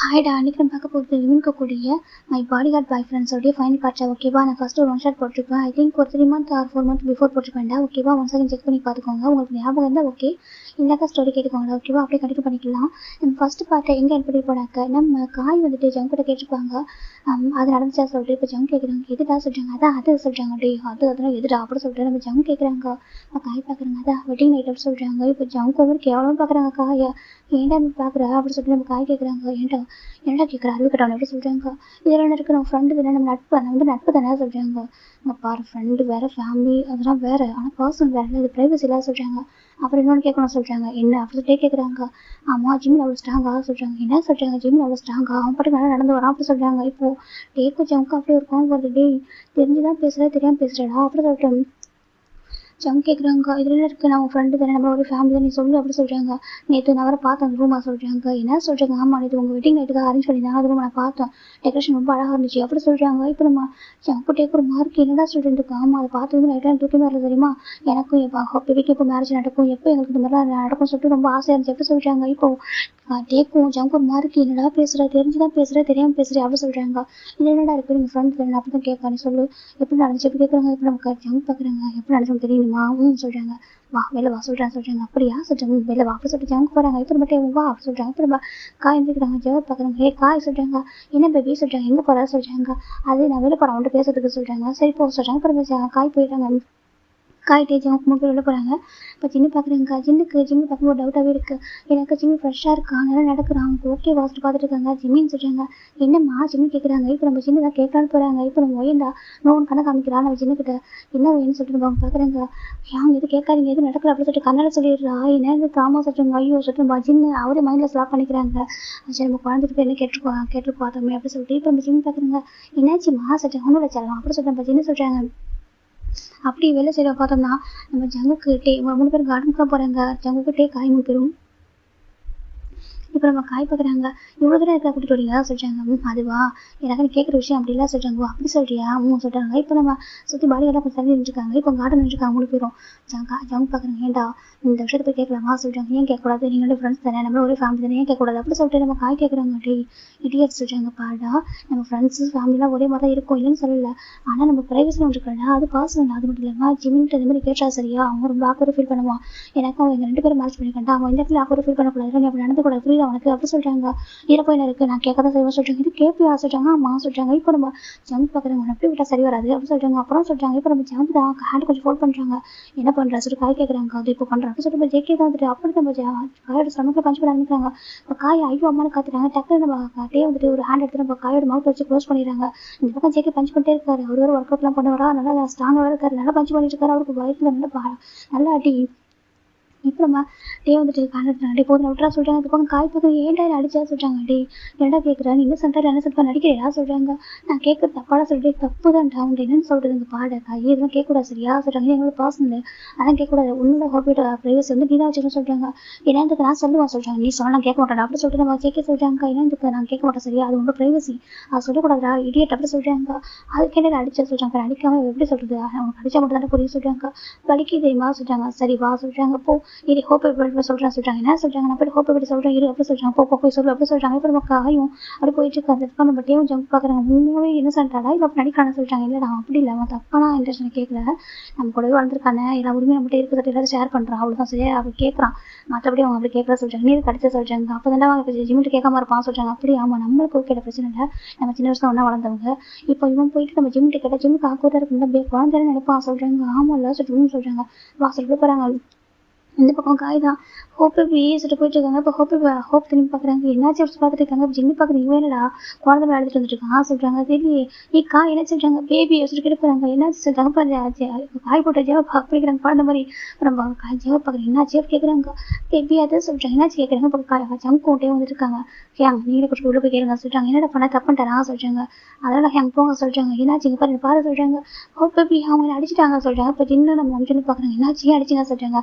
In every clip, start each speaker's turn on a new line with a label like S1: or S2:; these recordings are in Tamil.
S1: ஹாய்டா, அன்றைக்கி நம்ம பார்க்க போகிறது இருக்கக்கூடிய மை பாடி கார்ட் பாய் ஃப்ரெண்ட்ஸோடைய ஃபைனல் பார்ட்ஸா. ஓகேவா, நான் ஃபஸ்ட்டு ஒரு 1 ஷாட் போட்டிருப்பேன். ஐ திங்க் ஒரு 3 மந்த் ஆர் 4 மந்த் பிஃபோர் போட்டிருப்பேன்டா. ஓகேவா, ஒன் செகண்ட் செக் பண்ணி பார்த்துக்கோங்க. உங்களுக்கு ஞாபகம் இருந்தால் ஓகே, இல்லைக்கா ஸ்டோரி கேட்டுக்கோங்க. ஓகேவா, அப்படியே கண்டிப்பாக பண்ணிக்கலாம். நம்ம ஃபஸ்ட்டு பார்ட்டை எங்கே எடுத்துகிட்டு போனாக்க நம்ம காய் வந்துட்டு ஜங்கிட்ட கேட்டிருப்பாங்க. அது நடந்துச்சா சொல்லிட்டு இப்போ ஜங்க் கேட்குறாங்க. எதுடா சொல்கிறாங்க, அதான் அது சொல்கிறாங்க. டே அதெல்லாம் எதுடா அப்படி சொல்லிட்டு நம்ம ஜங்க் கேட்குறாங்க. காய் பார்க்குறாங்க, அதான் வெட்டிங் நைட் அப்படி சொல்கிறாங்க. இப்போ ஜங்க் ஒரு மாதிரி கேவலமாக பார்க்குறாங்க. காயை ஏன்டா நீ பார்க்குற அப்படின்னு சொல்லிட்டு நம்ம காய் கேட்குறாங்க. என்னடா கேட்குற அறிவு கட்டவன் எப்படி சொல்கிறாங்க. இதில் என்ன இருக்குது, நம்ம ஃப்ரெண்டு தானே, நம்ம நட்பு தானே சொல்கிறாங்க. நம்ம பாரு, ஃப்ரெண்டு வேறு, ஃபேமிலி அதெல்லாம் வேறு, ஆனால் பர்சனல் வேறு, இது ப்ரைவசிலாம் சொல்கிறாங்க. அப்புறம் இன்னொன்று கேட்கணும் சொல்கிறாங்க. என்ன அப்படி சொல்லிட்டே கேட்குறாங்க. ஆமாம், ஜிம்மில் அவ்வளோ ஸ்ட்ராங்காக சொல்கிறாங்க. என்ன சொல்கிறாங்க, ஜிம்மில் அவ்வளோ ஸ்ட்ராங்காக அவன் பாட்டுக்கு நல்லா நடந்து வரான் அப்படி சொல்கிறாங்க. இப்போது டேக்கும் ஜம்க்கு அப்படியே ஒரு கோவம் வருது. டே தெரிஞ்சு தான் பேசுகிறேன், தெரியாமல் பேசுகிறேடா அப்படி சொல்லிட்டு ஜங்க் கேட்குறாங்க. இதில் என்ன இருக்குது, நான் உன் ஃப்ரெண்டு தானே, நம்ம ஒரு ஃபேமிலி தான், நீ சொல்லு அப்படி சொல்கிறாங்க. நேற்று நான் வர பார்த்தேன் அந்த ரூமாக சொல்கிறாங்க. என்ன சொல்கிறாங்க, ஆமாம் நேற்று உங்கள் வெட்டிங் நைட்டுக்காக அரேஞ்ச் பண்ணியிருந்தாங்க, அது ரூம் நான் பார்த்தேன், டெக்கரேஷன் ரொம்ப அழகாக இருந்துச்சு அப்படி சொல்கிறாங்க. இப்போ நம்ம ஜங்கு டேக்கு ஒரு மார்க் என்னடா சொல்லிட்டு இருக்கு. ஆமாம், அதை பார்த்து வந்து நைட்டாக தூக்கமே வரல தெரியுமா. எனக்கும் எப்போ பேபிக்கு எப்போ மேரேஜ் நடக்கும், எப்போ எங்களுக்கு இந்த மாதிரிலாம் நடக்கும் சொல்லிட்டு ரொம்ப ஆசையாக இருந்துச்சு அப்படி சொல்கிறாங்க. இப்போது டேக்கும் ஜங்கு ஒரு மார்க் என்னடா பேசுகிற, தெரிஞ்சு தான் பேசுகிற, தெரியாமல் பேசுகிற அப்படி சொல்கிறாங்க. இது என்னடா இருக்குது, நீங்கள் ஃப்ரெண்டு தானே அப்படி தான் கேட்க, நீ சொல்லு எப்படி நடந்துச்சு எப்படி கேட்குறாங்க. இப்போ நமக்கு ஜங்க் பார்க்குறாங்க. எப்படி நடந்துச்சு தெரியுமா சொல்கிறாங்க. வா வெளில வா சொல்கிறாங்க. அப்படியா சொல்கிறாங்க, வெளில வா அப்படி சொல்லிட்டு ஜங்க் போகிறாங்க. இப்போ மட்டும் வா அப்படி சொல்கிறாங்க. இப்போ நம்ம காய் எழுந்திருக்கிறாங்க. ஜவஹர் பார்க்குறாங்க. ஏ காய் சொல்கிறாங்க. என்ன பேபி சொல்கிறாங்க, எங்கே போகிறா சொல்கிறாங்க. அது நான் வெளில போகிறேன் அவன்கிட்ட பேசுறதுக்கு சொல்கிறாங்க. சரி போ சொல்கிறாங்க. அப்புறம் காய் போயிட்டாங்க. காய் ஜங்க் 3 பேர் வெளில போகிறாங்க. இப்போ ஜிம்மி பார்க்குறாங்க. ஜிம்மி பார்க்கும்போது டவுட்டாகவே இருக்குது. எனக்கு ஜிம்மி ஃப்ரெஷ்ஷாக இருக்கான், நல்லா நடக்கிறான், அவங்க ஓகே வாசிட்டு பார்த்துட்டு இருக்காங்க. ஜிம்மின்னு சொல்கிறாங்க. என்னம்மா ஜிம்மி கேட்குறாங்க. இப்போ நம்ம ஜிம்மி தான் கேட்கலான்னு போகிறாங்க. இப்போ நம்ம ஒயண்டா நோன் கண்ணை காமிக்கிறான் நம்ம ஜிம்மிக்கிட்ட. என்ன ஒயன்னு சொல்லிட்டு நம்ம பார்க்குறாங்க. அவங்க எது கேட்காதீங்க, எது நடக்கல அப்படின்னு சொல்லிட்டு கண்ணால் சொல்லிடுறா. என்ன காமா சொல்கிறாங்க. ஐயோ சொல்லிட்டு நம்ம ஜிம்மி அவரே மைண்டில் ஸ்லாப் பண்ணிக்கிறாங்க. சரி நம்ம குழந்தைக்கு என்ன கேட்டுருப்போம் பார்த்தோமே அப்படி சொல்லிட்டு இப்போ நம்ம ஜிம்மி பார்க்குறாங்க. என்னாச்சுமா சொல்கிறாங்க. ஒன்றும் வச்சாலும் அப்படி சொல்லிட்டு நம்ம ஜிம்மி சொல்கிறாங்க. அப்படி வெளில சைடில் பார்த்தோம்னா நம்ம ஜங்குக்கு 3 பேர் கார்டனுக்கு தான் போகிறாங்க. ஜங்குக்கு காய் 3 பேரும். இப்போ நம்ம காய் பார்க்குறாங்க. இவ்வளோ தூரம் இருக்கா கூட்டிகிட்டு வரீங்க சொல்கிறாங்க. அதுவா எனக்கு நீ கேட்குற விஷயம் அப்படிலாம் சொல்கிறாங்க. அப்படி சொல்கிறியா சொல்கிறாங்க. இப்போ நம்ம சுற்றி பாடியெல்லாம் கொஞ்சம் தள்ளி நின்றுருக்காங்க. இப்போ கார்டன் நின்றுருக்காங்க 3 பேரும். ஜங்க் பார்க்குறாங்க. ஏன்டா இந்த விஷயத்தை போய் கேட்கலாமா சொல்கிறாங்க. ஏன் கேட்கக்கூடாது, நீங்களோட ஃப்ரெண்ட்ஸ் தானே, நம்மளோட ஒரு ஃபேமிலி தானே, ஏன் கேட்கக்கூடாது அப்படி சொல்லிட்டு நம்ம காய் கேட்குறாங்க. இடியட் சொல்கிறாங்க. பாடா நம்ம ஃப்ரெண்ட்ஸு ஃபேமிலிலாம் ஒரே மாதிரி தான் இருக்கும், இல்லைன்னு சொல்லலை, ஆனால் நம்ம ப்ரைவசி ஒன்று இருக்கல, அது பர்சனல். அது மட்டும் இல்லாமல் ஜிம்மின்ட்டு இந்த மாதிரி கேட்டா சரியா, அவங்க ரொம்ப ஆக்வர்டாக ஃபீல் பண்ணுவான். எனக்கு அவங்க 2 பேரும் மேரேஜ் பண்ணிக்கிட்டா அவங்க இந்த இடத்துல ஆக்வர்டாக ஃபீல் பண்ணக்கூடாது, நீ அப்படி நடந்துக்கூடாது, புரியுது அவனுக்கு அப்படி சொல்கிறாங்க. இறப்போ என்ன இருக்குது, நான் கேட்க தான் செய்வேன் சொல்கிறாங்க. இது கேட்பியா சொல்கிறாங்க. ஆமா சொல்கிறாங்க. இப்போ நம்ம ஜம்ப் பார்க்குறவங்க எப்படி விட்டால் சரி வராது அப்படி சொல்கிறாங்க. அப்புறம் சொல்கிறாங்க. இப்போ நம்ம ஜம்ப் தான் ஹேண்ட் கொஞ்சம் ஃபோல்ட் பண்ணுறாங்க. என்ன பண்ணுறா சொல்லிட்டு காய் கேட்குறாங்க. அது இப்போ பண்ணுறாங்க அப்படி சொல்லிட்டு ஜேகே தான் வந்துட்டு அப்படி நம்ம காயோட ஸ்டமக்கில் பஞ்ச் பண்ண ஆரம்பிக்கிறாங்க. இப்போ காய் ஐயோ அம்மானு காத்துறாங்க. டக்குனு நம்ம வந்துட்டு ஒரு ஹேண்ட் எடுத்து நம்ம காயோட மவுத் வச்சு க்ளோஸ் பண்ணிடுறாங்க. இந்த பக்கம் ஜேகே பஞ்ச் பண்ணிட்டே இருக்காரு. அவர் வேறு ஒர்க் அவுட்லாம் பண்ணுவாரா, நல்லா ஸ்ட்ராங்காக இருக்காரு, நல்லா பஞ்ச் பண்ணிட்டு இருக்காரு. அவருக்கு வயிற்றுல நல்லா அடி. இப்போ நம்ம வந்துட்டு காண்டே போதும் விட்டுறா சொல்கிறாங்க. இது பக்கம் காய் பக்கம் ஏன்டா அடிச்சா சொல்கிறாங்க. என்னடா கேட்குறா, நீ என்ன சென்டர் என்ன சென்டர் நடிக்கிறா சொல்கிறாங்க. நான் கேட்குறது தப்பாடா சொல்லிட்டு தப்பு தான்டா அவங்க என்னன்னு சொல்கிறது. இந்த பாட காய் இதெல்லாம் கேட்கக்கூடாது சரியா சொல்கிறாங்க. எங்களோட பர்சனல் அதெல்லாம் கேட்கக்கூடாது, உன்னோட ஹாபியோட ப்ரைவசி வந்து நீ தான் வச்சுக்கணும் சொல்கிறாங்க. என்னதுக்கு நான் சொல்லுவேன் சொல்கிறாங்க. நீ சொன்னால் நான் கேட்க மாட்டேன் அப்படி சொல்லிட்டு நம்ம கேட்க சொல்கிறாங்க. என்னதுக்கு நான் கேட்க மாட்டேன் சரியா, அது உன்னோட ப்ரைவசி, அது சொல்லக்கூடாதா இடியட் அப்படி சொல்கிறாங்க. அதுக்கு என்ன அடிச்சா சொல்கிறாங்க. அடிக்காமல் எப்படி சொல்கிறது, அவங்க அடிச்சா மட்டும் தானே புரிய சொல்கிறாங்க. வலிக்கு தெரியுமா சொல்கிறாங்க. சரி வா சொல்கிறாங்க. இப்போ இது ஹோப்பை சொல்கிறாங்க. என்ன சொல்கிறாங்க, நான் போய் ஹோப்பை பற்றி சொல்கிறேன் இரு அப்படி சொல்கிறாங்க. போய் சொல்லு அப்படி சொல்கிறாங்க. இப்போ நம்ம காயும் அப்படி போயிட்டு இருக்காது. நம்ம டேவும் ஜம்ப் பார்க்குறாங்க. உண்மையாகவே இன்னசென்ட்டாடா இல்லை அப்படி நடிக்கிறான்னு சொல்கிறாங்க. இல்லை நான் அப்படி இல்லை, அவன் தப்பான இன்டென்ஷனை கேட்கல, நம்ம கூடவே வளர்ந்துருக்கானே, எல்லா உரிமையும் நம்மகிட்ட இருக்கிறது எல்லாரும் ஷேர் பண்ணுறான் அவ்வளோதான் சரியா அப்படி கேட்குறான். மற்றபடி அவங்க அப்படி கேட்கல சொல்கிறாங்க. நீர் கடிச்சா சொல்கிறாங்க. அப்போ தானே அவங்க ஜிம்மிட்டு கேட்காம இருப்பான் சொல்கிறாங்க. அப்படி ஆமாம், நம்மளுக்கு கேட்ட பிரச்சனை இல்லை, நம்ம சின்ன வயசுல ஒன்றா வளர்ந்தவங்க. இப்போ இவன் போயிட்டு நம்ம ஜிம்மிட்டு கேட்டால் ஜிம்முக்கு ஆக்கூடாக இருக்குன்னு குழந்தைன்னு நினைப்பான் சொல்கிறாங்க. ஆமாம் இல்லை சொல்லிட்டு சொல்கிறாங்க. வா சொல்லிட்டு போகிறாங்க. இந்த பக்கம் காய் தான் ஹோப் இப்படி சொல்லிட்டு போயிட்டு இருக்காங்க. இப்போ ஹோப் திரும்பி பார்க்குறாங்க. என்னாச்சு அப்படி பார்த்துட்டு இருக்காங்க. ஜிம்மி பார்க்குறது இவன் என்னடா குழந்தை மேலே எடுத்துட்டு வந்துட்டு இருக்கான் சொல்கிறாங்க. சரி காய் என்ன சொல்கிறாங்க, பேபி சொல்லிட்டு கேட்டு போகிறாங்க. என்னாச்சு சொல்கிறாங்க. இப்போ காய் போட்ட ஜேவ பார்க்குறாங்க குழந்தை மாதிரி. நம்ம ஜேவ பார்க்குறேன். என்னாச்சு கேட்குறாங்க. பேபி அதை சொல்கிறாங்க. என்னாச்சு கேட்குறாங்க. இப்போ ஜம்கோட்டே வந்துட்டு இருக்காங்க. நீங்களே கொஞ்சம் உள்ள போய் கேளுங்க சொல்கிறாங்க. என்னடா பண்ண தப்புன்ட்டாரா சொல்கிறாங்க. அதெல்லாம் போங்க சொல்கிறாங்க. என்னாச்சு இங்கே பாரு சொல்கிறாங்க. ஹோப் பேபி அவங்க அடிச்சிட்டாங்க சொல்கிறாங்க. இப்போ இன்னும் நம்ம சொல்லி பார்க்குறாங்க. என்னாச்சு அடிச்சிங்க சொல்கிறாங்க.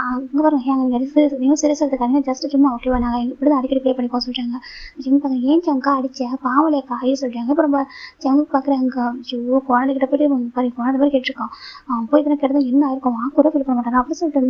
S1: அங்கே பாருங்க நீங்கள் சீரியஸாக இருக்காங்க, ஜஸ்ட் சும்மா ஓகேவா, நாங்கள் இப்படி தான் அடிக்கடி ப்ளே பண்ணிப்போம் சொல்கிறாங்க. ஜிம் பார்க்குறேன். ஏன் ஜங்கா அடிச்ச பாவலையா காய் சொல்கிறாங்க. இப்போ நம்ம ஜங்கு பார்க்குறாங்க. ஐயோ குழந்தைகிட்ட போய்ட்டு குழந்தை மாதிரி கேட்டிருக்கான். அவன் போய் தானே கிடந்தா என்ன ஆயிருக்கும், கூட ஃபீல் பண்ண மாட்டானா அப்படி சொல்லிட்டு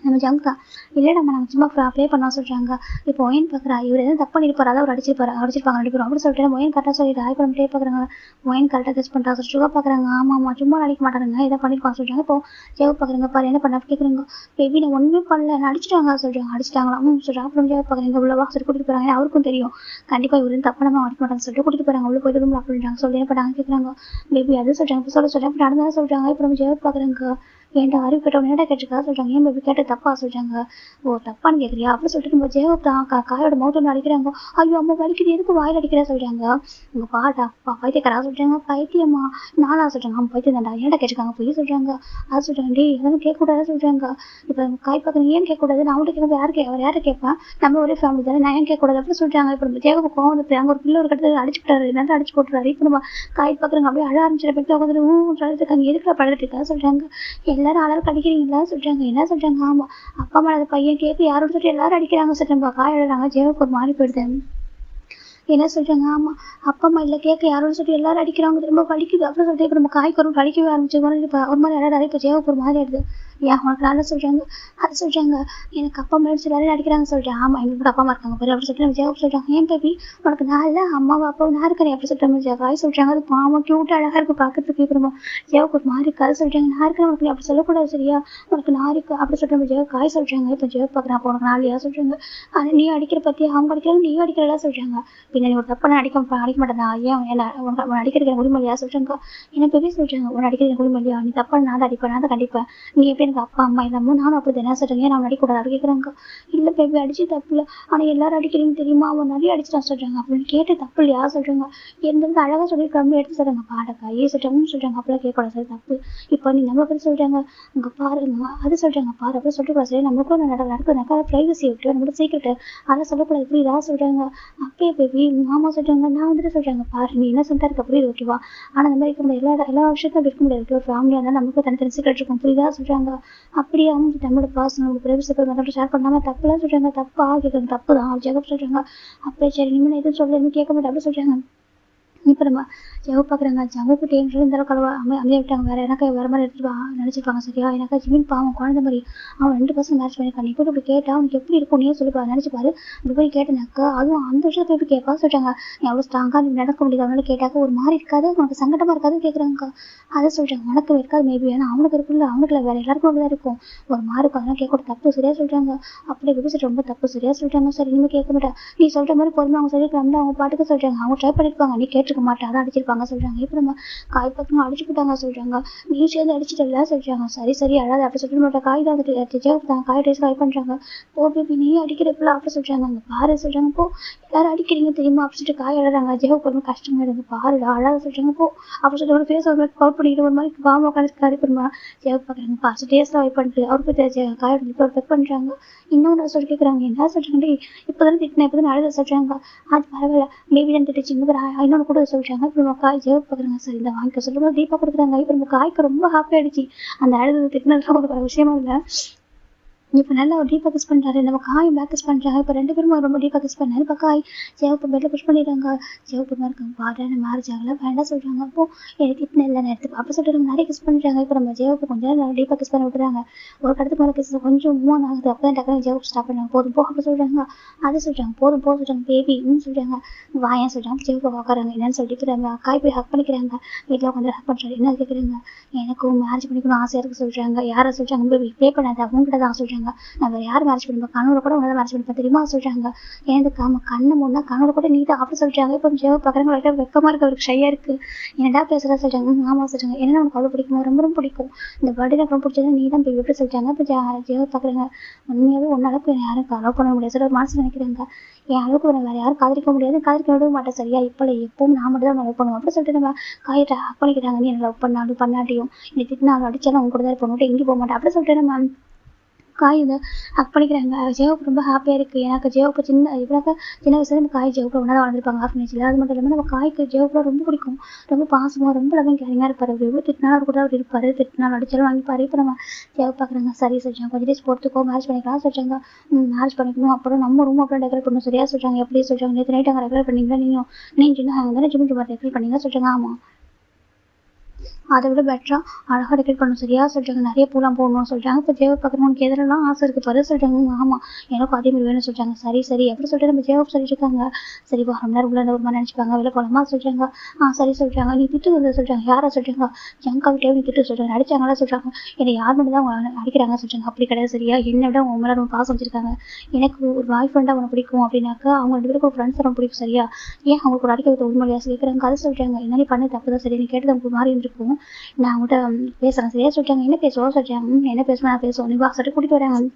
S1: நம்ம ஜங்க் இல்லைடாம்மா நாங்கள் சும்மா ப்ளே பண்ணோம் சொல்கிறாங்க. இப்போ ஒயின் பார்க்குறா இவர் எதுவும் தப்பு பண்ணிருப்பாரு, அதாவது அடிச்சிருப்பாங்க 2 பேரும் அப்படின்னு சொல்லிட்டு ஒயின் கரெக்டாக சொல்லிட்டு இப்போ நம்ம ப்ளே பார்க்குறாங்க. ஒயின் கரெக்டாக கெஸ் பண்ணிட்டா சுகா பார்க்குறாங்க. ஆமாம் சும்மா அடிக்க மாட்டாருங்க இதை பண்ணிருப்பாங்க சொல்கிறாங்க. இப்போ ஜெவ் பார்க்குறாங்க பாரு என்ன பண்ண கேட்குறாங்க. பேபி நான் ஒன்றுமே பண்ணல நான் அடிச்சிட்டாங்க சொல்கிறாங்க. அடிச்சிட்டாங்களா சொல்கிறாங்க. அப்புறம் ஜெவ் பார்க்குறாங்க உள்ளவா சொல்லி கூட்டிட்டு போகிறாங்க. அவருக்கும் தெரியும் கண்டிப்பாக இவர் தப்பு நம்ம அடிக்க மாட்டாங்க சொல்லிட்டு கூட்டிட்டு போகிறாங்க. உள்ள போயிட்டு ரூம் அப்படின்றாங்க சொல்லி என்ன பண்ணாங்க கேட்குறாங்க. பேபி அது சொல்கிறாங்க சொல்கிறாங்க இப்போ நடந்ததான் சொல்கிறாங்க. இப்போ நம்ம ஜெவ் பார்க்குறாங்க. ஏன்டா அறிவு கேட்டவன் என்னடா கேட்டிருக்கா சொல்கிறாங்க. ஏன் பேபி கேட்ட தப்பா சொல்கிறாங்க. ஓ தப்பான்னு கேட்குறியா அப்படின்னு சொல்லிட்டு நம்ம ஜெயப் தான் காயோட மவுத்தொன்று அடிக்கிறாங்க. ஐயோ அம்மா வலிக்குது எதுக்கு வாயில் அடிக்கிறா சொல்கிறாங்க. உங்க பாட்டா பைத்தியக்காரா சொல்கிறாங்க. பைத்தியம்மா நானா சொல்கிறாங்க. ஆமாம் பைத்தியம் தாண்டா ஏன்டா கேட்டிருக்காங்க போய் சொல்கிறாங்க. அது சொல்கிறாங்க டே எதுவும் கேட்கக்கூடாது சொல்கிறாங்க. இப்போ காய் பார்க்குறேன் ஏன் கேட்கக்கூடாது நான் அவங்கள்ட்ட கேட்க அவர் யாரை கேட்பேன் நம்ம ஒரே ஃபேமிலி தானே நான் ஏன் கேட்கக்கூடாது அப்படின்னு சொல்கிறாங்க. இப்போ நம்ம ஜெயப்பு கோவம் வந்து அங்கே ஒரு பிள்ளை ஒரு கட்டத்தில் அடிச்சுட்டாரு நல்லா அடிச்சு போட்டுறாரு. இப்போ நம்ம காய் பார்க்குறாங்க அப்படியே அழ ஆரம்பிச்சிட பெட்டில் உட்காந்து இருக்காங்க எதுக்குள்ள படுத்துட்டு இருக்கா சொல்கிறாங்க. எல்லாரும் அளவுக்கு அடிக்கிறீங்களா சொல்கிறாங்க. என்ன சொல்கிறாங்க. ஆமாம் அப்பா அம்மா அந்த பையன் கேட்க யாரோட சொல்லிட்டு எல்லாரும் அடிக்கிறாங்க சொல்கிறாங்க. காய் அழுறாங்க. ஜெயவுக்கு ஒரு மாதிரி போயிடுது. என்ன சொல்கிறாங்க. ஆமாம் அப்பா அம்மா இல்லை கேட்க யாரோன்னு சொல்லிட்டு எல்லாரும் அடிக்கிறாங்க ரொம்ப வலிக்குது அப்படின்னு சொல்லிட்டு இப்போ நம்ம காய்க்கு ஒரு வலிக்கவே ஆரம்பிச்சு இப்போ ஒரு மாதிரி அழகாக இப்போ ஜெயவுக்கு ஒரு மாதிரி ஆயிடுது. ஏன் உனக்கு நல்லா சொல்கிறாங்க. அது சொல்கிறாங்க எனக்கு அப்பா அம்மா எல்லாரும் அடிக்கிறாங்க சொல்லிட்டு. ஆமாம் எங்களுக்கு அப்பா அம்மா இருக்காங்க பாரு அப்படின்னு சொல்லிட்டு நம்ம ஜெயவுக்கு சொல்கிறாங்க. ஏன் பேபி உனக்கு நான் இல்லை அம்மாவை அப்பாவும் நான் இருக்கிறேன் அப்படி சொல்லிட்டு நம்ம காய் சொல்கிறாங்க. அது பாவம் க்யூட்டாக அழகாக இருக்குது பார்க்கறதுக்கு. இப்போ நம்ம ஜெயவுக்கு ஒரு மாதிரி இருக்காது சொல்கிறாங்க. நான் இருக்கிறேன் உனக்கு அப்படி சொல்லக்கூடாது சரியா உனக்கு நான் இருக்கு அப்படி சொல்லிட்டு நம்ம ஜெயவு காய் சொல்கிறாங்க. இப்போ ஜெயவு பார்க்குறேன் அப்போ உனக்கு நாளையா சொல்கிறாங்க. ஆனால் நீ அடிக்கிற பற்றி அவங்க அடிக்கிறாங்க நீ அடிக்கிறதா சொல்கிறாங்க. பின்னாடி ஒரு தப்பை நான் அடிக்க மாட்டேன் ஏன் என்ன உனக்கு அடிக்கிறதுக்கு எனக்கு உரிமை இல்லையா சொல்கிறாங்க. என்ன பேபி சொல்கிறாங்க உன்னை அடிக்கிறதுக்கு உரிமை இல்லையா நீ தப்பா நான் தான் அடிப்பேன் நான் தான் கண்டிப்பேன் நீ எப்படி எனக்கு அப்பா அம்மா இல்லாமல் நானும் அப்படி என்ன சொல்கிறேன் ஏன் நான் அடிக்கூடாது அப்படி கேட்குறாங்க. இல்லை பேபி அடிச்சு தப்பு இல்லை ஆனால் எல்லாரும் அடிக்கிறீங்க தெரியுமா அவன் நிறைய அடிச்சுட்டான் சொல்கிறாங்க. அப்படின்னு கேட்டு தப்பு இல்லையா சொல்கிறாங்க. எந்தெந்த அழகாக சொல்லி கம்மி எடுத்து சொல்கிறாங்க. பாடக்காயே சொல்கிறாங்கன்னு சொல்கிறாங்க. அப்படிலாம் கேட்கக்கூடாது சரி தப்பு இப்போ நீ நம்மளை பற்றி சொல்கிறாங்க அங்கே பாருங்க அது சொல்கிறாங்க பாரு அப்படி சொல்லக்கூடாது சரி நம்மளுக்கும் நடக்க ப்ரைவசி விட்டு நம்மளோட சீக்கிரட்டு அதெல்லாம் சொல்லக்கூடாது புரியுதா சொல்கிறாங்க. அப்பயே பேபி மாமா சொல்கிறாங்க நான் வந்துட்டு சொல்கிறாங்க பாரு நீ என்ன சொல்லிட்டா இருக்க புரியுது ஓகேவா ஆனால் அந்த மாதிரி இருக்க முடியாது எல்லா விஷயத்தையும் அப்படி இருக்க முடியாது ஒரு ஃபேமிலியாக இருந்தாலும் நமக்கு தனித்தனி சீக்கிரம் இருக்கும் புரியுதா சொல்கிறாங்க. அப்படியே அவங்க நம்மளோட பாஸ் நம்மளோட ப்ரைவசி மற்றவங்க ஷேர் பண்ணாமல் தப்புலாம் சொல்கிறாங்க. தப்பா கேட்குறாங்க தப்பு தான் ஜெகப் சொல்கிறாங்க. அப்படியே சரி இனிமேல் எதுவும் சொல்ல எதுவும் கேட்க மாட்டேன் அப்படி சொல்கிறாங்க. இப்போ நம்ம ஜெகப் பார்க்குறாங்க. ஜெகப்பு டேன்னு இந்த அளவுக்கு அமைதியாக விட்டாங்க. வேறு எனக்கு வேறு மாதிரி எடுத்துட்டு நினச்சிருப்பாங்க சரியா. எனக்கு ஜிமின் பாவம் குழந்தை மாதிரி அவன் 2 பர்சன்ட் மேட்ச் பண்ணியிருக்கான். நீ போய் இப்படி கேட்டால் அவனுக்கு எப்படி இருக்கும் நீயே சொல்லிப்பா நினச்சிப்பாரு. அப்படி போய் கேட்டேனாக்கா அதுவும் அந்த விஷயத்தை போய் கேட்பா சொல்கிறாங்க. நீ அவ்வளோ ஸ்ட்ராங்காக நீ நடக்க முடியாது அவனால கேட்டாக்க ஒரு மாதிரி இருக்காது உனக்கு சங்கடமாக இருக்காதுன்னு கேட்குறாங்க. அதை சொல்கிறாங்க உனக்கு இருக்காது மேபி ஏன்னா அவனுக்கு இருக்குல்ல அவனுக்குல வேறு எல்லாருக்கும் அப்படிதான் இருக்கும் ஒரு மாதிரி இருக்கும் அதெல்லாம் கேட்க தப்பு சரியா சொல்கிறாங்க. அப்படி எப்படி ரொம்ப தப்பு சரியா சொல்கிறாங்க. சரி இனிமேல் கேட்க மாட்டேன் நீ சொல்கிற மாதிரி பொறுமை அவங்க சொல்லிருக்காங்க அவங்க பாட்டுக்கு சொல்கிறாங்க. அவங்க ட்ரை பண்ணியிருப்பாங்க நீ கேட்டிருக்க மாட்டேன் அதான் அடிச்சிருப்பாங்க சொல்கிறாங்க. இப்போ நம்ம காய் பக்கம் அடிச்சு போட்டாங்க சொல்கிறாங்க. நீ சேர்ந்து அடிச்சிட்டல சொல்கிறாங்க. சரி அழாது அப்படி சொல்லிட்டு மாட்டேன் காய் தான் வந்துட்டு ஜெகப் காய் டேஸ்ட் காய் பண்ணுறாங்க. ஓ பேபி நீ அடிக்கிறப்பல அப்படி சொல்கிறாங்க. அங்கே பாரு சொல்கிறாங்க போ எல்லாரும் அடிக்கிறீங்க தெரியுமா அப்படி சொல்லிட்டு காய் அழறாங்க. ஜெகப் ரொம்ப கஷ்டமா இருக்குது பாருடா அழாத சொல்கிறாங்க போ அப்படி சொல்லிட்டு ஒரு ஃபேஸ் ஒரு மாதிரி கவுட் பண்ணிட்டு ஒரு மாதிரி பாவம் உட்காந்துருக்காரு. இப்போ நம்ம ஜெகப் பார்க்குறாங்க பார்த்து டேஸ்ட்லாம் வைப் பண்ணிட்டு அவருக்கு காய் ஒரு பெக் பண்ணுறாங்க. இன்னொன்று சொல்லி கேட்குறாங்க என்ன சொல்கிறாங்க இப்போ தானே திட்டினா இப்போ தானே அழுத சொல்கிறாங்க. அது பரவாயில்ல பேபி தான் திட்டுச்சு இன்னொன்று கூட சொல்கிறாங்க. இப்போ நம்ம காய் ஜெகப் பார்க்குறாங்க. சரி இந்த வாங்கிக்க சொல்லும்போது தீபா கொடுக்குறாங்க. இப்போ நம்ம காய்க்கு ரொம்ப ஹாப்பி ஆகிடுச்சு. அந்த அழுது திட்டினதுலாம் ஒரு விஷயமா இல்லை. இப்போ நல்லா ஒரு டீப்பாக கிஸ் பண்ணுறாரு. நம்ம காய் பேக் கிஸ் பண்ணுறாங்க. இப்போ 2 பேரும் ரொம்ப டீப்பாக கிஸ் பண்ணாரு. இப்போ காய் ஜெகப்பு பெட்டில் புஷ் பண்ணிடுறாங்க. ஜெகப்பு மாதிரி இருக்காங்க பாரு மேரேஜ் ஆகல வேண்டாம் சொல்கிறாங்க. அப்போ எனக்கு திட்டின இல்லை நேரத்துக்கு அப்போ சொல்லிட்டு நம்ம நிறைய கிஸ் பண்ணிடுறாங்க. இப்போ நம்ம ஜெகப்பு கொஞ்சம் நேரம் டீப்பாக கிஸ் பண்ணி விட்டுறாங்க. ஒரு கடத்துக்கு மேலே கிஸ் கொஞ்சம் மூவ் ஆகுது. அப்போ தான் டக்குனு ஜெகப் ஸ்டாப் பண்ணாங்க. போதும் போ அப்போ சொல்கிறாங்க. அது சொல்கிறாங்க போதும் போ சொல்கிறாங்க. பேபி சொல்கிறாங்க வாயன் சொல்கிறாங்க. ஜெகப்பை பார்க்குறாங்க என்னன்னு சொல்லிட்டு இப்போ நம்ம காய் போய் ஹக் பண்ணிக்கிறாங்க. வீட்டில் உட்காந்து ஹக் பண்ணுறாரு. என்ன கேட்குறாங்க எனக்கும் மேரேஜ் பண்ணிக்கணும் ஆசையாக இருக்குது சொல்கிறாங்க. யாரை சொல்கிறாங்க பேபி ப்ளே பண்ணாது அவங்ககிட்ட தான் சொல்கிறாங்க. நான் வேறு யார் மேரேஜ் பண்ணிப்பேன் கணவரை கூட உங்களை மேரேஜ் பண்ணிப்பேன் தெரியுமா சொல்கிறாங்க. எனக்கு கண்ணை முன்னா கணவரை கூட நீ தான் அப்படி சொல்கிறாங்க. இப்போ ஜெகப் பார்க்குறாங்க லைட்டாக வெக்கமாக இருக்குது அவருக்கு ஷையாக இருக்குது. என்னடா பேசுகிறா சொல்கிறாங்க. ஆமாம் சொல்கிறாங்க. என்ன உனக்கு அவ்வளோ பிடிக்குமோ ரொம்ப ரொம்ப பிடிக்கும் இந்த பர்த்டே எனக்கு ரொம்ப பிடிச்சது நீ தான் எப்படி சொல்லிட்டாங்க. இப்போ ஜெகப் பார்க்குறாங்க உண்மையாகவே ஒன்னளவுக்கு யாரும் அலோவ் பண்ண முடியாது சில மனசு நினைக்கிறாங்க. என் அளவுக்கு வேறு யாரும் காதலிக்க முடியாது காதலிக்க விட மாட்டேன் சரியா இப்போ எப்பவும் நான் மட்டும் தான் லவ் பண்ணுவோம் அப்படி சொல்லிட்டு நம்ம காயிட்ட ஹக் பண்ணிக்கிறாங்க. நீ என்ன லவ் பண்ணாலும் பண்ணாட்டியும் நீ திட்டினாலும் அடித்தாலும் அவங்க கூட தான் இருப்போம் எங்கேயும் போக மாட்டேன் அப்படி சொல்லிட்டு நம்ம காய் வந்து ஹக் பண்ணிக்கிறாங்க. ஜெகப் ரொம்ப ஹாப்பியாக இருக்குது. எனக்கு ஜெகப்பு இவ்வளோக்கா சின்ன வயசுல நம்ம காய் ஜெகப்பில் ஒன்றா வளர்ந்துருப்பாங்க ஆர்ஃபனேஜில். அது மட்டும் இல்லாமல் நம்ம காய்க்கு ஜெகப்பில் ரொம்ப பிடிக்கும் ரொம்ப பாசமாக ரொம்ப லவ்விங் கேரிங்காக இருப்பார். அவர் எவ்வளோ திட்டினாலும் அவர் கூட அவர் இருப்பார் திட்டினாலும் அடிச்சாலும் வாங்கிப்பார். இப்போ நம்ம ஜெகப் பார்க்குறாங்க. சரி சொல்கிறாங்க கொஞ்சம் டேஸ் பொறுத்துக்கோ மேரேஜ் பண்ணிக்கலாம் சொல்கிறாங்க. மேரேஜ் பண்ணிக்கணும் அப்புறம் நம்ம ரூம் அப்புறம் டெக்கரேட் பண்ணணும் சரியா சொல்கிறாங்க. எப்படி சொல்கிறாங்க நேற்று நைட் அங்கே டெக்கரேட் பண்ணிங்களா நீ சின்ன தானே ஜிம் டெக்கரேட் பண்ணிங்களா சொல்கிறாங்க. ஆமாம் அதை விட பெட்டராக அழகாக டெக்கரேட் பண்ணணும் சரியா சொல்கிறாங்க. நிறைய பூலாம் போடணும்னு சொல்கிறாங்க. இப்போ ஜேவப் பார்க்குறவங்களுக்கு எதிரெல்லாம் ஆசை இருக்குது பாரு சொல்கிறாங்க. ஆமாம் எனக்கும் அதே மாதிரி வேணும்னு சொல்கிறாங்க. சரி சரி எப்படி சொல்லிட்டு நம்ம ஜேவப் சொல்லிட்டு இருக்காங்க. சரி வா ரொம்ப நேரம் உள்ள ஒரு மாதிரி நினச்சிப்பாங்க வெளில போகலாமா சொல்கிறாங்க. சரி சொல்கிறாங்க. நீ திட்டு வந்து சொல்கிறாங்க. யாரை சொல்கிறாங்க. ஜங்கா விட்டே நீ திட்டு சொல்கிறாங்க. அடிச்சாங்களா சொல்கிறாங்க. என்னை யார் மட்டும் தான் அவங்க அடிக்கிறாங்க சொல்கிறாங்க. அப்படி கிடையாது சரியா. என்னை விட அவங்க மேலே ரொம்ப பாசம் வச்சிருக்காங்க. எனக்கு ஒரு பாய் ஃப்ரெண்டாக அவனை பிடிக்கும் அப்படின்னாக்கா அவங்க 2 பேருக்கு ஒரு ஃப்ரெண்ட்ஸ் ரொம்ப பிடிக்கும் சரியா. ஏன் அவங்களுக்கு ஒரு அடிக்க வைத்த உண்மையாக கேட்குறாங்க. அதை சொல்கிறாங்க. என்ன நீ பண்ண தப்பு தான் சரி நீ கேட்டது அவங்களுக்கு மாறி இருந்திருக்கும். நான் அவங்கள்ட்ட பேசுகிறேன் சரியா சொல்லிட்டாங்க. என்ன பேசுவோம் சொல்லிட்டாங்க. என்ன பேசுவேன் நான் பேசுவோம் நீ வா சொல்லிட்டு கூட்டிகிட்டு வராங்க.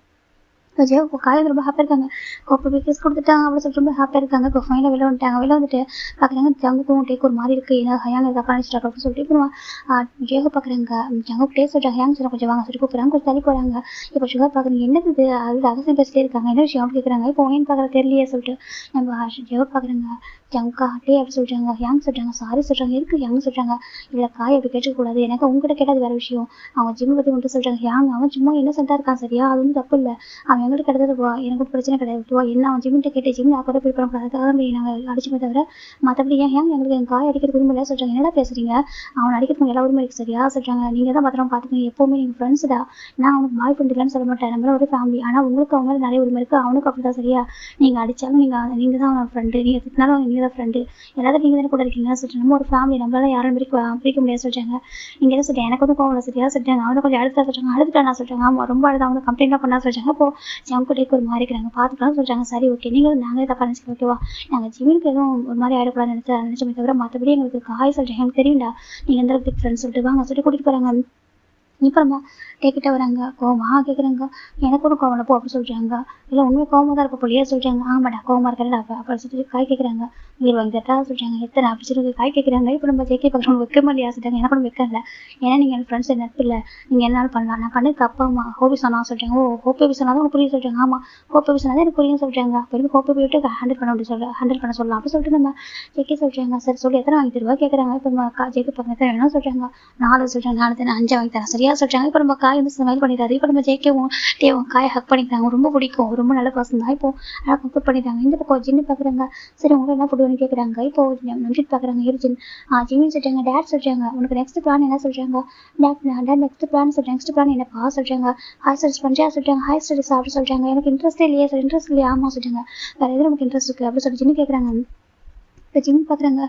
S1: இப்போ காலையில் ரொம்ப ஹாப்பியாக இருக்காங்க. இப்போ கிஸ் கொடுத்துட்டாங்க அப்படின்னு சொல்லிட்டு ரொம்ப ஹாப்பியாக இருக்காங்க. இப்போ ஃபைனலாக வெளில வந்துட்டாங்க. வெளில வந்துட்டு பார்க்குறாங்க ஜங்குக்கும் டேக் ஒரு மாதிரி இருக்குது. ஏன்னா ஹயாங்க தப்பாக நினச்சிட்டாங்க அப்படின்னு சொல்லிட்டு இப்போ ஜேகோ பார்க்குறாங்க. ஜங்குக்கு டேக் சொல்லிட்டாங்க. ஹேங் சொல்ல கொஞ்சம் வாங்க சொல்லிட்டு கூப்பிட்றாங்க. கொஞ்சம் தள்ளி போகிறாங்க. இப்போ சுகர் பார்க்குறீங்க என்னது இது அது ரகசியம் பேசிட்டே இருக்காங்க. என்ன விஷயம் அப்படின்னு கேட்குறாங்க. இப்போ ஏன்னு பார்க்குற தெரியலையே சொல்லிட்டு நம்ம ஜேகோ பார்க்குறாங்க. ஜங்கா டே அப்படி சொல்லிட்டாங்க. ஹேங் சொல்கிறாங்க. சாரி சொல்கிறாங்க. எதுக்கு ஹேங் சொல்கிறாங்க. இல்லை காய் அப்படி கேட்கக்கூடாது. எனக்கு உங்கள்கிட்ட கேட்டாது வேறு விஷயம். அவங்க ஜிம் பற்றி மட்டும் சொல்கிறாங்க. ஹேங் அவன் சும்மா என்ன சென்ட்டாக இருக்கான் சரியா. அது வந்து தப்பு இல்லை. அவன் எங்களுக்கு கிடையாது எனக்கு பிரச்சனை கிடையாது. என்ன அவன் ஜிம்மிட்ட கேட்டு ஜிம் நான் கூட போய் பண்ணக்கூடாது. அதுக்காக நாங்கள் அடிச்சுமே தவிர மற்றபடி ஏன் எங்களுக்கு என் காய் அடிக்கிறது உரிமை இல்லை சொல்கிறாங்க. என்னடா பேசுறீங்க. அவனை அடிக்கிறதுக்கு எல்லா உரிமை இருக்குது சரியா சொல்கிறாங்க. நீங்கள் தான் பத்திரமா பார்த்துக்கணும். எப்போவுமே நீங்கள் ஃப்ரெண்ட்ஸ் தான். நான் அவனுக்கு பாய் ஃப்ரெண்ட் இல்லைன்னு சொல்ல மாட்டேன். நம்மள ஒரு ஃபேமிலி. ஆனால் உங்களுக்கு அவங்க மேலே நிறைய உரிமை இருக்குது. அவனுக்கு அப்படி தான் சரியா. நீங்கள் அடித்தாலும் நீங்கள் தான் அவனோட ஃப்ரெண்டு. நீங்கள் திட்டினாலும் நீங்கள் தான் ஃப்ரெண்டு. எல்லாத்தையும் நீங்கள் தானே கூட இருக்கீங்க சொல்லிட்டு நம்ம ஒரு ஃபேமிலி நம்மளால யாரும் பிரிக்க முடியாது சொல்கிறாங்க. நீங்கள் என்ன சொல்லிட்டு எனக்கு வந்து கோவம் இல்லை சரியா சொல்லிட்டாங்க. அவனை கொஞ்சம் அழுத்தா சொல்கிறாங்க. அழுதுட்டானா சொல்கிறாங்க. ஆமாம் ரொம்ப அழுது அவங்க கம்ப்ளைண்ட்லாம் பண்ணா சொல்கிறாங்க. அப்போ ஜங்குடேக்கு ஒரு மாதிரி இருக்கிறாங்க பார்த்துக்கலாம் சொல்கிறாங்க. சரி ஓகே நீங்கள் நாங்களே தப்பாக நினச்சிக்கலாம் ஓகேவா. நாங்கள் ஜிம்முக்கு எதுவும் ஒரு மாதிரி ஆகிடக்கூடாதுன்னு நினச்சோமே தவிர மற்றபடி எங்களுக்கு காய் சொல்கிறீங்க எனக்கு தெரியும்டா நீங்கள் எந்த அளவுக்கு ஃப்ரெண்ட்ஸ் சொல்லிட்டு வாங்க சொல்லிட்டு கூட்டிகிட்டு போகிறாங்க. அப்புறமா கேட்கிட்ட வராங்க. கோவமாக கேட்குறாங்க. எனக்கு ஒன்றும் கோவம் போ அப்படின்னு சொல்கிறாங்க. இல்லை உண்மையாக கோவமாக தான் இருப்ப போலியே சொல்கிறாங்க. ஆமாடா கோவமாக இருக்கிறதா அப்போ அப்படி சொல்லிட்டு காய் கேட்குறாங்க. நீர் வாங்கி தட்டா சொல்கிறாங்க. எத்தனை அப்படி சொல்லிட்டு காய் கேட்குறாங்க. இப்போ நம்ம ஜேகே பக்கம் வைக்க மாட்டேயா சொல்கிறாங்க. எனக்கு ஒன்றும் வைக்க இல்லை. ஏன்னா நீங்கள் என் ஃப்ரெண்ட்ஸ் நட்பு இல்லை. நீங்கள் என்னாலும் பண்ணலாம். நான் பண்ணதுக்கு அப்பா அம்மா ஹோபி சொன்னா சொல்கிறாங்க. ஓ ஹோபி சொன்னா தான் உங்களுக்கு புரியும் சொல்கிறாங்க. ஆமாம் ஹோபி சொன்னா தான் எனக்கு புரியும் சொல்கிறாங்க. அப்போ ஹோபி விட்டு ஹேண்டில் பண்ண அப்படி ஹேண்டில் பண்ண சொல்லலாம் அப்படி சொல்லிட்டு நம்ம ஜேகே சொல்கிறாங்க. சரி சொல்லி எத்தனை வாங்கி தருவா கேட்குறாங்க. இப்போ ஜேகே பக்கம் எத்தனை வேணும் சொல்கிறாங்க. 4 சொல்கிறாங்க. 4 தானே 5 வாங்கி தரேன் சரியா சொல்கிறாங்க. இப்போ நம்ம காய் வந்து ஸ்மைல் பண்ணிட்டாரு. இப்போ நம்ம ஜேகேவும் தேவும் காயை ஹக் பண்ணிக்கிறாங்க. ரொம்ப பிடிக்கும். ரொம்ப நல்ல பர்சன் தான். இப்போ கம்ப்ளீட் பண்ணிட்டாங்க. இந்த பக்கம் ஜின்னு பார்க்குறாங்க. சரி உங்களுக்கு என்ன ஃபுட் வேணும்னு கேட்குறாங்க. இப்போ நம்பிட்டு பார்க்குறாங்க. ஜின் ஜிமின்னு சொல்கிறாங்க. டேட் சொல்கிறாங்க. உனக்கு நெக்ஸ்ட் பிளான் என்ன சொல்கிறாங்க. டேட் நெக்ஸ்ட் பிளான் சொல்கிறேன். நெக்ஸ்ட் பிளான் என்னப்பா சொல்கிறாங்க. ஹாய் ஸ்டடிஸ் பண்ணுறியா சொல்கிறாங்க. ஹாய் ஸ்டடிஸ் அப்படி சொல்கிறாங்க. எனக்கு இன்ட்ரெஸ்ட்டே இல்லையே சார். இன்ட்ரெஸ்ட் இல்லையா ஆமாம் சொல்கிறாங்க. வேறு எதுவும் நமக்கு இன்ட்ரெஸ்ட் இருக்குது அப்படி சொல்லி ஜின்னு கேட்குறாங்க. இப்போ ஜிம் பார்க்குறாங்க.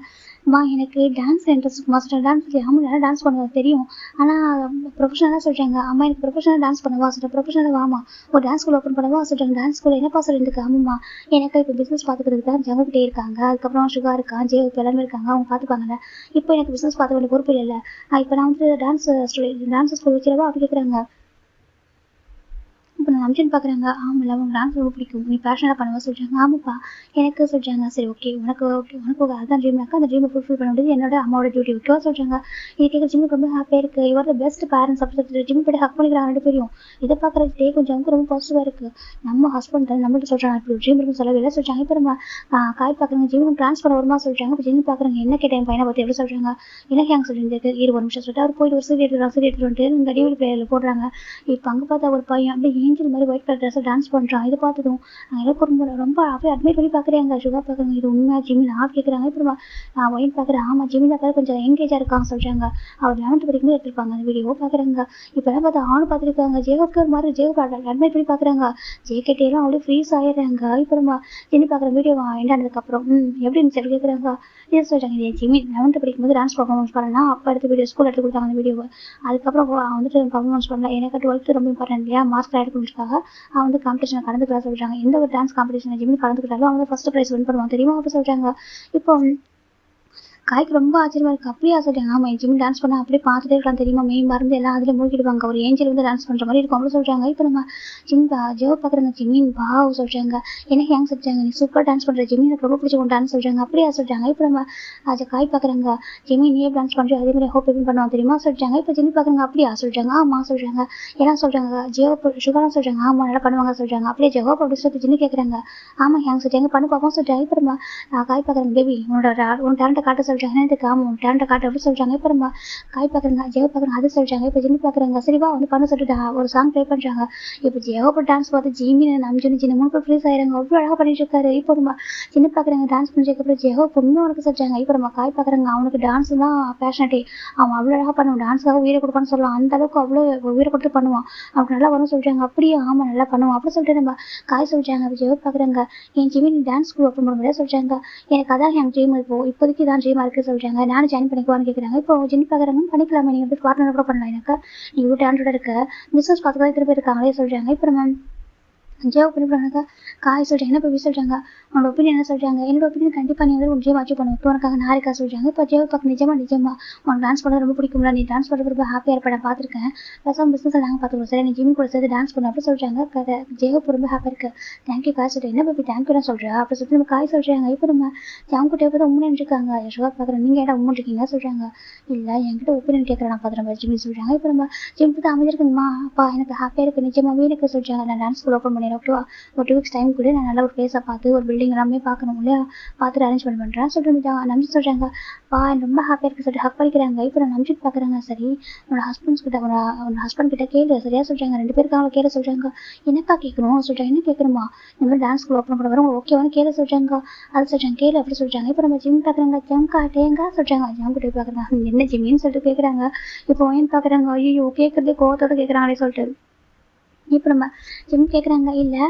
S1: எனக்கு டான்ஸில் இன்ட்ரெஸ்ட் இருக்குமா சொல்கிறேன். டான்ஸ் ஆமாம் நல்லா டான்ஸ் பண்ணுவது தெரியும். ஆனால் ப்ரொஃபஷனலாக சொல்கிறாங்க. அம்மா எனக்கு ப்ரொஃபஷனலாக டான்ஸ் பண்ணவா சொல்கிறேன். ப்ரொஃபஷனலாக வாமா ஒரு டான்ஸ் ஸ்கூல் ஓப்பன் பண்ணவா சொல்கிறாங்க. டான்ஸ் ஸ்கூல் என்னப்பா சொல்லிருக்கு. ஆமாம்மா எனக்கு இப்போ பிஸ்னஸ் பார்த்துக்கிறதுக்கு தான் ஜங்குகிட்டே இருக்காங்க. அதுக்கப்புறம் சுகா இருக்கான் ஜே இப்போ எல்லாருமே இருக்காங்க. அவங்க பார்த்துப்பாங்கல்ல. இப்போ எனக்கு பிஸ்னஸ் பார்த்துக்க வேண்டிய பொறுப்பு இல்லை. இப்போ நான் வந்து டான்ஸ் ஸ்கூல் வைக்கிறவா அப்படி கேட்குறாங்க. இப்போ நான் நம்ஜன் பார்க்குறாங்க. ஆமாம் அவங்க டான்ஸ் ரொம்ப பிடிக்கும். நீ பேஷனாக பண்ணுவா சொல்கிறாங்க. ஆமாப்பா எனக்கு சொல்கிறாங்க. சரி ஓகே உனக்கு அதுதான் ட்ரீம்னாக்கா அந்த ட்ரீமை ஃபுல்ஃபில் பண்ண முடியாது என்னோட அம்மாவோட டியூட்டி ஓகேவா சொல்கிறாங்க. இது கேட்குற ஜிம்முக்கு ரொம்ப ஹாப்பியாக இருக்குது. யுவர் த பெஸ்ட் பேரண்ட்ஸ் அப்படி சொல்லிட்டு ஜிம் போய்ட்டு ஹக் பண்ணிக்கிறாங்க 2 பேரும். இதை பார்க்குற டே கொஞ்சம் ரொம்ப பாசிட்டிவாக இருக்குது. நம்ம ஹஸ்பண்ட் நம்மள்ட்ட சொல்கிறாங்க இப்படி ட்ரீம் இருக்குன்னு சொல்லவே இல்லை சொல்கிறாங்க. இப்போ நம்ம காய் பார்க்குறாங்க. ஜிம்முக்கு ட்ரான்ஸ்ஃபர் வருமா சொல்கிறாங்க. இப்போ ஜிம் பார்க்குறாங்க. என்ன கேட்டேன் என் பையனை பற்றி எப்படி சொல்கிறாங்க. எனக்கு ஹேங் சொல்லிட்டு ஒரு நிமிஷம் சொல்லிட்டு அவர் போயிட்டு ஒரு சீரியல் எடுத்துகிட்டு வந்துட்டு இந்த டிவி பிளேயரில் போடுறாங்க. இப்போ அங்கே பார்த்தா ஒரு பையன் அப்படியே ஏஞ்சல் மாதிரி ஒயிட் கலர் ட்ரெஸ்ஸில் டான்ஸ் பண்ணுறான். இதை பார்த்ததும் எனக்கு ரொம்ப அப்படியே அட்மைட் பண்ணி பார்க்குறாங்க. சுகா பார்க்குறாங்க. இது உண்மையாக ஜிமின் ஆஃப் கேட்குறாங்க. இப்போ நான் ஒயின் பார்க்குறேன். ஆமாம் ஜிமின் பார்க்குற கொஞ்சம் எங்கேஜாக இருக்கான்னு சொல்கிறாங்க. அவர் 11th படிக்கும்போது எடுத்திருப்பாங்க அந்த வீடியோ பார்க்குறாங்க. இப்போலாம் பார்த்தா ஆண் பார்த்துருக்காங்க. ஜேகோக்கு ஒரு மாதிரி ஜேகோ அட்மைட் பண்ணி பார்க்குறாங்க. ஜேகேட்டெல்லாம் அப்படியே ஃப்ரீஸ் ஆகிடுறாங்க. இப்போ நம்ம ஜிம்மி பார்க்குற வீடியோ எண்டானதுக்கப்புறம் எப்படி இருந்துச்சு கேட்குறாங்க. இது சொல்கிறாங்க. இது ஜிமின் 11th படிக்கும்போது டான்ஸ் பர்ஃபார்மன்ஸ் பண்ணலாம். அப்போ எடுத்த வீடியோ ஸ்கூல் எடுத்து கொடுத்தாங்க அந்த வீடியோவை. அதுக்கப்புறம் வந்துட்டு பர்ஃபார்மன்ஸ் பண்ணல. எனக்கு 12th ரொம்ப இம்பார்ட்டன்ட் இல்லையா மார்க்ஸ் ஆட் பண்ணிருக்காங்க. அவன் வந்து காம்படிஷன் கலந்துக்கலாம் சொல்கிறாங்க. எந்த ஒரு டான்ஸ் காம்படிஷன் ஜிம்மில் கலந்துக்கிட்டாலும் அவங்க ஃபர்ஸ்ட் ப்ரைஸ் வின் பண்ணுவாங்க தெரியுமா அப்படி சொல்கிறாங்க. இப்போ காய்க்கு ரொம்ப ஆச்சரியமா இருக்குது. அப்படியே சொல்கிறாங்க. ஆமாம் என் ஜிம் டான்ஸ் பண்ணால் அப்படியே பார்த்துட்டே இருக்கலாம் தெரியுமா. மெயின் மருந்து எல்லாம் அதில் மூழ்கிடுவாங்க. ஒரு ஏஞ்சல் வந்து டான்ஸ் பண்ணுற மாதிரி இருக்கும் அப்படின்னு சொல்கிறாங்க. இப்போ நம்ம ஜிம் ஜோ பார்க்குறாங்க. ஜிமின் பாவ் சொல்கிறாங்க. எனக்கு ஹேங் சொல்கிறாங்க. நீ சூப்பர் டான்ஸ் பண்ணுற ஜிமின் எனக்கு ரொம்ப பிடிச்ச டான்ஸ் சொல்கிறாங்க. அப்படியே சொல்கிறாங்க. இப்போ நம்ம காய் பார்க்குறாங்க. ஜிமின் நீ டான்ஸ் பண்ணுறோம் அதே மாதிரி ஹோப் எப்படி பண்ணுவோம் தெரியுமா சொல்கிறாங்க. இப்போ ஜிம்மி பார்க்குறாங்க. அப்படியா சொல்கிறாங்க. ஆமாம் சொல்கிறாங்க. எல்லாம் சொல்கிறாங்க. ஜோ சுகராக சொல்கிறாங்க. ஆமாம் நல்லா பண்ணுவாங்க சொல்கிறாங்க. அப்படியே ஜோ அப்படி சொல்லிட்டு ஜிம்மி கேட்குறாங்க. ஆமாம் ஹேங் சொல்கிறாங்க பண்ணு பார்ப்போம் சொல்கிறாங்க. இப்போ நம்ம காய் பார்க்குறாங்க. பேபி உன் டேலண்ட்டை காட்ட சொல்கிறாங்க. இதுக்கு ஆமாம் டேலண்ட்டை காட்டு அப்படின்னு சொல்கிறாங்க. இப்போ நம்ம காய் பார்க்குறாங்க, ஜெயோ பார்க்குறாங்க, அது சொல்கிறாங்க. இப்போ ஜிம்மி பார்க்குறாங்க, சரிவா வந்து பண்ண சொல்லிட்டு ஒரு சாங் ப்ளே பண்ணுறாங்க. இப்போ ஜெயோ இப்போ டான்ஸ் பார்த்து ஜிம்மி நம்பிச்சு சின்ன 3 பேர் ஃப்ரீஸ் ஆயிடுறாங்க. அவ்வளோ அழகாக பண்ணிட்டு இருக்காரு. இப்போ நம்ம சின்ன பார்க்குறாங்க டான்ஸ் பண்ணிச்சதுக்கப்புறம் ஜெயோ பொண்ணு உனக்கு சொல்கிறாங்க. இப்போ நம்ம காய் பார்க்குறாங்க, அவனுக்கு டான்ஸ் தான் பேஷனட்டே, அவன் அவ்வளோ அழகாக பண்ணுவான், டான்ஸுக்காக உயிரை கொடுப்பான்னு சொல்லலாம், அந்த அளவுக்கு அவ்வளோ உயிரை கொடுத்து பண்ணுவான், அப்படி நல்லா வரும்னு சொல்கிறாங்க. அப்படியே ஆமாம் நல்லா பண்ணுவான் அப்படின்னு சொல்லிட்டு நம்ம காய் சொல்கிறாங்க. அப்போ ஜெயோ பார்க்குறாங்க, என் ஜிம்மி நீ டான்ஸ் ஸ்கூல் ஓப்பன் பண்ண முடியாது சொல்கிறாங்க. எனக்கு அதான் என் ட்ரீம் இப்போதைக்கு தான் ட்ரீமாக இருக்குது சொல்கிறாங்க. நானும் ஜாயின் பண்ணிக்குவான்னு கேட்குறாங்க. இப்போ ஜிம்மி பார்க்குறாங்க, பண்ணிக்கலாமே, நீங்கள் போய் பார்ட்னர் கூட பண்ணலாம், எனக்கு நீ இவ்வளோ டேலண்டோட இருக்க, பிஸ்னஸ் பார்த்துக்கலாம் திருப்பி இருக்காங்களே சொல்கிறாங்க. இப்போ நம்ம ஜெயோ பண்ணிவிடுறாங்க. காய் சொல்கிறாங்க, என்ன போய் சொல்கிறாங்க, உன்னோட ஒப்பீனியன் என்ன சொல்கிறாங்க. என்னோட ஒப்பீனியன் கண்டிப்பாக நீ வந்து ஒரு ட்ரீம் அச்சீவ் பண்ணுவோம், இப்போ உனக்காக நான் இருக்கா சொல்கிறாங்க. இப்போ ஜெயோ பார்க்க நிஜமா உனக்கு டான்ஸ் பண்ண ரொம்ப பிடிக்கும்ல, நீ டான்ஸ் பண்ணுறது ரொம்ப ஹாப்பியாக இருப்பேன், நான் பார்த்துருக்கேன், பசங்க பிஸ்னஸில் நாங்கள் பார்த்துக்கிறோம், சரி நீ ஜிம் கூட சேர்த்து டான்ஸ் பண்ண அப்படி சொல்கிறாங்க. கதை ஜெயோ ரொம்ப ஹாப்பியாக இருக்குது. தேங்க்யூ காய் சொல்கிறேன். என்ன பேபி தேங்க்யூ தான் சொல்கிறேன் அப்படி சொல்லிட்டு நம்ம காய் சொல்கிறாங்க. இப்போ நம்ம ஜாங்கிட்ட பார்த்து உண்மைன்னு இருக்காங்க. யசோதா பார்க்குறேன், நீங்கள் ஏடா உண்மை இருக்கீங்க சொல்கிறாங்க. இல்லை என்கிட்ட ஒப்பீனியன் கேட்குறேன் நான் பார்த்துறேன் ஜிம்மி சொல்கிறாங்க. இப்போ நம்ம ஜிம் பார்த்து அமைதிருக்குங்கம்மா, அப்பா எனக்கு ஹாப்பியாக இருக்குது, நிஜமாவே எனக்கு சொல்கிறாங்க. நான் டான்ஸ் ஸ்கூல் ஓப்பன் பண்ணிடுறேன், ஓகேவா, ஒரு 2 weeks டைம் கூட நான் நல்ல ஒரு பிளேஸை பார்த்து ஒரு பில்டிங் எல்லாமே பார்க்கணும் இல்லையா, பார்த்துட்டு அரேஞ்ச்மெண்ட் பண்ணுறேன் சொல்லிட்டு நம்பிச்சு சொல்கிறாங்க. பா எனக்கு ரொம்ப ஹாப்பியாக இருக்குது சொல்லிட்டு ஹக் பண்ணிக்கிறாங்க. இப்போ நான் நம்பிச்சு பார்க்குறாங்க. சரி உன்னோட ஹஸ்பண்ட் கிட்ட கேளு சரியா சொல்கிறாங்க. 2 பேருக்கு அவங்க கேளு சொல்கிறாங்க. என்னக்கா கேட்கணும் சொல்கிறாங்க. என்ன கேட்கணுமா, இந்த மாதிரி டான்ஸ் ஸ்கூல் ஓப்பன் பண்ண வரும் உங்களுக்கு ஓகேவானு கேளு சொல்கிறாங்க. அது சொல்கிறாங்க கேளு அப்படி சொல்கிறாங்க. இப்போ நம்ம ஜிம் பார்க்குறாங்க. ஜம்கா டேங்கா சொல்கிறாங்க. ஜம் கிட்ட பார்க்குறாங்க, என்ன ஜிம்மின்னு சொல்லிட்டு கேட்குறாங்க. இப்போ ஏன் பார்க்குறாங்க, ஐயோ கேட்குறதே கோவத்தோடு கேட்குறாங்களே சொல்லிட்டு. இப்போ நம்ம ஜிம் கேட்குறாங்க, இல்லை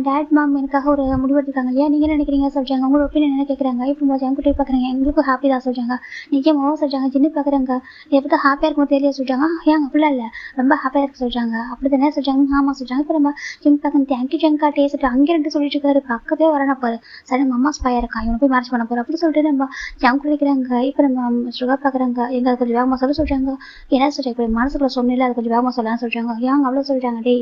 S1: டேட் மாம் எனக்காக ஒரு முடிவு எடுத்துருக்காங்க இல்லையா, நீங்கள் என்ன நினைக்கிறீங்க சொல்கிறாங்க. உங்களோட ஒப்பீனியன் என்ன கேட்குறாங்க. இப்போ நம்ம ஜம்கிட்ட பார்க்குறாங்க, எங்களுக்கும் ஹாப்பி தான் சொல்கிறாங்க. நிஜமாவோ சொல்கிறாங்க. ஜின்னு பார்க்குறாங்க, எப்போ ஹாப்பியாக இருக்கும் தெரியல சொல்கிறாங்க. ஏங்க அப்படிலாம் இல்லை, ரொம்ப ஹாப்பியாக இருக்கு சொல்கிறாங்க. அப்படி தானே சொல்கிறாங்க. ஆமாம் சொல்கிறாங்க. இப்போ நம்ம ஜிம் பார்க்குறேன், தேங்க்யூ ஜங்கா டே சொல்லிட்டு அங்கே 2 சொல்லிட்டு இருக்காரு. பக்கத்தே வரணும் பாரு, சரி நம்ம அம்மா ஸ்பையாக இருக்கான், இவனை போய் மேரேஜ் பண்ண போகிறோம் அப்படி சொல்லிட்டு நம்ம ஜம் குடிக்கிறாங்க. இப்போ நம்ம சுகா பார்க்குறாங்க, எங்க அது கொஞ்சம் வேகமாக சொல்கிறாங்க. என்ன சொல்கிறேன், இப்போ மனசுக்குள்ள சொன்னில அது கொஞ்சம் வேகமாக சொல்லலாம்னு சொல்கிறாங்க. ஏங்க அவ்வளோ சொல்கிறாங்க. டே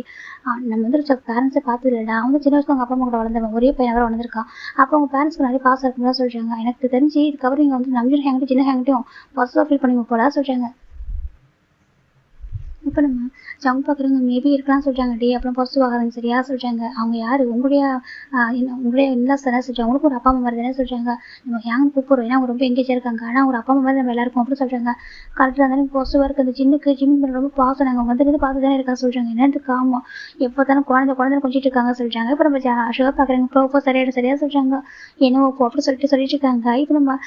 S1: நம்ம வந்து பேரண்ட்ஸை பார்த்து இல்லைடா, அவங்க சின்ன வயசுக்கு அவங்க அப்பா அம்மா கூட வளர்ந்தவங்க, ஒரே பையன் வேறு வளர்ந்துருக்கான், அப்போ அவங்க பேரண்ட்ஸ்க்கு நிறைய பாசம் இருக்குன்னு தான் சொல்கிறாங்க. எனக்கு தெரிஞ்சு இதுக்கப்புறம் நீங்கள் வந்து நம்பியும் ஹேங்கிட்டும் சின்ன ஹேங்கிட்டும் பாசிட்டிவாக ஃபீல் பண்ணி போடா சொல்கிறாங்க. இப்போ நம்ம ஜங் பார்க்குறவங்க மேபி இருக்கலாம் சொல்கிறாங்க. டே அப்புறம் பாசிட்டிவ் ஆகாதுங்க சரியா சொல்கிறாங்க. அவங்க யார் உங்களுடைய இல்லை சார் சொல்கிறாங்க. உங்களுக்கு ஒரு அப்பா அம்மா மாதிரி தானே சொல்கிறாங்க. நம்ம ஹேங் கூப்பிடுறோம், ஏன்னா அவங்க ரொம்ப எங்கேஜாக இருக்காங்க, ஆனால் அவங்க அப்பா அம்மா மாதிரி நம்ம எல்லாருக்கும் அப்படி சொல்கிறாங்க. கரெக்டாக தானே பாசிட்டிவாக இருக்குது. அந்த ஜிம் ரொம்ப பாசம், நாங்கள் வந்து பார்த்து தானே இருக்கா சொல்கிறாங்க. என்னத்துக்கு ஆமாம், எப்போ தானே குழந்தை கொஞ்சிட்டு இருக்காங்க சொல்கிறாங்க. இப்போ நம்ம சுகர் பார்க்குறாங்க. இப்போ சரியா சொல்கிறாங்க. என்னவோ அப்படி சொல்லிட்டு இருக்காங்க. இப்போ நம்ம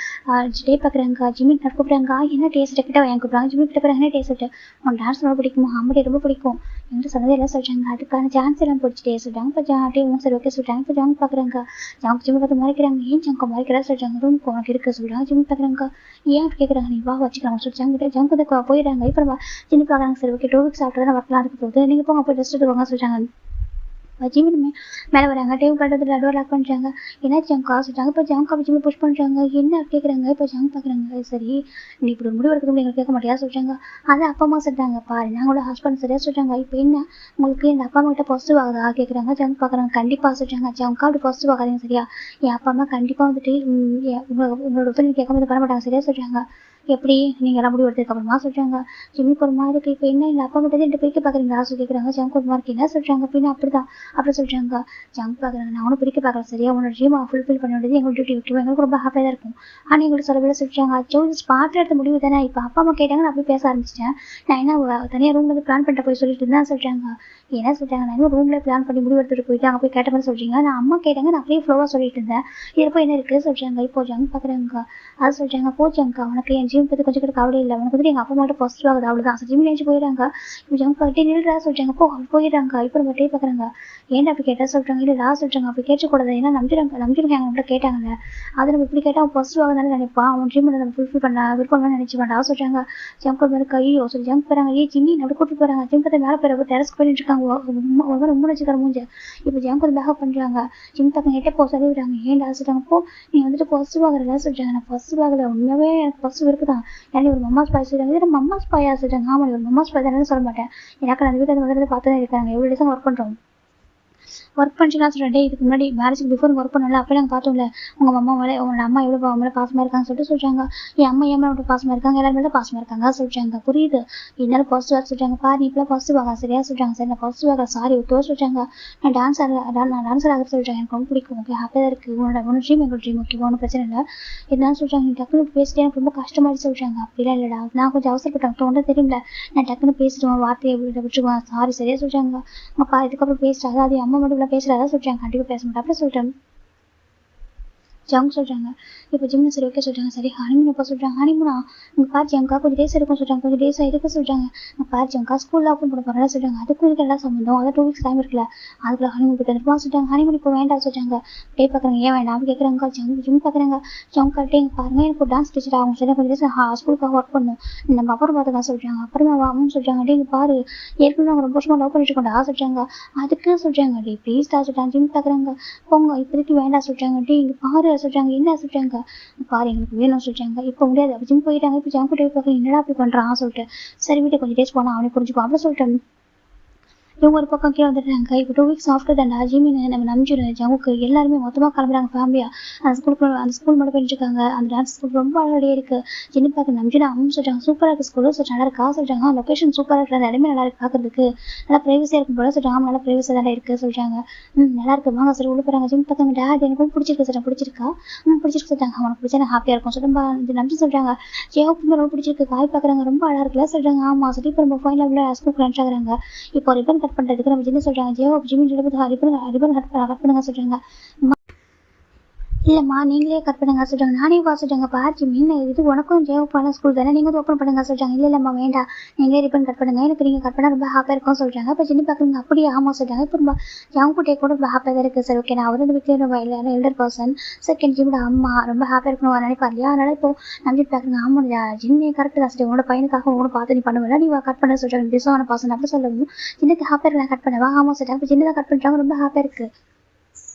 S1: டே பார்க்குறாங்க. ஜிம்மி கூப்பிட்றாங்க. என்ன டேஸ்ட் கிட்ட வாங்கி கூப்பிட்றாங்க. ஜிம்மி கிட்ட போகிறாங்க. என்ன டேஸ்ட் உன் டான்ஸ் ரொம்ப பிடிக்குமா, ஆம்பளை ரொம்ப பிடிக்கும் என்கிட்ட சொன்னது எல்லாம் சொல்கிறாங்க. அதுக்கான சான்ஸ் எல்லாம் பிடிச்சிட்டே சொல்கிறாங்க. இப்போ டே சரி ஓகே சொல்கிறாங்க. இப்போ ஜாங் பார்க்குறாங்க. ஜாங் ஜிம்மி பார்த்து மறைக்கிறாங்க. ஏன் ஜாங்க மறைக்கிறா சொல்கிறாங்க. ரூமுக்கு உனக்கு இருக்க சொல்கிறாங்க. ஜிம்மி பார்க்குறாங்க. ஏன் அப்படி கேட்குறாங்க. நீ வா வச்சுக்கலாம் சொல்லிட்டு ஜாங் வந்து போயிடுறாங்க. இப்போ நம்ம ஜிம்மி பார்க்குறாங்க. சரி ஓகே 2 weeks ஆஃப்டர் தான் ஒர்க்லாம் இருக்க போகுது, நீங்கள் போங்க போய் ரெஸ்ட் எடுத்துவாங்க சொல்கிறாங்க. ஜிம்மினுமே மேலே வராங்க. டேவ் பண்ணுறதுல டோர் லாக் பண்ணுறாங்க. என்ன ஜங்கா சொல்கிறாங்க. இப்போ ஜங்கா ஜிம்மி புஷ் பண்ணுறாங்க. என்ன கேட்குறாங்க. இப்போ ஜங் பார்க்குறாங்க. சரி நீ இப்படி ஒரு முடிவு எடுக்கிறது எங்களுக்கு கேட்க மாட்டியா சொல்கிறாங்க. அதை அப்பா அம்மா சொல்கிறாங்க. பாரு நாங்களோட ஹஸ்பண்ட் சரியா சொல்கிறாங்க. இப்போ என்ன உங்களுக்கு எங்கள் அப்பா அம்மா கிட்ட பாசிட்டிவ் ஆகுதா கேட்குறாங்க. ஜங் பார்க்குறாங்க. கண்டிப்பாக சொல்கிறாங்க. ஜங்கா அப்படி பாசிட்டிவ் ஆகாதீங்க சரியா, என் அப்பா அம்மா கண்டிப்பாக வந்துட்டு உங்களோட ஒப்பீனியன் கேட்காம இது பண்ண மாட்டாங்க சரியா சொல்கிறாங்க. எப்படி நீங்கள் எல்லாம் முடிவு எடுத்ததுக்கு அப்புறமா சொல்கிறாங்க. ஜிம்மிக்கு ஒரு மாதிரி இருக்குது. இப்போ என்ன இல்லை அப்பா கிட்ட 2 பேருக்கு பார்க்குறீங்களா சொல்லி கேட்குறாங்க. ஜங்க் ஒரு மாதிரி என்ன சொல்கிறாங்க. அப்படின்னா அப்படி தான் அப்படி சொல்கிறாங்க. ஜங்க் பார்க்குறாங்க. நான் ஒன்றும் பிடிக்க பார்க்குறேன் சரியா, உன்னோட ட்ரீமை ஃபுல்ஃபில் பண்ண வேண்டியது எங்களோட டியூட்டி விட்டுருவோம், எங்களுக்கு ரொம்ப ஹாப்பியாக தான் இருக்கும். ஆனால் எங்களுக்கு சில பேர் சொல்கிறாங்க. அச்சோ இது ஸ்பாட்டில் எடுத்த முடிவு தானே, இப்போ அப்பா அம்மா கேட்டாங்க நான் அப்படி பேச ஆரம்பிச்சிட்டேன், நான் என்ன தனியாக ரூமில் வந்து பிளான் பண்ணிட்டு போய் சொல்லிட்டு இருந்தா சொல்கிறாங்க. என்ன சொல்கிறாங்க, நான் இன்னும் ரூமில் பிளான் பண்ணி முடிவு எடுத்துகிட்டு போயிட்டு அங்கே போய் கேட்ட மாதிரி சொல்கிறீங்க, நான் அம்மா கேட்டாங்க நான் அப்படியே ஃப்ளோவாக சொல்லிட்டு இருந்தேன், இதில் என்ன இருக்குது சொல்கிறாங்க. இப்போ ஜங்க் பார்க்குறாங்க. அது சொல்கிறாங்க. போச்சாங்க உனக்கு என் ஜிம் பற்றி கொஞ்சம் கூட கவலை இல்லை, உனக்கு வந்து எங்கள் அப்பா அம்மா கிட்ட பாசிட்டிவ் ஆகுது அவ்வளோதான். ஜிம் நினைச்சு போயிடுறாங்க. இப்போ ஜங்க் பார்த்துட்டு நில்றா சொல்கிறாங்க. போயிடுறாங்க. இப்போ நம்ம டே பார்க்குறாங்க. ஏன்டா அப்படி கேட்டால் சொல்கிறாங்க. இல்லை லா சொல்கிறாங்க. அப்படி கேட்கக்கூடாது, ஏன்னா நம்பிடுறாங்க நம்மகிட்ட கேட்டாங்கல்ல, அதை நம்ம இப்படி கேட்டால் அவன் பாசிட்டிவ் ஆகுதானே நினைப்பான், அவன் ட்ரீம் நம்ம ஃபுல்ஃபில் பண்ண விருப்பம்னு நினச்சி வேண்டாம் சொல்கிறாங்க. ஜங்க் ஒரு மாதிரி கையோ சொல்லி ஜங்க் போகிறாங்க. ஜிம்மி அப்படி கூப்பிட்டு போகிறாங்க. ஜிம் பார்த்து மேலே போய் டெரஸ்க்கு போயிட்டு இருக்காங்க. ஒரு மாதிரி ரொம்ப வச்சுக்கிற மூஞ்ச. இப்போ ஜங்க் வந்து பேக்கப் பண்ணுறாங்க. ஜிம் பார்த்து கிட்டே போக சொல்லி விடுறாங்க. ஏன்டா சொல்கிறாங்க. இப்போ நீ வந்துட்டு பாசிட்டிவ் ஆகிறதா சொல்கிறாங்க. நான் பாசிட்டிவ் ஆகலை, உண்மையாகவே எனக்கு பாசிட்டிவ் இருக்குதான், ஏன்னா ஒரு மம்மா ஸ்பாய் சொல்கிறாங்க. இது மம்மா ஸ்பாயா சொல்கிறாங்க. ஆமாம் ஒரு மம்மா ஸ்பாய் தானே சொல்ல மாட்டேன், எனக்கு அந்த வீட்டில் வந்து பார்த்து தான் இருக்காங்க, எவ்வளோ டேஸாக ஒர்க் பண்ணுறோம், ஒர்க் பண்ணிக்கலாம் சொல்லிட்டு இதுக்கு முன்னாடி மேரேஜுக்கு பிஃபோர் ஒர்க் பண்ணல அப்போ நாங்கள் பார்த்தோம்ல உங்கள் அம்மா மேலே உங்களோட அம்மா எவ்வளோ மேலே பாசமாக இருக்காங்கன்னு சொல்லிட்டு சொல்கிறாங்க. என் அம்மா ஏன் மேலே பாசமாக இருக்காங்க எல்லாரும் மேலே பாசமாக இருக்காங்க சொல்கிறாங்க. புரியுது இருந்தாலும் பாசிட்டிவாக சொல்கிறாங்க. பாரு இப்பெல்லாம் பாசிட்டிவ் ஆகா சரியா சொல்கிறாங்க. சரி நான் பாசிட்டிவ் ஆக சாரி ஓகேவா சொல்கிறாங்க. நான் டான்ஸர் ஆக சொல்கிறாங்க. எனக்கு ரொம்ப பிடிக்கும் ஓகே ஹாப்பியாக தான் இருக்குது. உன்னோட ட்ரீம் எங்களோட ட்ரீம் ஓகேவா ஒன்றும் பிரச்சனை இல்லை. இருந்தாலும் சொல்கிறாங்க நீ டக்குனு பேசிட்டு எனக்கு ரொம்ப கஷ்டமாயிடுச்சு சொல்கிறாங்க. அப்படிலாம் இல்லைடா நான் கொஞ்சம் அவசரப்பட்டேன் ஒன்றும் தெரியல நான் டக்குன்னு பேசிடுவேன் வார்த்தையை விட்டுருவேன் சாரி சரியா சொல்கிறாங்க. அப்பா இதுக்கப்புறம் பேசுகிறா அதாவது அம்மா மட்டும் இவ்வளோ பேசுகிறதா சொல்கிறாங்க. கண்டிப்பாக பேச மாட்டேன் அப்படி சொல்லிட்டேன். ஜங்க் சொல்கிறாங்க. இப்போ ஜிம்னு சரி ஓகே சொல்கிறாங்க. சரி ஹனிமூன் எப்போ சொல்கிறாங்க. ஹனிமூனா உங்கள் பார் ஜங்கா கொஞ்சம் டேஸ் இருக்கும் சொல்கிறாங்க. கொஞ்சம் டேஸ் இதுக்கு சொல்கிறாங்க. உங்கள் பார் ஜங்கா ஸ்கூலில் ஓப்பன் பண்ண போகிறதா சொல்கிறாங்க. அதுக்கும் இதுக்கு எல்லாம் சம்மந்தம் அதான் 2 வீக்ஸ் டைம் இருக்குல்ல அதுக்குள்ள ஹனிமூன் போய்ட்டு வந்துருப்பா சொல்கிறாங்க. ஹனிமூன் இப்போ வேண்டாம் சொல்கிறாங்க. டே பார்க்குறாங்க ஏன் வேண்டாம் அப்படி கேட்குறாங்க. ஜிம் பார்க்குறாங்க. ஜங்க் கட்டே பாருங்க எனக்கு ஒரு டான்ஸ் டீச்சர் ஆகும் சொல்லி கொஞ்சம் டேஸ் ஸ்கூலுக்காக ஒர்க் பண்ணணும் நம்ம அப்புறம் பார்த்துக்கலாம் சொல்கிறாங்க. அப்புறமா வாங்கன்னு சொல்கிறாங்க. டே பாரு ஏற்கனவே நாங்கள் ரொம்ப வருஷமாக லவ் பண்ணிட்டு இருக்கோம்டா சொல்கிறாங்க. அதுக்கு சொல்கிறாங்க. டே ப்ளீஸ் தான் சொல்கிறாங்க. ஜிம் பார்க்குறாங்க. போங்க இப்போதைக்கு வேண்டாம் சொல்கிறாங்க. டே இங்கே பாரு சொல்கிறாங்க. என்ன சொல்கிறாங்க. பாரு எங்களுக்கு வேணும் சொல்கிறாங்க. இப்போ முடியாது அப்போ ஜிம் போயிட்டாங்க. இப்போ ஜங்க் போய் பார்க்குறேன் என்னடா அப்படி பண்ணுறான் சொல்லிட்டு சரி வீட்டை கொஞ்சம் டேஸ் போனால் அவனை புரிஞ்சுப்போம் அப்படி சொல்லிட்டு இவங்க ஒரு பக்கம் கீழே வந்துடுறாங்க. இப்போ 2 வீக்ஸ் ஆஃப்டர் தான்டா ஜிமின் நம்ம நம்பிச்சிடுறேன் ஜங்குக்கு எல்லாருமே மொத்தமாக கிளம்புறாங்க ஃபேமிலியாக அந்த ஸ்கூல் மட்டும் பண்ணிட்டுருக்காங்க. அந்த டான்ஸ் ஸ்கூல் ரொம்ப அழகாக இருக்குது. சின்ன பார்க்க நம்பிச்சுனா அவங்க சொல்கிறாங்க சூப்பராக இருக்குது ஸ்கூலும் சொல்லிட்டு நல்லா இருக்கா சொல்கிறாங்க. லொக்கேஷன் சூப்பராக இருக்குது அந்த இடமே நல்லா இருக்குது பார்க்குறதுக்கு நல்லா ப்ரைவசியாக இருக்கும் போல சொல்கிறாங்க. நல்லா ப்ரைவசியாக தான் இருக்குது சொல்கிறாங்க. நல்லா இருக்கு வாங்க சரி உள்ள போகிறாங்க. ஜிம் பார்த்தாங்க டேட் எனக்கு பிடிச்சிருக்கு சொல்கிறாங்க. பிடிச்சிருக்கா பிடிச்சிருக்கு சொல்கிறாங்க. அவனுக்கு பிடிச்சா நான் ஹாப்பியாக இருக்கும் சொல்லிட்டு நம்பி சொல்கிறாங்க. ஜேவுக்கு ரொம்ப பிடிச்சிருக்கு காய் பார்க்குறாங்க ரொம்ப அழகாக இருக்குல்ல சொல்கிறாங்க. ஆமாம் சொல்லி இப்போ நம்ம ஃபைனல் ஸ்கூலுக்கு லன்ச் ஆகுறாங்க. இப்போ ரிப்பன் கட் பண்ணுறதுக்கு நம்ம என்ன சொல்கிறாங்க ஜியோ ஜிமின் ரிப்பன் கட் பண்ணுங்க சொல்கிறாங்க. இல்லைம்மா நீங்களே கட் பண்ணுங்க சொல்கிறாங்க. நானே வா சொல்கிறாங்க. பார் ஜிமின் இது உனக்கும் ஜேவுக்கான ஸ்கூல் தானே நீங்கள் வந்து ஓப்பன் பண்ணுங்க சொல்கிறாங்க. இல்லைம்மா வேண்டாம் நீங்களே ரிப்பன் கட் பண்ணுங்க எனக்கு நீங்கள் கட் பண்ணால் ரொம்ப ஹாப்பியாக இருக்கும் சொல்கிறாங்க. இப்போ சின்ன பார்க்குறீங்க அப்படியே ஆமாம் சொல்கிறாங்க. இப்போ நம்ம ஜவுக்குட்டே கூட ரொம்ப ஹாப்பியாக தான் இருக்குது சரி ஓகே நான் அவர் வந்து வீட்டில் ரொம்ப எல்டர் பர்சன் செகண்ட் ஜிம்மோட அம்மா ரொம்ப ஹாப்பியாக இருக்கணும் நினைப்பா இல்லையா அதனால் இப்போ நம்பிட்டு பார்க்குறேங்க. ஆமாம் ஜிம்மே கரெக்ட் தான் சரி உங்களோட பையனுக்காக உங்களோட பார்த்து நீ பண்ணுவேன் நீ கட் பண்ண சொல்கிறாங்க. டிஸான பர்சன் அப்படி சொல்லவும் சின்னக்கு ஹாப்பியாக இருக்கு நான் கட் பண்ணுவேன் ஆமாம் சொல்கிறாங்க. இப்போ சின்னதாக கட் பண்ணுறாங்க ரொம்ப ஹாப்பியாக இருக்குது.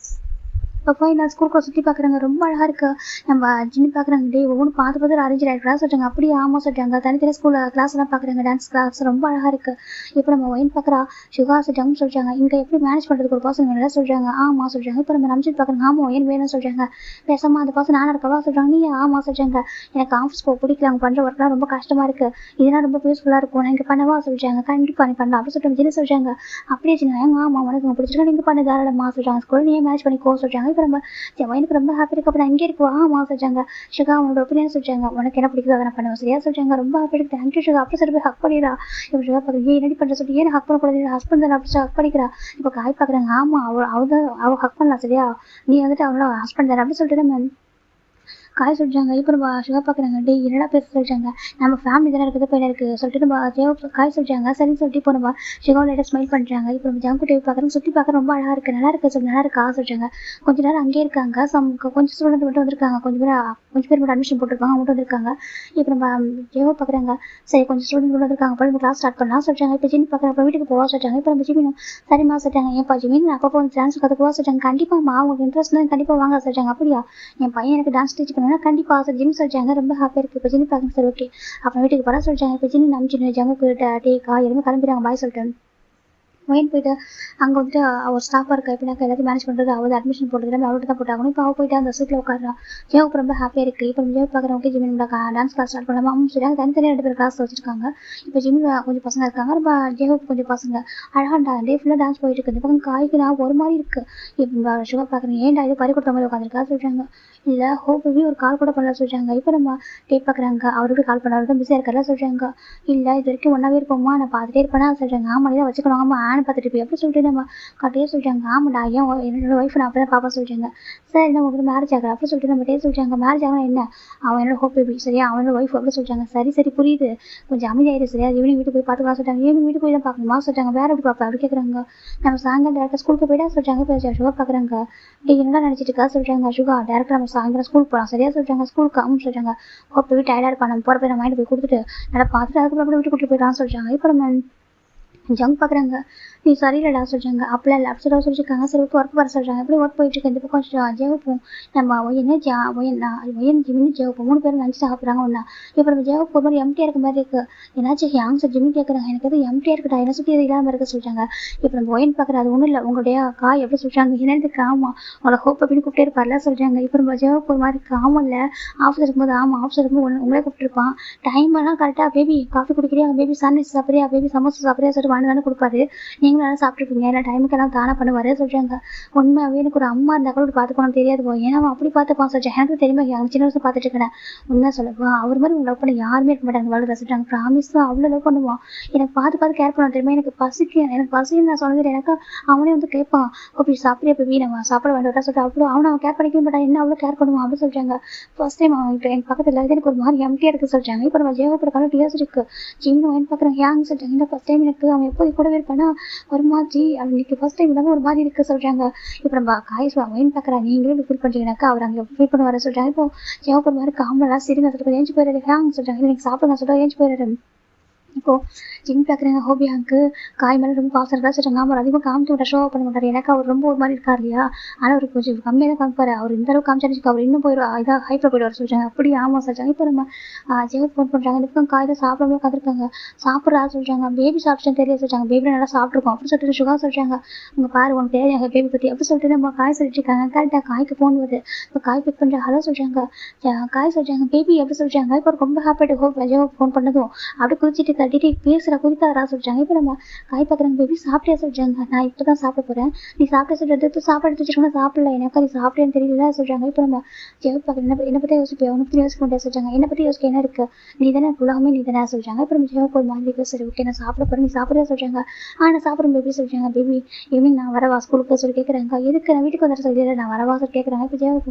S1: இப்போ போய் நான் ஸ்கூலுக்குள்ள சுற்றி பார்க்குறாங்க ரொம்ப அழகாக இருக்கு. நம்ம ஜின்னி பார்க்குறாங்க டே ஒவ்வொன்று பார்த்து அரேஞ்ச் ஆகிருக்கா சொல்கிறாங்க. அப்படியே ஆமாம் சொல்கிறாங்க. தனித்தனி ஸ்கூலில் கிளாஸ்லாம் பார்க்குறாங்க டான்ஸ் கிளாஸ் ரொம்ப அழகாக இருக்குது. இப்போ நம்ம ஒயின் பார்க்குறா சுகா சொல்கிறாங்கன்னு சொல்கிறாங்க. இங்கே எப்படி மேனேஜ் பண்ணுறதுக்கு ஒரு பர்சன் வேணும் சொல்கிறாங்க. ஆமாம் சொல்கிறாங்க. இப்போ நம்ம நம்பிச்சு பார்க்குறாங்க. ஆமாம் ஒயின் வேணும்னு சொல்கிறாங்க. பேசாமல் அந்த பர்சன் நானும் இருக்கவா சொல்கிறாங்க. நீ ஆமாம் சொல்கிறாங்க. எனக்கு ஆஃபீஸ் போக பிடிக்கல அவங்க பண்ணுற ஒர்க்லாம் ரொம்ப கஷ்டமாக இருக்குது இதெல்லாம் ரொம்ப யூஸ்ஃபுல்லாக இருக்கும் நான் இங்கே பண்ணவா சொல்கிறாங்க. கண்டிப்பாக நீ பண்ணலாம் அப்படி சொல்லிட்டு ஜின்னு சொல்கிறாங்க. அப்படியே சின்ன ஆமாம் உனக்கு பிடிச்சிருக்கா நீங்கள் பண்ண தாராளமாக சொல்கிறாங்க. ஸ்கூல் நீ மேனேஜ் பண்ணிக்கோ சொல்கிறாங்க. இப்போ நம்ம எனக்கு ரொம்ப ஹாப்பி இருக்கு. அப்போ நான் இங்கே இருக்குவா ஆமா சொல்கிறாங்க. சுகா அவனோட ஒப்பீனியன் சொல்கிறாங்க. உனக்கு என்ன பிடிக்குதோ அதை நான் பண்ணுவேன் சரியா சொல்கிறாங்க. ரொம்ப ஹாப்பி இருக்கு தேங்க்யூ சுகா அப்படி சொல்லி போய் ஹக் பண்ணிடா. இப்போ சுகா பார்க்குறது என்னடி பண்ணுற சொல்லி ஏன் ஹக் பண்ணக்கூடாது ஹஸ்பண்ட் தான் அப்படி ஹக் பண்ணிக்கிறா. இப்போ காய் பார்க்குறாங்க. ஆமாம் அவள் ஹக் பண்ணலாம் சரியா நீ வந்துட்டு அவளோட ஹஸ்பண்ட் தானே அப்படி சொல்லிட்டு நம்ம காய் சொல்கிறாங்க. இப்போ நம்ம சுகா பார்க்குறாங்க. டே என்னடா பேச சொல்கிறாங்க. நம்ம ஃபேமிலி தானே இருக்குது போய் இருக்குது சொல்லிட்டு நம்ம காய் சொல்கிறாங்க. சரின்னு சொல்லிட்டு இப்போ நம்ம சுகாவோட ஸ்மைல் பண்ணுறாங்க. இப்போ நம்ம ஜங்கு டிவி பார்க்குறோம் சுற்றி பார்க்க ரொம்ப அழகாக இருக்குது நல்லா இருக்குது சொல்லி நல்லா இருக்கா சொல்கிறாங்க. கொஞ்ச நேரம் அங்கேயே இருக்காங்க. கொஞ்சம் ஸ்டூடெண்ட் மட்டும் வந்திருக்காங்க. கொஞ்சம் பேர் மட்டும் அட்மிஷன் போட்டிருக்காங்க மட்டும் வந்திருக்காங்க. இப்போ நம்ம ஜெயோ பார்க்குறாங்க. சரி கொஞ்சம் ஸ்டூடெண்ட் மட்டும் வந்திருக்காங்க அப்புறம் கிளாஸ் ஸ்டார்ட் பண்ணலாம் சொல்கிறாங்க. இப்போ ஜிம்மி பார்க்குறேன் அப்புறம் வீட்டுக்கு போவா சொல்கிறாங்க. இப்போ நம்ம ஜிமினும் சரிம்மா சொல்கிறாங்க. ஏன்ப்பா ஜிமின் அப்போ வந்து டான்ஸ் கற்றுக்குவா சொல்கிறாங்க. கண்டிப்பாக அவங்களுக்கு இன்ட்ரெஸ்ட் தான் கண்டிப்பாக வாங்க சொல்கிறாங்க. அப்படியா என் பையன் எனக்கு டான்ஸ் டீச் பண்ணுவேன்னா கண்டிப்பாக சார் ஜிம் சொல்கிறாங்க. ரொம்ப ஹாப்பியாக இருக்குது. இப்போ ஜிம்மி பார்க்குறேன் சார் ஓகே அப்புறம் வீட்டுக்கு போகிறா சொல்கிறாங்க. இப்போ ஜிம்மி நம்பிச்சு ஜங்கு டேக்கா எல்லாமே கிளம்பிடுறாங்க பாய் சொல்லிட்டு ஒயின் போயிட்டு அங்கே வந்துட்டு அவர் ஸ்டாஃபாக இருக்கா எப்படின்னா எல்லாத்தையும் மேனேஜ் பண்ணுறது அவள் அட்மிஷன் போடுறது எல்லாமே அவர்கிட்ட தான் போட்டாகணும். இப்போ அவள் போயிட்டு அந்த சீட்டில் உட்காரா. ஜேவுக்கு ரொம்ப ஹாப்பியாக இருக்குது. இப்போ ஜேவு பார்க்குறேன் ஓகே ஜிமினோட டான்ஸ் கிளாஸ் ஸ்டார்ட் பண்ணலாமா அவங்க சொல்லிட்டாங்க. தனித்தனியாக 2 பேர் கிளாஸ் வச்சிருக்காங்க. இப்போ ஜிம்மில் கொஞ்சம் பசங்க இருக்காங்க. ரொம்ப ஜேவுக்கு கொஞ்சம் பசங்க அழகாண்டா டே ஃபுல்லாக டான்ஸ் போயிட்டு இருக்குது. இந்த பக்கம் காய்க்கு நான் ஒரு மாதிரி இருக்குது. இப்போ சுகர் பார்க்குறேன் ஏன்டா இது பறி கொடுத்த மாதிரி உட்காந்துருக்கா சொல்கிறாங்க. இல்லை ஹோப்பி ஒரு கால் கூட பண்ணல சொல்கிறாங்க. இப்போ நம்ம டேட் பார்க்குறாங்க. அவருக்கு கால் பண்ணாரு தான் பிஸியாக இருக்காரா சொல்கிறாங்க. இல்லை இது வரைக்கும் ஒன்றாவே இருப்போம்மா நான் பார்த்துட்டே இருப்பேனா சொல்கிறாங்க. ஆமாம் தான் வச்சுக்கணும் ஆமாம் ஆன்னு பார்த்துட்டு போய் அப்படி சொல்லிட்டு நம்ம கட்டையே சொல்கிறாங்க. ஆமாடா ஏன் என்னோட ஒய்ஃப் நான் அப்போ தான் பாப்பா சொல்கிறாங்க. சரி நம்ம உங்களுக்கு மேரேஜ் ஆகிற அப்படி சொல்லிட்டு நம்ம டே சொல்கிறாங்க. மேரேஜ் ஆகணும் என்ன அவன் என்னோட ஹோப் பேபி சரியா அவனோட ஒய்ஃப் அப்படி சொல்கிறாங்க. சரி புரியுது கொஞ்சம் அமைதியாயிரு சரியா ஈவினிங் வீட்டுக்கு போய் பார்த்துக்கலாம் சொல்கிறாங்க. ஈவினிங் வீட்டுக்கு போய் தான் பார்க்கணுமா சொல்கிறாங்க. வேறு எப்படி பார்ப்பேன் அப்படி கேட்குறாங்க. நம்ம சாயங்காலம் டேரக்டாக ஸ்கூலுக்கு போய்ட்டா சொல்கிறாங்க. இப்போ சுகர் பார்க்குறாங்க. இப்படி என்னடா நினச்சிட்டு இருக்கா சொல்கிறாங்க. சுகா டேரக்டாக நம்ம சாயங்காலம் ஸ்கூலுக்கு போகலாம் சரியா சொல்கிறாங்க. ஸ்கூலுக்கு அவங்க சொல்கிறாங்க. ஹோப் பேபி டயர்டாக இருப்பா நம்ம போகிற போய் நம்ம மைண்ட் போய் கொடுத்துட்டு நல்லா பார்த்துட்டு அதுக்கப்புறம் வீட்டுக்கு கூட்டிட்டு போயிடலாம்னு சொல்கிறாங்க. இப்போ நம்ம ஜங்க் பார்க்குறாங்க. நீ சரியில்லடா சொல்கிறாங்க. அப்படிலாம் இல்லை அப்படி சொல்லியிருக்காங்க. சரி ஓகே ஒர்க் வர சொல்கிறாங்க. எப்படி ஒர்க் போயிட்டுருக்கு இந்த பக்கம் ஜெயப்பும் நம்ம ஒயன் ஜிமின்னு ஜெயப்பும் 3 பேரும் லஞ்ச் சாப்பிட்றாங்க ஒன்றா. இப்போ நம்ம ஜெயப்பு ஒரு மாதிரி எம்டியாக இருக்க மாதிரி இருக்குது. ஏன்னாச்சும் ஹேங் சார் ஜிமின்னு கேட்குறாங்க. எனக்கு எதுவும் எம்டியாக இருக்கட்டா என்ன சுற்றி எது இல்லாமல் இருக்க சொல்கிறாங்க. இப்போ நம்ம ஒயன் பார்க்குற அது ஒன்றும் இல்லை உங்களுடைய காய் எப்படி சொல்கிறாங்க. என்னது காமா உங்களை ஹோப் அப்படின்னு கூப்பிட்டே இருப்பார்ல சொல்கிறாங்க. இப்போ நம்ம ஜெயப்பு ஒரு மாதிரி காமல்ல ஆஃபீஸ் இருக்கும்போது ஆஃபீஸ் இருக்கும்போது உங்களே கூப்பிட்டுருப்பான். டைம் எல்லாம் கரெக்டாக பேபி காஃபி குடிக்கிறியா பேபி சாண்ட்விச் சாப்பிட்றியா பேபி சமோசா சாப்பிட்றியா சொல்லிட்டு வாங்க கொடுப்பாரு. நீங்களும் நல்லா சாப்பிட்டுருப்பீங்க எல்லா டைமுக்கெல்லாம் தானே பண்ணுவார் சொல்கிறாங்க. உண்மையாகவே எனக்கு ஒரு அம்மா இருந்தால் கூட பார்த்துக்கணும் தெரியாது போய் ஏன்னா அவன் அப்படி பார்த்துப்பான் சொல்கிறேன். எனக்கு தெரியுமா சின்ன வயசு பார்த்துட்டு இருக்கிறேன். உண்மை சொல்லப்பா அவர் மாதிரி உங்க லவ் பண்ண யாருமே இருக்க மாட்டாங்க வாழ்க்கை சொல்கிறாங்க. ப்ராமிஸ் தான் அவ்வளோ லவ் பண்ணுவான். எனக்கு பார்த்து கேர் பண்ண தெரியுமா. எனக்கு பசின்னு நான் சொன்னது எனக்கு அவனே வந்து கேட்பான். அப்படி சாப்பிட்றியா பேபி நம்ம சாப்பிட வேண்டாம் சொல்லிட்டு அவ்வளோ அவனை கேர் பண்ணிக்கவே மாட்டான். என்ன அவ்வளோ கேர் பண்ணுவான் அப்படின்னு சொல்கிறாங்க. ஃபர்ஸ்ட் டைம் அவன் இப்போ எங்கள் பக்கத்தில் இது எனக்கு ஒரு மாதிரி எம்டியாக இருக்குது சொல்கிறாங்க. இப்போ நம்ம ஜெயப்பட காலம் டிஎஸ் இருக்குது ஜிம்னு வாங்கி பார்க்குறேன் ஹேங் சொல்கிறாங்க. இந்த ஃபர்ஸ்ட் டைம் எனக்கு அவன் எப்போது கூடவே இருப்பானா ஒரு மாதிரி அவனுக்கு ஃபர்ஸ்ட் டைம் இல்லாமல் ஒரு மாதிரி இருக்குது சொல்கிறாங்க. இப்போ நம்ம காய்ஸ் வாங்கி பார்க்குறாங்க. நீங்களே இப்படி ஃபீல் பண்ணுறீங்கனாக்கா அவர் அங்கே ஃபீல் பண்ண வர சொல்கிறாங்க. இப்போ ஜெயப்பட மாதிரி காமெல்லாம் சரிங்க சொல்லிட்டு ஏஞ்சி போயிடுறாரு ஹேங் சொல்கிறாங்க. எனக்கு சாப்பிட சொல்லிட்டு ஏஞ்சி போயிடுறாரு. இப்போது ஜிம் பார்க்குறாங்க. ஹோபியாவுக்கு காய் மேலே ரொம்ப பாசம் இருக்கா சொல்கிறாங்க. அவர் அதிகமாக காமிச்சு விட்டா ஷோ பண்ண மாட்டார். எனக்கு அவர் ரொம்ப ஒரு மாதிரி இருக்கார் இல்லையா. ஆனால் அவர் கொஞ்சம் கம்மியாக தான் காமிப்பார். அவர் இந்த அளவுக்கு காமிச்சாச்சு அவர் இன்னும் போயிடுவார் இதாக ஹைப்பில் போயிடுவார் சொல்கிறாங்க. அப்படி ஆமாம் சொல்கிறாங்க. இப்போ நம்ம ஜெயப் ஃபோன் பண்ணுறாங்க. இதுக்கும் காய் தான் சாப்பிடாம கற்றுருக்காங்க. சாப்பிட்றா சொல்கிறாங்க. பேபி சாப்பிட்டேன்னு தெரிய சொல்கிறாங்க. பேபி நல்லா சாப்பிட்ருக்கோம் அப்படி சொல்லிட்டு சுகா சொல்கிறாங்க. உங்கள் பாரு உனக்கு தெரியாது பேபி பற்றி அப்படி சொல்லிட்டு நம்ம காய் சொல்லிட்டு இருக்காங்க. கரெக்டாக காய்க்கு ஃபோன் வருது. இப்போ காய் பிக் பண்ணுறாங்க. ஹலோ சொல்கிறாங்க. காய் சொல்கிறாங்க பேபி எப்படி சொல்கிறாங்க. இப்போ ரொம்ப ஹாப்பியாக ஹோப் ஜெயப் ஃபோன் பண்ணதும் அப்படி குதிச்சிட்டு தட்டிட்டு பேசுகிற குதிக்காதரா சொல்கிறாங்க. இப்போ நம்ம காய் பார்க்குறாங்க. பேபி சாப்பிட்டே சொல்கிறாங்க. நான் இப்போ தான் சாப்பிட போகிறேன். நீ சாப்பிட்ட சொல்கிறது சாப்பாடு எடுத்து வச்சுருக்கோன்னா சாப்பிடல எனக்கு அது சாப்பிட்டேன்னு தெரியல சொல்கிறாங்க. இப்போ நம்ம ஜெயப் பார்க்குறேன். என்னை பற்றி யோசிப்பேன் உனக்கு பற்றி யோசிக்க முடியாது சொல்கிறாங்க. என்னை பற்றி யோசிக்க என்ன இருக்குது நீ தானே உலகமே நீ தானே சொல்கிறாங்க. இப்போ நம்ம ஜெயப் ஒரு மாதிரி சரி ஓகே நான் சாப்பிட போகிறேன் நீ சாப்பிட்றே சொல்கிறாங்க. நான் சாப்பிட்றேன் பேபி சொல்கிறாங்க. பேபி ஈவினிங் நான் வரவா ஸ்கூலுக்கு சொல்லி கேட்குறாங்க. எதுக்கு நான் வீட்டுக்கு வந்துட்டு சொல்லி நான் வரவா சொல்லி கேட்குறாங்க. இப்போ ஜெயப்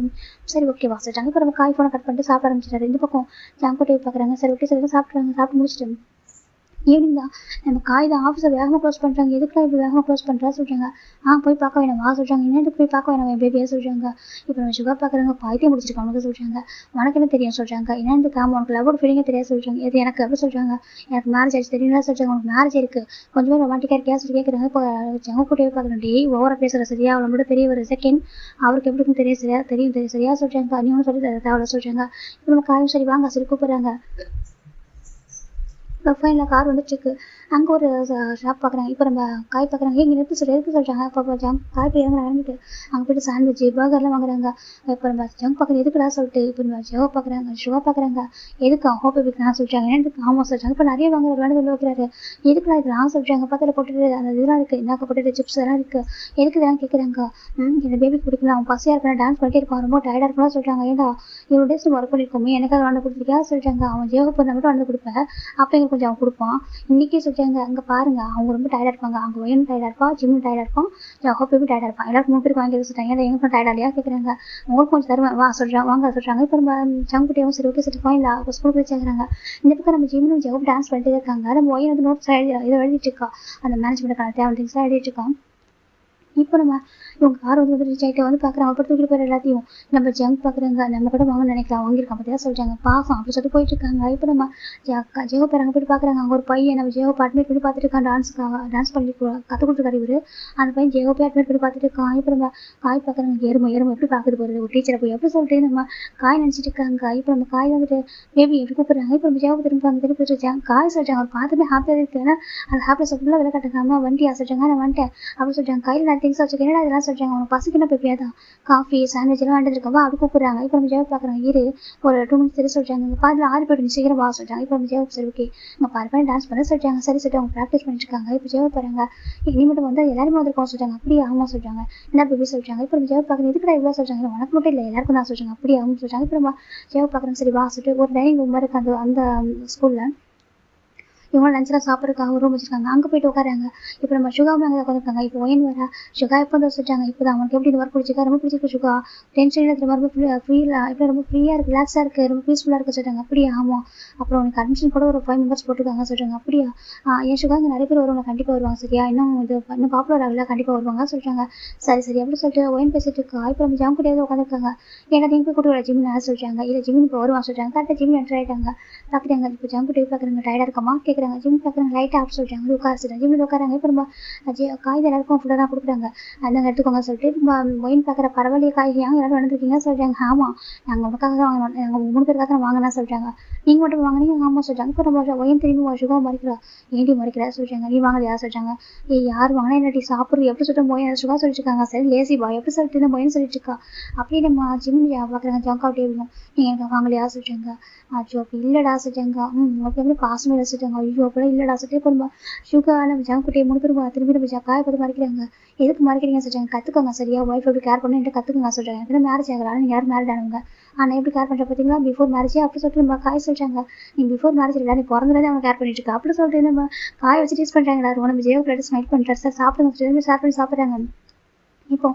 S1: சரி ஓகேவா சொல்கிறாங்க. இப்போ நம்ம காய் ஃபோனை கட் பண்ணிட்டு சாப்பிட ஆரம்பிச்சிட்டாரு. இந்த பக்கம் ஜாங்கோட்டை பார்க்குறாங்க. சரி ஓகே சொல்லி சாப்பிட்றாங்க. சாப்பிட்டு முடிச்சிட்டு ஈவினிங் தான் நம்ம காய் தான் ஆஃபீஸை வேகமாக க்ளோஸ் பண்ணுறாங்க. எதுக்குலாம் இப்படி வேகமாக க்ளோஸ் பண்ணுறா சொல்கிறாங்க. போய் பார்க்க வேணாம் வா சொல்கிறாங்க. என்ன போய் பார்க்க வேணாம் என் பேபியாக சொல்கிறாங்க. இப்போ நம்ம சுகா பார்க்குறாங்க. பாய்த்தே முடிச்சிருக்காங்க அவனுக்கு சொல்கிறாங்க. உனக்கு என்ன தெரியும் சொல்கிறாங்க. என்னென்னு காம உனக்கு லவ்வோட ஃபீலிங்கே தெரியாது சொல்கிறாங்க. இது எனக்கு எப்படி சொல்கிறாங்க. எனக்கு மேரேஜ் ஆச்சு தெரியுங்களா சொல்கிறாங்க. உனக்கு மேரேஜ் இருக்குது கொஞ்சம் ரொமான்டிக்காக இருக்கியா சொல்லி கேட்குறாங்க. இப்போ ஜங்க கூட்டவே பார்க்குறேன். டே ஓவராக பேசுகிற சரியா அவளோட பெரிய ஒரு செகண்ட் அவருக்கு எப்படி இருக்குன்னு தெரியும் சரியா தெரியும் சரியா சொல்கிறாங்க. நீ ஒன்று சொல்லி தேவையில்ல சொல்கிறாங்க. இப்போ நம்ம காயும் சரி வாங்க சொல்லி கூப்பிட்றாங்க. ஃபைனில் கார் வந்துட்டுருக்கு. அங்கே ஒரு ஷாப் பார்க்குறாங்க. இப்போ நம்ம காய் பார்க்குறாங்க. இங்கே நிறுத்தி சொல்லி எதுக்கு சொல்கிறாங்க. இப்போ காய் போய் இறங்கிட்டு அங்கே போய்ட்டு சாண்ட்விச் பர்கர்லாம் வாங்குறாங்க. இப்போ நம்ம ஜங்க் பார்க்குறது எதுக்குடா சொல்லிட்டு இப்போ நம்ம ஜோ பார்க்குறாங்க. ஷுவா பார்க்குறாங்க. எதுக்கு ஹோப் நான் சொல்கிறாங்க. எனக்கு ஆமாம் சொல்கிறாங்க. இப்போ நிறைய வாங்குற விளையாண்டு வைக்கிறாரு. எதுக்குடா இது நான் சொல்கிறாங்க. பக்கத்தில் போட்டுட்டு அந்த இதெல்லாம் இருக்குது இந்தாக்க போட்டுட்டு சிப்ஸ் எல்லாம் இருக்குது எதுக்கு இதெல்லாம் கேட்குறாங்க. இந்த பேபிக்கு பிடிக்கல அவன் பசியாக இருக்கான் டான்ஸ் பண்ணிட்டே இருப்பான் ரொம்ப டயர்டாக இருக்கலாம் சொல்கிறாங்க. ஏன்டா இவ்வளோ டேஸ் ஒர்க் பண்ணியிருக்கோமே எனக்காக விளாண்டு கொடுத்துருக்கியா சொல்கிறாங்க. அவன் ஜேவ பண்ண மட்டும் வந்து கொடுப்பேன் அப்போ எங்களுக்கு கொஞ்சம் அவன் கொடுப்பான். இன்றைக்கே சொல்கிறாங்க. அங்கே பாருங்க அவங்க ரொம்ப டயர்டாக இருப்பாங்க. அவங்க ஒயனும் டயர்டாக இருப்பான் ஜிம்மும் டயர்டாக இருப்பான் ஹோப்பேபி டயர்டாக இருப்பான். எல்லாருக்கும் 3 பேருக்கு வாங்கி சொல்கிறாங்க. ஏன்னா எங்களுக்கும் டயர்டாக இல்லையா கேட்குறாங்க. உங்களுக்கு கொஞ்சம் தருவேன் வா சொல்கிறாங்க வாங்க சொல்கிறாங்க. இப்போ நம்ம ஜங்குட்டியாவும் சரி ஓகே சொல்லிட்டு இல்லை அவங்க ஸ்கூல் போய் சேர்க்குறாங்க. இந்த பக்கம் நம்ம ஜிம்மும் ஜெவ் டான்ஸ் பண்ணிட்டு இருக்காங்க. நம்ம ஒயன் வந்து நோட்ஸ் இதை எழுதிட்டு இருக்கா அந்த மேனேஜ்மெண்ட்டுக்கான தேவை திங்ஸ்லாம் எழுதிட்டு இருக்கான். இப்போ நம்ம இவங்க கார் வந்து ரீச் ஆகிட்டு வந்து பார்க்குறாங்க. அப்படி தூக்கிட்டு போகிற எல்லாத்தையும் நம்ம ஜங்க் பார்க்குறாங்க. நம்ம கூட வாங்க நினைக்கலாம் வாங்கியிருக்கான் பற்றியா சொல்கிறாங்க. பாசம் அப்படி சொல்லிட்டு போயிட்டு இருக்காங்க. இப்போ நம்ம ஜெயோ பேர் அங்கே போய்ட்டு பார்க்குறாங்க. அங்கே ஒரு பையன் நம்ம ஜெயோ அட்மிட் பண்ணி பார்த்துட்டு இருக்கான். டான்ஸ் பண்ணி கற்றுக் கொடுத்துருக்காரு இவர். அந்த பையன் ஜெயோ போய் அட்மிட் பண்ணி பார்த்துட்டு இருக்கான். இப்போ நம்ம காய் பார்க்குறாங்க. எருமை எப்படி பார்க்குது போகிறது ஒரு டீச்சரை போய் எப்படி சொல்லிட்டு நம்ம காய் நினச்சிட்டு இருக்காங்க. இப்போ நம்ம காய் வந்துட்டு பேபி எப்படி கூப்பிட்றாங்க. இப்போ நம்ம ஜெயோ திரும்பி காய் சொல்கிறாங்க. அவர் பார்த்துட்டு ஹாப்பியாக இருக்கு. ஏன்னா அந்த ஹாப்பியாக சொல்லிட்டு விலை கட்டுக்காம வண்டியா சொல்கிறாங்க. நான் வந்துட்டேன் அப்படி சொல்கிறாங்க. கையில் நான் திங்ஸ் வச்சுக்கேன். என்னடா இதெல்லாம் சொல்கிறாங்க. அவனுக்கு பசிக்கணும் பேப்பியா தான் காஃபி சாண்ட்விச் எல்லாம் வந்துட்டு இருக்கவா அப்படி கூப்பிட்றாங்க. இப்போ நம்ம ஜெயப் பார்க்குறாங்க. இரு ஒரு 2 மினிட்ஸ் சரி சொல்கிறாங்க. இங்கே பாதில் 6 பேர் சீக்கிரம் வா சொல்கிறாங்க. இப்போ நம்ம ஜெயப் சரி ஓகே இங்கே 10 பேர் டான்ஸ் பண்ண சொல்கிறாங்க. சரி சொல்லிட்டு அவங்க ப்ராக்டிஸ் பண்ணிட்டு இருக்காங்க. இப்போ ஜெயப் பாருங்க இனிமேட்டு வந்து எல்லாருமே வந்திருக்கோம் சொல்கிறாங்க. அப்படியே ஆமாம் சொல்கிறாங்க. என்ன பேபி சொல்கிறாங்க. இப்போ நம்ம ஜெயப் பார்க்குறது எதுக்குடா இவ்வளோ சொல்கிறாங்க. உனக்கு மட்டும் இல்லை எல்லாருக்கும் தான் சொல்கிறாங்க. அப்படியே அவங்க சொல்கிறாங்க. இப்போ நம்ம ஜெயப் பார்க்குறோம். சரி வா சொல்லிட்டு ஒரு டைனிங் ரூம் மாதிரி இருக்கு அந்த ஸ்கூலில் இவங்க லஞ்செலாம் சாப்பிட்றதுக்காக ஒரு ரூம் வச்சிருக்காங்க. அங்கே போய்ட்டு உட்காராங்க. இப்போ நம்ம சுகாவும் அங்கே உட்காந்துருக்காங்க. இப்போ ஒயின் வர சுகா எப்போ வந்து சொல்லிட்டாங்க. இப்போ தான் அவனுக்கு எப்படி இந்த ஒர்க் பிடிச்சிருக்கா ரொம்ப பிடிச்சிருக்கு சுகா டென்ஷன் எடுத்து ரொம்ப ஃப்ரீயாக இப்போ ரொம்ப ஃப்ரீயாக இருக்குது ரிலாக்ஸாக இருக்குது ரொம்ப பீஸ்ஃபுல்லாக இருக்குது சொல்கிறாங்க. அப்படியா ஆமாம் அப்புறம் உனக்கு அட்மிஷன் கூட ஒரு 5 மெம்பர்ஸ் போட்டுருக்காங்க சொல்கிறாங்க. அப்படியா என் சுகா இங்கே நிறைய பேர் வருவாங்க கண்டிப்பாக வருவாங்க சரியா இன்னும் பாப்புலர் ஆகல கண்டிப்பாக வருவாங்க சொல்கிறாங்க. சரி அப்படி சொல்லிட்டு ஒயின் பேசிட்டு இருக்கா. இப்போ நம்ம ஜாம் கூட்டியாவது உட்காந்துருக்காங்க. ஏன்னா நீங்கள் போய் கூட்டு ஜிம்னு சொல்கிறாங்க. இல்லை ஜிம்னு இப்போ வருவாங்க சொல்கிறாங்க. கரெக்டாக ஜிம் என்டர் ஆகிட்டாங்க பார்க்குறாங்க. இப்போ ஜாம் கூட்டி பார்க்குறாங்க டயர்டாக இருக்கமா கேட்குறாங்க. பார்க்குறாங்க. ஜிம் பார்க்குறாங்க. லைட்டாக ஆஃப் சொல்லிட்டாங்க. உட்கார சொல்லிட்டாங்க. ஜிம்மில் உட்காராங்க. இப்போ நம்ம காய் எல்லாருக்கும் ஃபுட்டாக தான் கொடுக்குறாங்க. அதான் எடுத்துக்கோங்க சொல்லிட்டு ஒயின் பார்க்குற பரவாயில்லையே காய் ஏன் எல்லாரும் வந்துருக்கீங்க சொல்லிட்டாங்க. ஆமாம் நாங்கள் உனக்காக தான் வாங்கினோம். நாங்கள் 3 பேருக்காக தான் வாங்கினா சொல்லிட்டாங்க. நீங்கள் மட்டும் வாங்கினீங்க ஆமாம் சொல்லிட்டாங்க. இப்போ நம்ம ஒயின் திரும்பி சுகா மறைக்கிறா. ஏன்டி மறைக்கிறா சொல்லிட்டாங்க. நீ வாங்கலையா சொல்லிட்டாங்க. யார் வாங்கினா என்னடி சாப்பிட்றது எப்படி சொல்லிட்டு மொயின் சுகா சொல்லிட்டு இருக்காங்க. சரி லேசி பாய் எப்படி சொல்லிட்டு இந்த மொயின் சொல்லிட்டு இருக்கா. அப்படியே நம்ம ஜிம் பார்க்குறாங்க. ஜங்காவிட்டே இருக்கும். நீங்கள் எனக்கு வாங்கலையா சொல்லிட்டாங்க. அச்சோ அப்படி இல்லைடா சொல்லிட்டாங்க. உங்களுக்கு எப்படி பாசம் இல்லை சொல்லிட்டாங்க. ஐயோ அப்படியே இல்லைடா சொல்லிட்டு இப்போ நம்ம சுகா நம்ம ஜங்குட்டியை 3 பேரும் திரும்பி நம்ம காயை பார்த்து மறைக்கிறாங்க. எதுக்கு மறைக்கிறீங்க சொல்லிட்டாங்க. கற்றுக்கோங்க சரியா ஒய்ஃப் எப்படி கேர் பண்ணி கற்றுக்குங்க சொல்லிட்டாங்க. எனக்கு மேரேஜ் ஆகலாம். நீங்கள் யாரும் மேரேஜ் ஆனவங்க ஆனால் எப்படி கேர் பண்ணுற பார்த்தீங்களா பிஃபோர் மேரேஜே அப்படி சொல்லிட்டு நம்ம காய் சொல்லிட்டாங்க. நீ பிஃபோர் மேரேஜ் இல்லை நீ பிறந்ததே அவங்க கேர் பண்ணிட்டு இருக்கா அப்படி சொல்லிட்டு நம்ம காயை வச்சு டீஸ் பண்ணுறாங்க. நம்ம ஜெயோ பிளேட் ஸ்மைல் பண்ணுறாரு. சார் சாப்பிடுங்க ஸ்டார்ட் பண்ணி சாப்பிட்றாங்க. இப்போ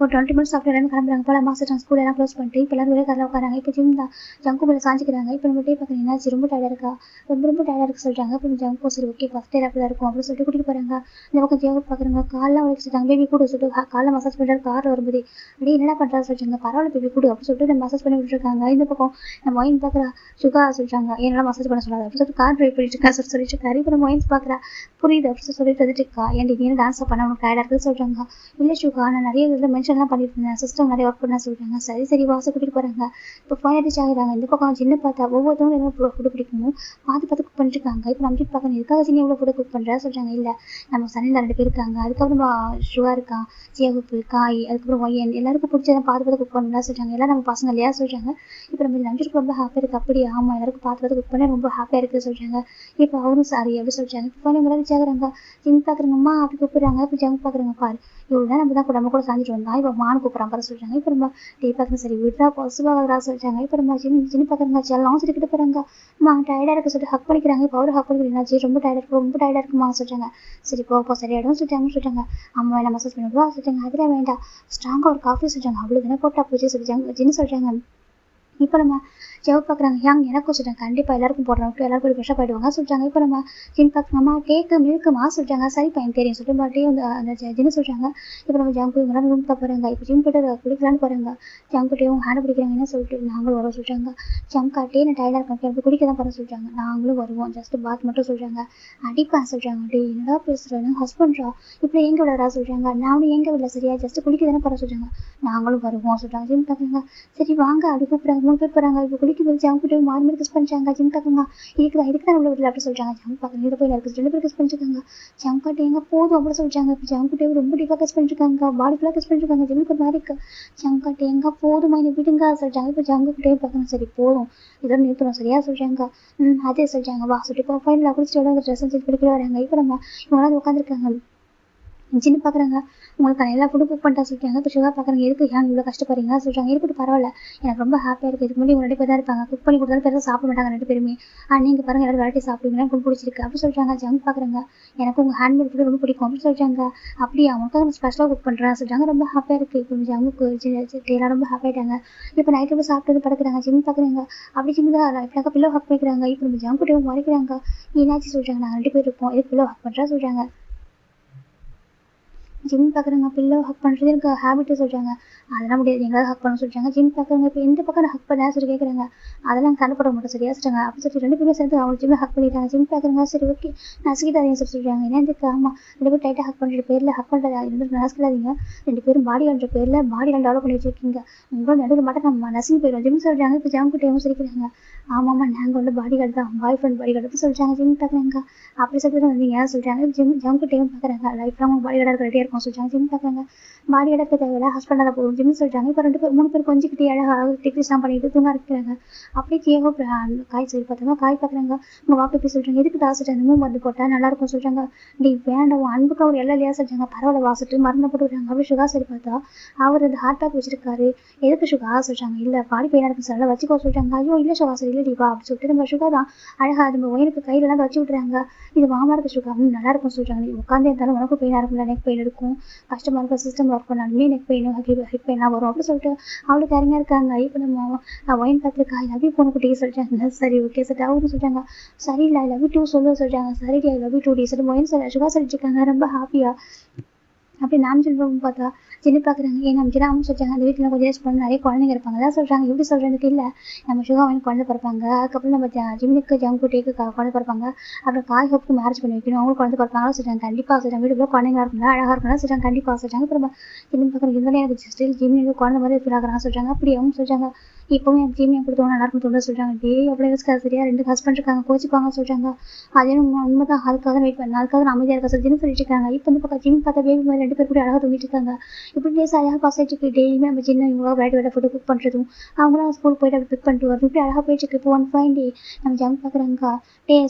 S1: ஒரு 20 மினிட்ஸ் சாப்பிட்டு எல்லாரும் கிளம்புறாங்க. போல மாஸ்டர் ஸ்கூல் எல்லாம் க்ளோஸ் பண்ணிட்டு இப்போ எல்லாரும் ஒரே கடையில் உட்காராங்க. இப்போ ஜிம் தான் ஜங்கு மேலே சாஞ்சிக்கிறாங்க. இப்போ நம்ம டே பார்க்குறீங்கன்னா ரொம்ப டயர்டாக இருக்கா ரொம்ப டயர்டாக இருக்கு சொல்லிட்டாங்க. இப்போ ஜங்கு சரி ஓகே ஃபஸ்ட் டே அப்படி தான் இருக்கும் அப்படின்னு சொல்லிட்டு கூட்டிகிட்டு போகிறாங்க. இந்த பக்கம் ஜெயோ பார்க்குறாங்க. காலைல அவளுக்கு சொல்லிட்டாங்க பேபி கூட சொல்லிட்டு காலைல மசாஜ் பண்ணுறாரு. காரில் வரும்போது அப்படியே என்னடா பண்ணுறாரு சொல்லிட்டாங்க. பரவாயில்ல பேபி கூட அப்படின்னு சொல்லிட்டு நம்ம மசாஜ் பண்ணி விட்டுருக்காங்க. இந்த பக்கம் நம்ம ஒயின் பார்க்குறா சுகா சொல்லிட்டாங்க. என்னெல்லாம் மசாஜ் பண்ண சொல்லாது அப்படின்னு சொல்லிட்டு கார் ட்ரைவ் பண்ணிட்டு இருக்கா சொல்லிட்டு இருக்காரு. இப்போ நம்ம ஒயின்ஸ் பார்க்குறா புரியுது அப்படின்னு சொல்லிட்டு வந்துட்டு இருக்கா. ஏன் நீ டான்ஸ் பண்ண உனக்கு டயர்டாக இருக்குன்னு சொல்லிட்டாங்க. இல்லை சுகா நான் நிறைய இதில் மென்ஷன்லாம் பண்ணிட்டு இருந்தேன். சிஸ்டம் நிறைய ஒர்க் பண்ண சொல்லிட்டாங்க. சரி வாசல் கூட்டிகிட்டு போகிறாங்க. இப்போ ஃபைனல் ரீச் ஆகிறாங்க. இந்த பக்கம் சின்ன பார்த்தா ஒவ்வொருத்தவங்களும் என்ன ஃபுட்டு பிடிக்குமோ பார்த்து குக் பண்ணிட்டு இருக்காங்க. இப்போ நம்ம பார்க்கணும் எதுக்காக சின்ன எவ்வளோ ஃபுட்டு குக் பண்ணுறா சொல்லிட்டாங்க. இல்லை நம்ம சனியில் 2 பேர் இருக்காங்க. அதுக்கப்புறம் சுகா இருக்கான் சேகுப்பு காய் அதுக்கப்புறம் ஒயன் எல்லாருக்கும் பிடிச்சதை பார்த்து குக் பண்ணலாம் சொல்லிட்டாங்க. எல்லாம் நம்ம பசங்க இல்லையா சொல்லிட்டாங்க. இப்போ நம்ம லஞ்சுக்கு ரொம்ப ஹாப்பியாக இருக்குது. அப்படி ஆமாம் எல்லாருக்கும் பார்த்து குக் பண்ண ரொம்ப ஹாப்பியாக இருக்குது சொல்லிட்டாங்க. இப்போ அவரும் சாரி எப்படி சொல்லிட்டாங்க. இப்போ ஃபைனல் ரீச் ஆகுறாங்க. ஜிம் பார்க்குறங்கம்மா அப்படி கூப்பிடுறாங்க. இப்போ ஜங்க் பார்க்குறாங்க. பாரு இவ்வளோ நம்ம தான் நம்ம கூட சாஞ்சிட்டு வந்தோம். இப்போ மானு கூப்பிட்றாங்க பாரு சொல்லிட்டாங்க. இப்போ நம்ம டே பார்க்குற சரி விட்ரா பாசிபிளாக சொல்லிட்டாங்க. இப்போ நம்ம சின்ன பார்க்குறாங்க. செல்லாம் சொல்லிக்கிட்டு போகிறாங்க. டயர்டாக இருக்க சொல்லிட்டு ஹக் பண்ணிக்கிறாங்க. இப்போ அவரு ஹக் பண்ணிக்கிறீங்க. ரொம்ப டயர்டாக இருக்குமா சொல்லிட்டாங்க. சரி போ சரியாயிடும் சொல்லிட்டாங்க. அம்மா என்ன மசாஜ் பண்ணிவிடுவா சொல்லிட்டாங்க. அதெல்லாம் வேண்டாம் ஸ்ட்ராங்காக ஒரு காஃபி சொல்லிட்டாங்க. அவ்வளோ தானே போட்டா போச்சு சொல்லிட்டாங்க. ஜின்னு சொல்லிட்டாங்க. இப்போ நம்ம ஜெவ் பார்க்குறாங்க. எனக்கும் சொல்லிட்டாங்க. கண்டிப்பாக எல்லாருக்கும் போடுறோம் எல்லாரும் போய் ஃப்ரெஷ்ஷாக போயிடுவாங்க சொல்லிட்டாங்க. இப்போ நம்ம ஜின் பார்க்குறோம்மா கேக்கு மில்க்குமா சொல்லிட்டாங்க. சரி பையன் தெரியும் சொல்லிட்டு பாட்டி அந்த ஜின்னு சொல்லிட்டாங்க. இப்போ நம்ம ஜங்கு இவங்களாம் ரூம் தான் போகிறாங்க. இப்போ ஜிம் போய்ட்டு குடிக்கலான்னு போகிறாங்க. ஜங்குட்டையும் ஹேண்ட் பிடிக்கிறாங்க. என்ன சொல்லிட்டு நாங்களும் வரோம் சொல்லிட்டாங்க. ஜங்காட்டே நான் டயர்டாக இருக்கேன் இப்போ குடிக்க தான் போகிறேன் சொல்லிட்டாங்க. நாங்களும் வருவோம் ஜஸ்ட் பாத் மட்டும் சொல்லிட்டாங்க. அடிப்பேன் சொல்லிட்டாங்க. டே என்னடா பேசுகிறேன்னு ஹஸ்பண்ட்ரா இப்படி எங்கே விடறா சொல்லிட்டாங்க. நானும் எங்கே விடல சரியா ஜஸ்ட் குடிக்க தானே போகிறேன் சொல்லிட்டாங்க. நாங்களும் வருவோம் சொல்லிட்டாங்க. ஜிம் பார்க்குறாங்க. சரி வாங்க அப்படி கூப்பிட்றாங்க. 3 பேர் போகிறாங்க. இப்போ குளிக்க போய் ஜங்குட்டே மாறி கிஸ் பண்ணிச்சாங்க. ஜிம் பார்க்குங்க இதுக்கு தான் உள்ள வீட்டில் அப்படி சொல்லிட்டாங்க. ஜங்க் பார்க்குறது இதை போய் இருக்குது 2 பேர் கிஸ் பண்ணிருக்காங்க. ஜங்காட்டே எங்கே போதும் அப்படி சொல்லிட்டாங்க. இப்போ ஜங்குட்டே ரொம்ப டீப்பாக கிஸ் பண்ணிருக்காங்க. பாடி ஃபுல்லாக கிஸ் பண்ணிருக்காங்க. ஜிம்முக்கு ஒரு மாதிரி இருக்கு. ஜங்காட்டே எங்கே போதுமா என்னை விடுங்க சொல்லிட்டாங்க. இப்போ ஜங்குக்கிட்டே பார்க்கணும். சரி போதும் இதோட நிறுத்தணும் சரியா சொல்லிட்டாங்க. அதே சொல்லிட்டாங்க வா சொல்லிட்டு இப்போ ஃபைனலாக குடிச்சிட்டு ட்ரெஸ் சேஞ்ச் பண்ணிக்கிட்டு வராங்க. இப்போ நம்ம இவங்களாம் உட்காந்துருக்காங்க. ஜின்னு பார்க்குறாங்க. உங்களுக்கு எல்லா ஃபுட்டும் குக் பண்ணிட்டா சொல்லிட்டாங்க. இப்போ சுகா பார்க்குறாங்க. எதுக்கு ஏன் இவ்வளோ கஷ்டப்படுறீங்க சொல்லிட்டாங்க. இருக்கட்டும் பரவாயில்ல எனக்கு ரொம்ப ஹாப்பியாக இருக்குது. இதுக்கு முன்னாடி இவங்க 2 பேர் தான் இருப்பாங்க. குக் பண்ணி கொடுத்தாலும் பெருசாக சாப்பிட மாட்டாங்க 2 பேருமே. நீங்கள் பாருங்கள் எல்லாரும் வெரைட்டி சாப்பிடுவீங்க எனக்கு பிடிச்சிருக்கு அப்படி சொல்லிட்டாங்க. ஜங்க் பார்க்குறாங்க. எனக்கு உங்கள் ஹேண்ட்மேட் ஃபுட்டு ரொம்ப பிடிக்கும் அப்படின்னு சொல்லிட்டாங்க. அப்படியே அவங்களுக்காக நம்ம ஸ்பெஷலாக குக் பண்ணுறேன் சொல்லிட்டாங்க. ரொம்ப ஹாப்பியாக இருக்குது. இப்போ ஜங்குக்கு எல்லாம் ரொம்ப ஹாப்பி ஆகிட்டாங்க. இப்போ நைட் ரொம்ப சாப்பிட்டு படுக்கிறாங்க. ஜிம் பார்க்குறாங்க. அப்படி ஜிம் தான் லைஃப்லாக பில்லோ ஹக் பண்ணிக்கிறாங்க. இப்போ நம்ம ஜங்குட்டையும் மறைக்கிறாங்க. என்னாச்சு சொல்லிட்டாங்க. நாங்கள் 2 பேர் இருப்போம் எதுக்கு பில்லோ ஹக் பண்ணுறா சொல்லிட்டாங்க. ஜிம் பார்க்குறாங்க. பில்லோ ஹக் பண்ணுறது எனக்கு ஹேபிட்டு சொல்லிட்டாங்க. அதெல்லாம் முடியாது எங்களால் ஹக் பண்ண சொல்லிட்டாங்க. ஜிம் பார்க்குறாங்க. இப்போ எந்த பக்கம் ஹக் பண்ண சொல்லி கேட்குறாங்க. அதெல்லாம் சண்டை போட மாட்டோம் சரியா சொல்லிட்டாங்க. அப்படி சொல்லி 2 பேரும் சேர்ந்து அவங்க ஜிம்மில் ஹக் பண்ணிட்டாங்க. ஜிம் பார்க்குறாங்க. சரி ஓகே நசுக்கிட்டாதீங்க சொல்லிட்டாங்க. ஏன்னா இதுக்கு ஆமாம் 2 பேரும் டைட்டாக ஹக் பண்ணுற பேரில் ஹக் பண்ணுறது 2 பேரும் நசுக்கிடாதீங்க. 2 பேரும் பாடி பண்ணுற பேரில் பாடியெல்லாம் டெவலப் பண்ணி வச்சுருக்கீங்க. உங்களோட நடுவில் மட்டும் நம்ம நசுங்கி போயிடும் ஜிம் சொல்லிட்டாங்க. இப்போ ஜங்குட்டையும் சிரிக்கிறாங்க. ஆமாம்மா நாங்கள் வந்து பாடி கார்டு தான் பாய் ஃப்ரெண்ட் பாடி கார்டு சொல்லிட்டாங்க. ஜிம் பார்க்குறாங்க. அப்படி சொல்லிட்டு வந்தீங்க சொல்லிட்டாங்க. ஜங்குட்டையும் பார்க்குறாங்க. லைஃப் லாங் பாடி கார்டாக ரெடியாக இருக்கும் சொல்லிட்டாங்க. ஜிம் பார்க்குறாங்க. பாடி கார்டுக்கு தேவையில்ல ஹஸ்பண்டாக போகும் ஜிம் சொல்லிட்டாங்க. இப்போ 2 பேர் 3 பேர் கொஞ்சிக்கிட்டே அழகாக டெக்ரிஸ்லாம் பண்ணிட்டு தூங்க இருக்கிறாங்க. அப்படியே கேவோ காய் சரி பார்த்தாங்க. காய் பார்க்குறாங்க. உங்கள் வாக்கு எப்படி சொல்லிட்டாங்க. எதுக்கு டாசிட்டு அந்த மருந்து போட்டால் நல்லாயிருக்கும் சொல்லிட்டாங்க. டே வேண்டாம் அன்புக்கு அவர் எல்லாம் இல்லையா சொல்லிட்டாங்க. பரவாயில்ல வாசிட்டு மருந்து போட்டு விடுறாங்க. அப்படி சுகா சரி பார்த்தா அவர் அந்த ஹார்ட் பேக் வச்சிருக்காரு. எதுக்கு சுகா சொல்லிட்டாங்க. இல்லை பாடி பெயினாக இருக்கும் சார் வச்சுக்கோ சொல்லிட்டாங்க. ஐயோ இல்லை சுகா சரி இல்லைடிப்பா அப்படி சொல்லிட்டு நம்ம சுகா தான் அழகாக நம்ம ஒயனுக்கு கையிலலாம் வச்சு விட்றாங்க. இது மாமா இருக்க சுகா நல்லா இருக்கும் சொல்லிட்டாங்க. நீ உட்காந்து இருந்தாலும் உனக்கும் பெயினாக இருக்கும்ல நெக் பெயின் இருக்கும் கஷ்டமாக இருக்கும் சிஸ்டம் ஒர்க் பண்ணாலுமே நெக் பெயின் ஹிப் பெயினாக வரும் அப்படின்னு சொல்லிட்டு அவளுக்கு கேரிங்காக இருக்காங்க. இப்போ நம்ம ஒயின் பார்த்துருக்கா ஐ லவ் யூ பொண்ணு குட்டி சொல்லிட்டாங்க. சரி ஓகே சார் அவரும் சொல்லிட்டாங்க. சரி இல்லை ஐ லவ் யூ டூ சொல்ல சொல்லிட்டாங்க. சரி I love you 2 days wine sir சுகா சொல்லிட்டு இருக்காங்க. ரொம்ப ஹாப்பியாக அப்படி நான் சொல்கிறவங்க பார்த்தா ஜெனி பார்க்குறாங்க. ஏன் நம்ம ஜெனா அவங்க சொல்லிட்டாங்க அந்த வீட்டில் கொஞ்சம் டேஸ் பண்ண நிறைய குழந்தைங்க இருப்பாங்க. அதான் சொல்கிறாங்க. எப்படி சொல்கிறதுக்கு இல்லை, நம்ம சுகாவன் குழந்தை பிறப்பாங்க. அதுக்கப்புறம் நம்ம ஜிமினுக்கு ஜங்குட்டிக்கு குழந்தை பிறப்பாங்க. அப்புறம் காய் ஹோப்புக்கு மேரேஜ் பண்ணி வைக்கணும், அவங்களுக்கு குழந்தை பிறப்பாங்க சொல்கிறாங்க. கண்டிப்பாக சொல்கிறாங்க. வீட்டுக்குள்ள குழந்தைங்களா இருக்குங்களா, அழகாக இருக்குங்களா சொல்கிறாங்க. கண்டிப்பாக சொல்கிறாங்க. அப்புறம் ஜிமின் பார்க்குறாங்க. இருந்தாலும் எனக்கு ஸ்டில் ஜிமினுக்கு குழந்தை மாதிரி ஃபீல் ஆகுறாங்க சொல்கிறாங்க. அப்படி அவங்க சொல்கிறாங்க. இப்போவும் எனக்கு ஜிமியை கொடுத்தவங்க நல்லா இருக்கும் தோணுது சொல்கிறாங்க. அவ்வளோ யோசிக்காது சரியா, 2 ஹஸ்பண்ட் இருக்காங்க, கோச்சிப்பாங்க சொல்கிறாங்க. அதே உண்மைதான், அதுக்காக தான் வெயிட் பண்ணேன், அதுக்காக நான் அமைதியாக இருக்க சொல்லி சொல்லிட்டு இருக்காங்க. இப்போ வந்து பக்கம் ஜிம் பார்த்தா பேபி மாதிரி 2 பேர் கூட அழகாக தூங்கிட்டு இருக்காங்க. இப்படி டேஸ் அழகாக பாஸ் ஆகிட்டு இருக்கு. டெய்லியுமே நம்ம சின்ன இவங்க வெரைட்டி ஃபுட்டு குக் பண்ணுறதும் அவங்களாம் ஸ்கூல் போயிட்டு அப்படி பிக் பண்ணிட்டு வரும். இப்படி அழகாக போயிட்டு இருக்கு. இப்போ 1 ஃபைன் டே நம்ம ஜம் பார்க்குறாங்க.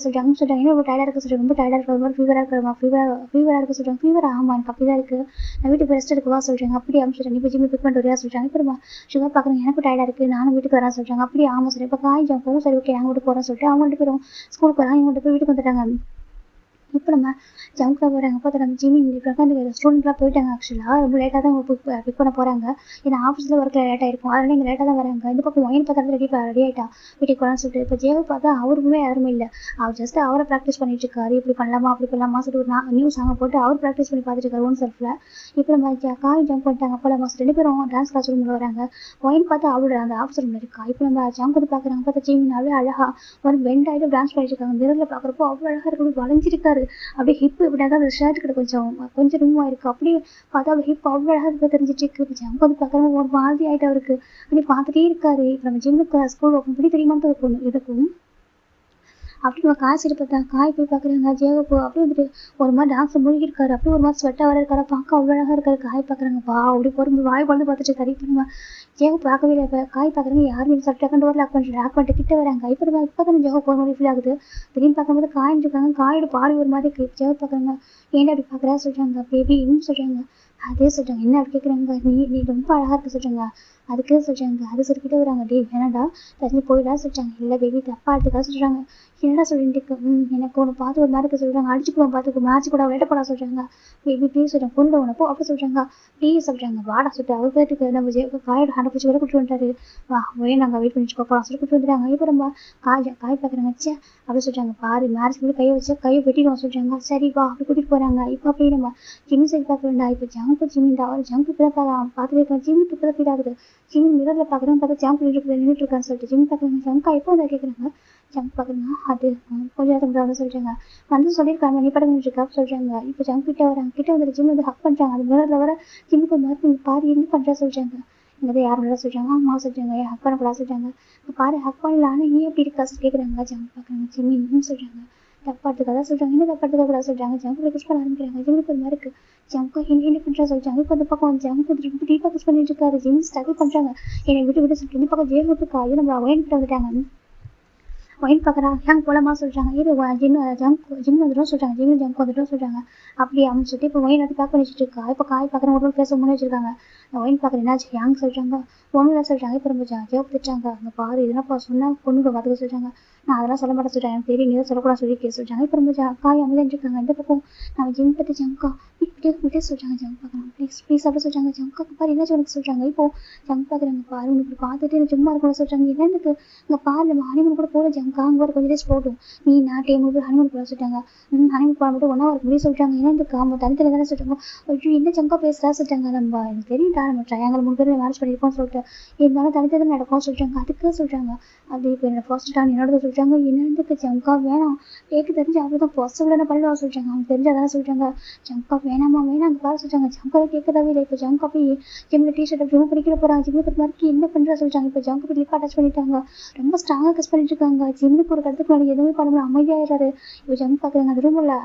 S1: சொல்கிறாங்க என்ன ரொம்ப டயர்டாக இருக்க சொல்கிறாங்க. ரொம்ப டயர்டாக இருக்கிற மாதிரி ஃபீவராக இருக்கிறமா, ஃபீவராக இருக்க சொல்கிறாங்க. ஃபீவர் ஆமாம் எனக்கு அப்படி தான் இருக்குது, நான் வீட்டுக்கு ரெஸ்ட் எடுக்கவா சொல்கிறாங்க. அப்படி அமைச்சிட்டாங்க. இப்போ ஜிம் பிக் பண்ணிட்டு வரையா சொல்கிறாங்க. இப்போ சுகர் பார்க்குறாங்க. எனக்கு டயர்டாக இருக்குது, நானும் வீட்டுக்கு வரேன் சொல்கிறாங்க. அப்படி ஆமாம் சரி. இப்போ காய் ஜம்பவும் சரி ஓகே நாங்கள் வீட்டுக்கு போகிறோம் சொல்லிட்டு அவங்க 2 பேரும் ஸ்கூலுக்கு வராங்க. இவங்க 2 பேர் வீட்டுக்கு வந்துட்டாங்க. இப்போ நம்ம ஜம்ப்ல போகிறாங்க. பார்த்தா நம்ம ஜிமின் அந்த ஸ்டூடெண்ட்லாம் போயிட்டாங்க. ஆக்சுவலாக ரொம்ப லேட்டாக தான் பிக் பண்ண போகிறாங்க. ஏன்னா ஆஃபீஸில் ஒர்க்கில் லேட்டாக இருக்கும், அதனால இங்கே லேட்டாக தான் வராங்க. இந்த பக்கம் ஒயின் பார்த்தா ரெடி ஆகிட்டா வீட்டுக்கு போகலான்னு சொல்லிட்டு. இப்போ ஜேவை பார்த்தா அவருக்குமே யாருமே இல்லை. அவர் ஜஸ்ட் அவரை ப்ராக்டிஸ் பண்ணிட்டு இருக்காரு. இப்படி பண்ணலாமா அப்படி பண்ணலாமா சொல்லிட்டு ஒரு நியூ சாங்கை போட்டு அவர் ப்ராக்டிஸ் பண்ணி பார்த்துட்டு இருக்காரு ஓன் செல்ஃபில். இப்போ நம்ம காய் ஜம்ப் பண்ணிட்டாங்க போல. மாதம் 2 பேரும் டான்ஸ் கிளாஸ் ரூமில் வராங்க. ஒயின் பார்த்தா அவரோட அந்த ஆஃபீஸ் ரூமில் இருக்கா. இப்போ நம்ம ஜம்ப் வந்து பார்க்குறாங்க. பார்த்தா ஜிமினாவே அழகாக ஒரு பெண்ட் ஆகிட்டு டான்ஸ் பண்ணிட்டு இருக்காங்க. மிரரில் பார்க்குறப்போ அவ்வளோ அழகாக இருக்கு, வளைஞ்சிருக்காரு. அப்படியே ஹிப் இப்படியாக அந்த ஷர்ட் கிட்ட கொஞ்சம் ரிமூவ் ஆயிருக்கு. அப்படியே பார்த்தா அவர் ஹிப் அவ்வளோ அழகாக இருக்க தெரிஞ்சிட்டு இருக்கு. ஜம்ப் வந்து பார்க்குறவங்க ஒரு மாதிரி ஆகிட்டு அவருக்கு அப்படி பார்த்துட்டே இருக்காரு. இப்போ நம்ம ஜிம்முக்கு ஸ்கூல் ஓப்பன் பண்ணி தெரியுமான்னு ஒரு பொண்ணு இருக்கும். அப்படி நம்ம காய் சரி பார்த்தா காய் போய் பார்க்குறாங்க. ஜேகப்போ அப்படி வந்துட்டு ஒரு மாதிரி டான்ஸில் மூழ்கிருக்காரு. அப்படி ஒரு மாதிரி ஸ்வெட்டாக வர இருக்காரு. பார்க்க அவ்வளோ அழகாக இருக்காரு. காய் பார்க்குறாங்க. அப்படி பொறுமை வாய் குழந்தை பார்த்துட்டு இருக்காரு. இப்போ நம்ம ஜேக பார்க்கவே இல்லை. இப்போ காய் பார்க்குறாங்க. யாருமே சொல்லிட்டு டோர் லாக் பண்ணிட்டு கிட்ட வராங்க. இப்போ தான் ஜேக போகிற மாதிரி ஃபீல் ஆகுது. திடீர்னு பார்க்கும்போது காயின் இருக்காங்க. காயோட பார்வை ஒரு மாதிரி இருக்கு. ஜேக பார்க்குறாங்க. ஏன்னா அப்படி பார்க்குறா சொல்கிறாங்க. பேபி இன்னும் சொல்கிறாங்க. அதே சொல்கிறாங்க. என்ன அப்படி கேட்குறாங்க. நீ ரொம்ப அழகாக இருக்க சொல்கிறாங்க. அதுக்கு சொல்கிறாங்க. அது சொல்லிக்கிட்டே வராங்க. வேணாடா தண்ணி போயிடா சொல்கிறாங்க. இல்லை பேபி தப்பா எடுத்துக்கா சொல்கிறாங்க. என்னடா சொல்லிட்டு எனக்கு ஒன்று பார்த்து ஒரு மாதிரி சொல்கிறாங்க. அடிச்சுக்குவோம் பார்த்துக்கு மேட்ச் கூட விளையாட போடா சொல்கிறாங்க. பேபி ப்ளீஸ் சொல்கிறாங்க. பொண்ணு உனப்போ அப்போ சொல்கிறாங்க. ப்ளீஸ் சொல்கிறாங்க. வாடா சொல்லிட்டு அவர் பேருக்கு நம்ம காயோட ஹேண்ட் பிடிச்சி வர கூட்டு வந்துட்டாரு. வா ஒரே நாங்கள் வெயிட் பண்ணிட்டு போகலாம் சொல்லி கூட்டு வந்துட்டாங்க. இப்போ நம்ம காய் பார்க்குறாங்க. சே அப்படி சொல்கிறாங்க. பாரு மேரேஜ் கூட கையை வச்சு கையை வெட்டிடுவோம் சொல்கிறாங்க. சரி வா அப்படி கூட்டிகிட்டு போகிறாங்க. இப்போ அப்படியே நம்ம ஜிம்மி சைட் பார்க்க வேண்டாம். இப்போ ஜங்கு ஜிம்மிண்டா அவர் ஜங்கு இப்போ தான் பார்த்துட்டு இருக்கேன். ஜிம்மிக்கு இப்போ தான் ஃபீல் ஆகுது. ஜிம்மி மிரரில் பார்க்குறேன். பார்த்தா ஜம்ப் நின்றுட்டு இருக்கான்னு சொல்லிட்டு ஜிம்மி பார்க்குறாங்க. ஜங்கா எப்போ வந்து கேட்குறாங்க. ஜம்ப் பார்க்குறாங்க. அது கொஞ்சம் நேரத்துக்கு சொல்கிறாங்க. வந்து சொல்லியிருக்காங்க நீ படம் இருக்கா சொல்கிறாங்க. இப்போ ஜம்ப் கிட்ட வராங்க. கிட்ட வந்து ஜிம் வந்து ஹக் பண்ணுறாங்க. அது மிரரில் வர ஜிம்முக்கு மாதிரி பாரு என்ன பண்ணுறா சொல்கிறாங்க. இங்கே யார் நல்லா சொல்கிறாங்க. அம்மா சொல்கிறாங்க. ஏன் ஹக் பண்ணக்கூடாது சொல்கிறாங்க. இப்போ பாரு ஹக் பண்ணல ஆனால் ஏன் எப்படி இருக்கா கேட்குறாங்க. ஜம்ப் பார்க்குறாங்க. ஜிம்மி இன்னும் சொல்கிறாங்க. தப்பாட்டுக்காக சொல்கிறாங்க. என்ன தப்பாட்டுக்க கூட சொல்கிறாங்க. ஜம்ப் கிஸ் பண்ண ஆரம்பிக்கிறாங்க. ஜிம்முக்கு ஒரு மாதிரி இருக்குது. ஜம்க்கு என்ன பண்ணுறா சொல்கிறாங்க. இப்போ அந்த பக்கம் ஜம்ப் ரொம்ப டீப்பாக கிஸ் பண்ணிட்டு இருக்காரு. ஜிம் ஸ்ட்ரகிள் பண்ணுறாங்க. என்னை விட்டு சொல்லிட்டு இந்த பக்கம் ஜேம் விட்டுக்கா. இது நம்ம ஒயின் கிட்ட வந்துட்டாங்க. ஒயின் பார்க்குறாங்க. ஹேங் போலமா சொல்கிறாங்க. இது ஜிம் வந்துடும் சொல்கிறாங்க. ஜிம் ஜம்ப் வந்துடும் சொல்கிறாங்க. அப்படி அவன் சொல்லிட்டு இப்போ ஒயின் வந்து பேக் பண்ணி வச்சுட்டு இருக்கா. இப்போ காய் பார்க்குறேன். ஒரு பேச முன்னே வச்சிருக்காங்க. ஒயின் பார்க்குறேன். என்னாச்சு ஹேங் சொல்கிறாங்க. ஒன்றும் சொல்கிறாங்க. இப்போ ரொம்ப ஜோப் திட்டாங்க. அங்கே பாரு இதெல்லாம் சொன்னால் பொண்ணு பார்த்துக்க சொல்கிறாங்க. நான் அதெல்லாம் சொல்ல மாட்டேன் சொல்கிறேன். எனக்கு தெரியும் நீ தான் சொல்லக்கூடாது சொல்லி சொல்கிறாங்க. இப்போ ரொம்ப காய் அமைதியாக இருக்காங்க. இந்த பக்கம் நம்ம ஜிம் பற்றி ஜம்கா விட்டே சொல்கிறாங்க. ஜம்ப் பார்க்குறாங்க. ப்ளீஸ் அப்படி சொல்கிறாங்க. ஜம்காக்கு பாரு என்ன உனக்கு சொல்கிறாங்க. இப்போது ஜம்ப் பார்க்குறாங்க. பாரு உனக்கு பார்த்துட்டு எனக்கு சும்மா இருக்கணும்னு சொல்கிறாங்க. என்னக்கு இங்கே பாரு நம்ம ஹனிமூன் கூட போகிற ஜம்கா அங்கே ஒரு கொஞ்சம் டேஸ் போட்டும் நீ நான் டேம் ஹனிமூன் போட சொல்லிட்டாங்க. ஹனிமூன் போட மட்டும் 1 hour முடிய சொல்கிறாங்க. ஏன்னா இந்த காம தனித்தனி தானே சொல்கிறாங்க. ஐயோ என்ன ஜம்கா பேசுகிறா சொல்கிறாங்க. நம்ம எனக்கு தெரியும்டா நம்ம ட்ரையாங்கல் 3 பேர் மேரேஜ் பண்ணியிருக்கோம்னு சொல்லிட்டு இருந்தாலும் தனித்தனி நடக்கும்னு சொல்கிறாங்க. அதுக்கு சொல்கிறாங்க. அது இப்போ என்னோட ஃபர்ஸ்ட் டான் என்னோட சொல்கிறாங்க. என்னதுக்கு ஜம்கா வேணாம் கேக்கு தெரிஞ்சு அவ்வளோ தான் ஃபர்ஸ்ட் விட பண்ணுவா சொல்கிறாங்க. அவங்க தெரிஞ்சாதானே சொல்கிறாங்க. ஜம்கா வேணாமா வேணாம் அங்கே பாரு சொல்கிறாங்க. ஜம்காவை கேட்கறதாவே இல்லை. இப்போ ஜம்கா போய் ஜிம்மில் டிஷர்ட்டை ரிமூவ் பண்ணிக்கிற போகிறாங்க. ஜிம்முக்கு ஒரு மாதிரி என்ன பண்ணுறா சொல்கிறாங்க. இப்போ ஜம்கா போய் லிப் அட்டாச் பண்ணிட்டாங்க. ரொம்ப ஸ்ட்ராங்காக கஸ் பண்ணிட்டு இருக்காங்க. ஜிம்முக்கு ஒரு இடத்துக்கு மேலே எதுவுமே பண்ண முடியல. அமைதியாகிறாரு. இப்போ ஜம்ப் பார்க்குறாங்க.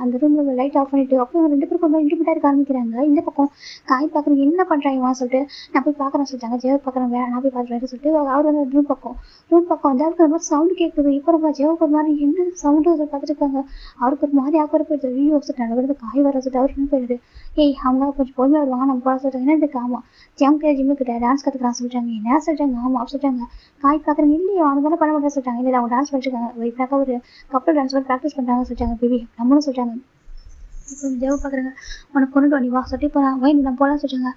S1: அந்த ரூமில் லைட் ஆஃப் பண்ணிட்டு அப்படியே 2 பேரும் கொஞ்சம் இன்டிமேட்டாக இருக்க ஆரம்பிக்கிறாங்க. இந்த பக்கம் காய் பார்க்குறேன். என்ன பண்ணுறாங்க சொல்லிட்டு நான் போய் பார்க்குறேன் சொல்லிட்டாங்க. ஜேவ பார்க்குறேன். நான் போய் பார்த்துட்டு சொல்லிட்டு அவர் வந்து ரூம் பக்கம் அந்த மாதிரி சவுண்டு கேட்குது. இப்போ நம்ம ஜேவுக்கு ஒரு மாதிரி என்ன சவுண்டு பார்த்துட்டு இருக்காங்க. அவருக்கு ஒரு மாதிரி ஆக்குற போயிடுது. வீடியோ சொல்லிட்டு வருது காய் வர சொல்லிட்டு அவர் போயிடுது. அவங்க கொஞ்சம் பொறுமையாக வருவாங்க. நம்ம போட சொல்கிறாங்க. என்ன இதுக்கு ஆமாம் ஜிம்முக்கு டான்ஸ் கற்றுக்கலாம் சொல்கிறாங்க. என்ன சொல்கிறாங்க. ஆமாம் சொல்கிறாங்க. காய் பார்க்குறாங்க. இல்லையா அந்த மாதிரி பண்ண மாட்டேன் சொல்கிறாங்க. இல்லை அவங்க டான்ஸ் பண்ணிருக்காங்க. இப்படாக்கா ஒரு கப்பல் டான்ஸ் மாதிரி ப்ராக்டிஸ் பண்ணுறாங்க சொல்கிறாங்க. பேபி நம்மளும் சொல்கிறாங்க. இப்போ ஜெவ பார்க்குறாங்க. உனக்கு கொண்டு வா சொல்லிட்டு இப்போ ஒயின் நம்ம போகலாம் சொல்கிறாங்க.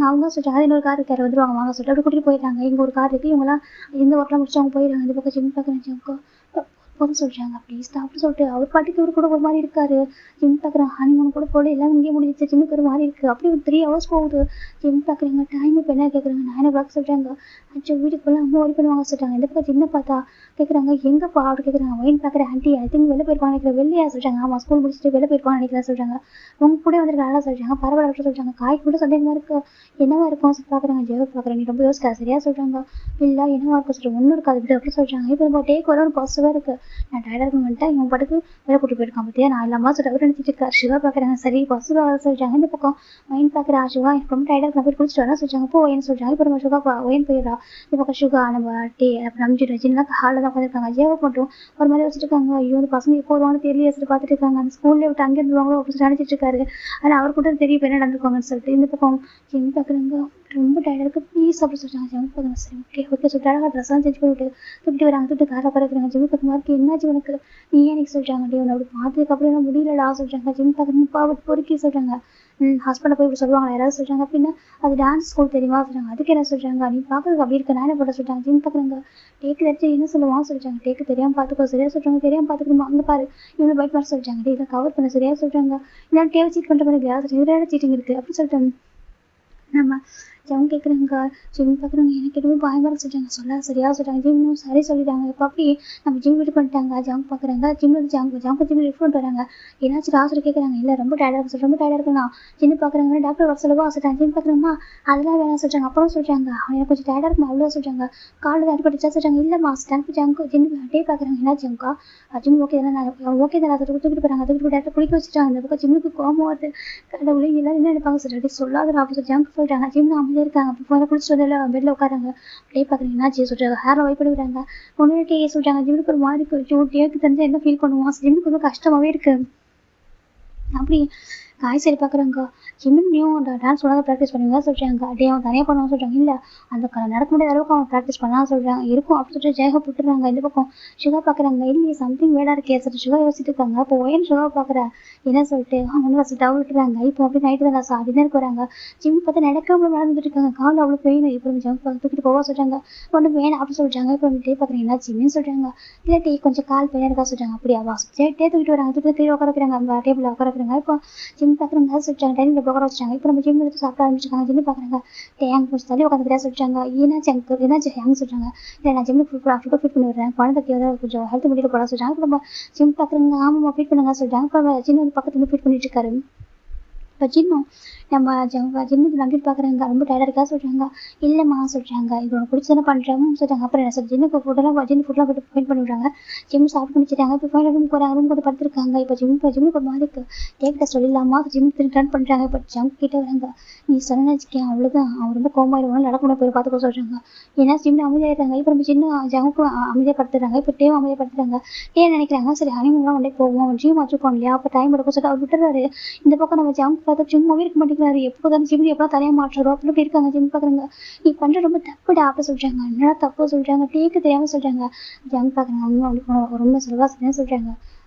S1: அவங்க சொல்கிறாங்க. அது இன்னொரு கார் இருக்காரு வந்துருவாங்க வாங்க சொல்லிட்டு அப்படி கூட்டிகிட்டு போயிட்டாங்க. இங்கே ஒரு கார் இருக்குது. இவங்களாம் இந்த ஒர்க்கெலாம் முடிச்சு அவங்க போயிடுறாங்க. இந்த பக்கம் ஜிம் பார்க்குறேன். போதும் சொல்கிறாங்க. ப்ளீஸ் அப்படின்னு சொல்லிட்டு அவர் பாட்டுக்கு இவர் கூட ஒரு மாதிரி இருக்காரு. ஜிம் பார்க்குறாங்க, ஹனிமூன் கூட போல எல்லாம் இங்கே முடிஞ்சிச்சு, ஜிம்முக்கு ஒரு மாதிரி இருக்குது. அப்படி ஒரு 3 hours போகுது. ஜிம் பார்க்குறாங்க, டைம் இப்போ என்ன கேட்குறாங்க, 9 o'clock சொல்கிறாங்க. அச்சோ வீட்டுக்கு போல அம்மா ஒரி பண்ணுவாங்க சொல்கிறாங்க. இந்த பக்கம் ஜின்ன பார்த்தா கேட்குறாங்க, எங்கேப்பா அப்படி கேட்குறாங்க. ஒயின் பார்க்குற ஆண்டி ஐ திங்க் வெளில போயிருப்பாங்க நினைக்கிறேன். வெளியா சொல்கிறாங்க. ஆமாம் ஸ்கூல் முடிச்சுட்டு வெளில போயிருப்பாங்க நினைக்கிறேன் சொல்கிறாங்க. உங்க கூட வந்துருக்காங்களா சொல்கிறாங்க. பரவாயில்ல அப்படின்னு சொல்கிறாங்க. காய் கூட சந்தேகமாக இருக்குது, என்னவா இருக்கும் சொல்லி பார்க்குறாங்க. ஜெயவை பார்க்குறேன், நீ ரொம்ப யோசிக்காத சரியா சொல்கிறாங்க. இல்லை என்னவா இருக்கும் சொல்கிறேன், ஒன்றும் இருக்காது விடு அப்படின்னு சொல்கிறாங்க. இப்போ நம்ம டேக் வர ஒரு பாசிட்டிவாக இருக்குது. நான் டயர்டாக இருக்க மாட்டேன், இவன் பாட்டுக்கு வேலை கூட்டு போயிருக்கான் பார்த்தியா, நான் இல்லாமல் சொல்லிட்டு அவர் நினச்சிட்டு இருக்கார். சிவா பார்க்குறாங்க, சரி பாசிட்டிவாக சொல்கிறாங்க. இந்த பக்கம் ஒயின் பார்க்குறா, சிவா எனக்கு ரொம்ப டயர்டாக இருக்கு, போய் குளிச்சுட்டு வரலாம் சொல்கிறாங்க. இப்போ ஒயின் சொல்கிறாங்க. இப்போ நம்ம சுகா ஒயின் போயிடறா. இந்த பக்கம் சுகா நம்ம டே அப்போ நம்பிட்டு சின்னலாம் ஹாலில் தான் உட்காந்துருக்காங்க. ஜேவை மட்டும் ஒரு மாதிரி வச்சுட்டு இருக்காங்க. ஐயோ இந்த பசங்க எப்போ வருவாங்க தெரியல வச்சுட்டு பார்த்துட்டு இருக்காங்க. அந்த ஸ்கூல்லேயே விட்டு அங்கே இருந்துருவாங்களோ அப்படின்னு நினச்சிட்டு இருக்காரு. ஆனால் அவர் கூட தெரியும் இப்போ என்ன நடந்துருக்காங்கன்னு சொல்லிட்டு. இந்த பக்கம் ஜிம் பார்க்குறாங்க, ரொம்ப டயர்டாக இருக்குது ப்ளீஸ் அப்படின்னு சொல்கிறாங்க. ஜிம் பார்க்குறாங்க, சரி ஓகே சொல்லிட்டு அழகாக ட்ரெஸ்லாம் சேஞ்ச் பண்ணிவிட்டு தூக்கிட்டு வராங்க. தூக்கிட்டு காரில் பறக்குறாங்க. ஜிம் பார்க்க மாதிரி என்னாச்சு உனக்கு, நீ ஏன் எனக்கு சொல்கிறாங்க, டே உன்னை அப்படி பார்த்ததுக்கப்புறம் என்ன முடியலடா சொல்கிறாங்க. ஜிம் பார்க்குறப்பா அப்படி பொறுக்கி சொல்கிறாங்க. ஹஸ்பண்டை போய் இப்படி சொல்லுவாங்களா யாராவது சொல்கிறாங்க அப்படின்னா, அது டான்ஸ் ஸ்கூல் தெரியுமா சொல்கிறாங்க. அதுக்கு என்ன சொல்கிறாங்க, நீ பார்க்குறதுக்கு அப்படி இருக்க நான் என்ன பண்ண சொல்கிறாங்க. ஜிம் பார்க்குறாங்க, டேக்கு தெரிஞ்சு என்ன சொல்லுவான்னு சொல்கிறாங்க. டேக்கு தெரியாமல் பார்த்துக்கோ சரியா சொல்கிறாங்க. தெரியாமல் பார்த்துக்கணுமா அங்கே பாரு இவங்க பைட் பண்ண சொல்கிறாங்க. டே இதை கவர் பண்ண சரியா சொல்கிறாங்க. இல்லைன்னா டேவை சீட் பண்ணுற மாதிரி இல்லையா இதில் சீட்டிங் இருக்குது அப்படின்னு சொல்லிட்டு நம்ம ஜம் கேட்குறாங்க. ஜிம் பார்க்குறாங்க, எனக்கு எதுவும் பயமாக சொல்கிறாங்க. சொல்ல சரியா சொல்கிறாங்க. ஜிம்னும் சரி சொல்லிட்டாங்க. இப்போ அப்படி நம்ம ஜிம் வீட்டு பண்ணிட்டாங்க. ஜம் பார்க்குறாங்க, ஜிம்மில் ஜிம் லிஃப்ட் பண்ணிட்டு வராங்க. ஏன்னாச்சும் ராசர் கேட்குறாங்க. இல்லை ரொம்ப டயர்டாக இருக்கு ரொம்ப டயர்டாக இருக்குண்ணா. ஜிம் பார்க்குறாங்க, டாக்டர் வர சொல்லவா சொல்கிறாங்க. ஜிம் பார்க்குறேம்மா அதெல்லாம் வேணாம் சொல்கிறாங்க. அப்புறம் சொல்கிறாங்க, எனக்கு கொஞ்சம் டயர்டாக இருக்குமா அவ்வளோ சொல்கிறாங்க. காலில் அடிப்பட்டுச்சா சொல்கிறாங்க. இல்லைம்மா ஸ்டாண்ட் ஜிம் டே பார்க்குறாங்க. என்ன ஜம்க்கா ஜிம் ஓகே தானே ஓகே தானே அதை தூக்கிட்டு போகிறாங்க. தூக்கிட்டு டேரக்டாக குளிக்க வச்சுட்டாங்க. அந்த பக்கம் ஜிம்முக்கு கோபம் வருது. கடவுளே எல்லாரும் என்ன நினைப்பாங்க சொல்லிட்டு சொல்லாத அப்படி சொல்லி ஜம்ப் சொல்கிறாங்க. ஜிம் அமைதியாக இருக்காங்க. அப்போ ஃபோனை குளிச்சுட்டு வந்து பெட்டில் உட்காராங்க. டே பார்க்குறீங்கன்னா ஜி சொல்கிறாங்க. ஹேரில் வைப் பண்ணி விடுறாங்க. ஒன்று டே சொல்கிறாங்க. ஜிம்முக்கு ஒரு மாதிரி இருக்கு. டேக்கு தெரிஞ்சு என்ன ஃபீல் பண்ணுவான். ஜிம்முக்கு ரொம்ப கஷ்டமாகவே இருக்குது. அப்படி காய்ச்சல் பார்க்குறாங்க. ஜிம்மியும் அந்த டான்ஸ் ஒழுங்காக ப்ராக்டிஸ் பண்ணுவீங்க சொல்கிறாங்க. டே அவன் தனியாக பண்ணுவான்னு சொல்கிறாங்க. இல்லை அந்த நடக்க முடியாத அளவுக்கு அவன் ப்ராக்டிஸ் பண்ணலாம் சொல்கிறாங்க. இருக்கும் அப்படின்னு சொல்லிட்டு ஜெயகா போட்டுறாங்க. இந்த பக்கம் சுகா பார்க்குறாங்க. இல்லையே சம்திங் வேடாக இருக்கே சொல்லிட்டு சுகா யோசிச்சுட்டு இருக்காங்க. இப்போ ஒயன் சுகா பார்க்குற என்ன சொல்லிட்டு அவங்க டவு விட்டுறாங்க. இப்போ அப்படி நைட்டு தான் லாஸ் டின்னருக்கு வராங்க. ஜிம் பார்த்து நடக்காம நடந்துட்டு இருக்காங்க. கால் அவ்வளோ பெயின். இப்போ ஜம்ப் தூக்கிட்டு போவா சொல்கிறாங்க. ஒன்று வேணாம் அப்படின்னு சொல்கிறாங்க. இப்போ டே பார்க்குறீங்க என்ன ஜிம்னு சொல்கிறாங்க. இல்லை டே கொஞ்சம் கால் பெயின் இருக்கா சொல்கிறாங்க. அப்படியா வா டே தூக்கிட்டு வராங்க. தூக்கிட்டு கீழே உட்கார வைக்கிறாங்க. அந்த டேபிளில் உட்கார வைக்கிறாங்க. இப்போ ஜிம் பார்க்குறாங்க சொல்லிட்டாங்க. டைனிங் உட்கார வச்சாங்க. இப்போ நம்ம ஜிம் எடுத்து சாப்பிட ஆரம்பிச்சிருக்காங்க. ஜிம் பார்க்குறாங்க. டேங் கொஞ்சம் தள்ளி உட்காந்துக்கிறா சொல்லிட்டாங்க. ஏன்னாச்சு எனக்கு என்னாச்சு ஹேங் சொல்கிறாங்க. இல்லை நான் ஜிம்முக்கு ஃபிட் பண்ணி விடுறேன், குழந்தைக்கு ஏதாவது கொஞ்சம் ஹெல்த் முடியல போட சொல்கிறாங்க. இப்போ நம்ம ஜிம் பார்க்குறாங்க. ஆமாம்மா ஃபிட் பண்ணுங்க சொல்லிட்டாங்க. இப்போ சின்ன பக்கத்துல ஃபிட் பண்ணிட்டு இருக்காரு. இப்போ ஜின்னும் நம்ம ஜின்னுக்கு நம்பிட்டு பார்க்குறாங்க. ரொம்ப டயர்டாக இருக்கா சொல்கிறாங்க. இல்லைம்மா சொல்கிறாங்க. இது ஒன்று பிடிச்சி தானே பண்ணுறாங்க சொல்கிறாங்க. அப்புறம் என்ன சார் ஜின்னுக்கு ஃபுட்டெல்லாம் போட்டு ஃபைன் பண்ணி விடுறாங்க. ஜிம் சாப்பிட்டு முடிச்சிட்டாங்க. இப்போ ஃபைனல் ரூம் போகிறாங்க. ரூம் போட்டு படுத்துருக்காங்க. இப்போ ஜிம்முக்கு ஒரு மாதிரி டேக்கிட்ட சொல்லிடலாமா ஜிம் ரிட்டர்ன் பண்ணுறாங்க. இப்போ ஜம் கிட்ட வராங்க. நீ சொன்னு வச்சுக்கேன் அவ்வளோதான், அவன் ரொம்ப கோமாயிருவாங்க, நடக்க முடியாது போய் பார்த்துக்க சொல்கிறாங்க. ஏன்னா ஜிம்னு அமைதியாகிடுறாங்க. இப்போ நம்ம சின்ன ஜமுக்கு அமைதியப்படுத்துறாங்க. இப்போ டேவும் அமைதியப்படுத்துறாங்க. ஏன் நினைக்கிறாங்க சரி ஹனிமூன்லாம் ஒன்றே போவோம், ஜிம் வச்சு போகணும் இல்லையா, அப்போ டைம் எடுக்கும் சொல்லிட்டு அவர் விட்டுறாரு. இந்த பக்கம் நம்ம ஜம் பார்த்தா சும்மாவே இருக்க மாட்டேங்கிறாரு. எப்போ தான் ஜிம் எப்போ தரைய மாற்றுறோம் அப்படின்னு இருக்காங்க. ஜிம் பார்க்குறாங்க. நீ பண்ணுற ரொம்ப தப்புடா அப்படின்னு சொல்கிறாங்க. என்னடா தப்பு சொல்கிறாங்க. டேக்கு தெரியாமல் சொல்கிறாங்க. ஜம் பார்க்குறாங்க. அவங்க அவங்களுக்கு ரொம்ப செலவாக சரியாக சொல்கிறாங்க.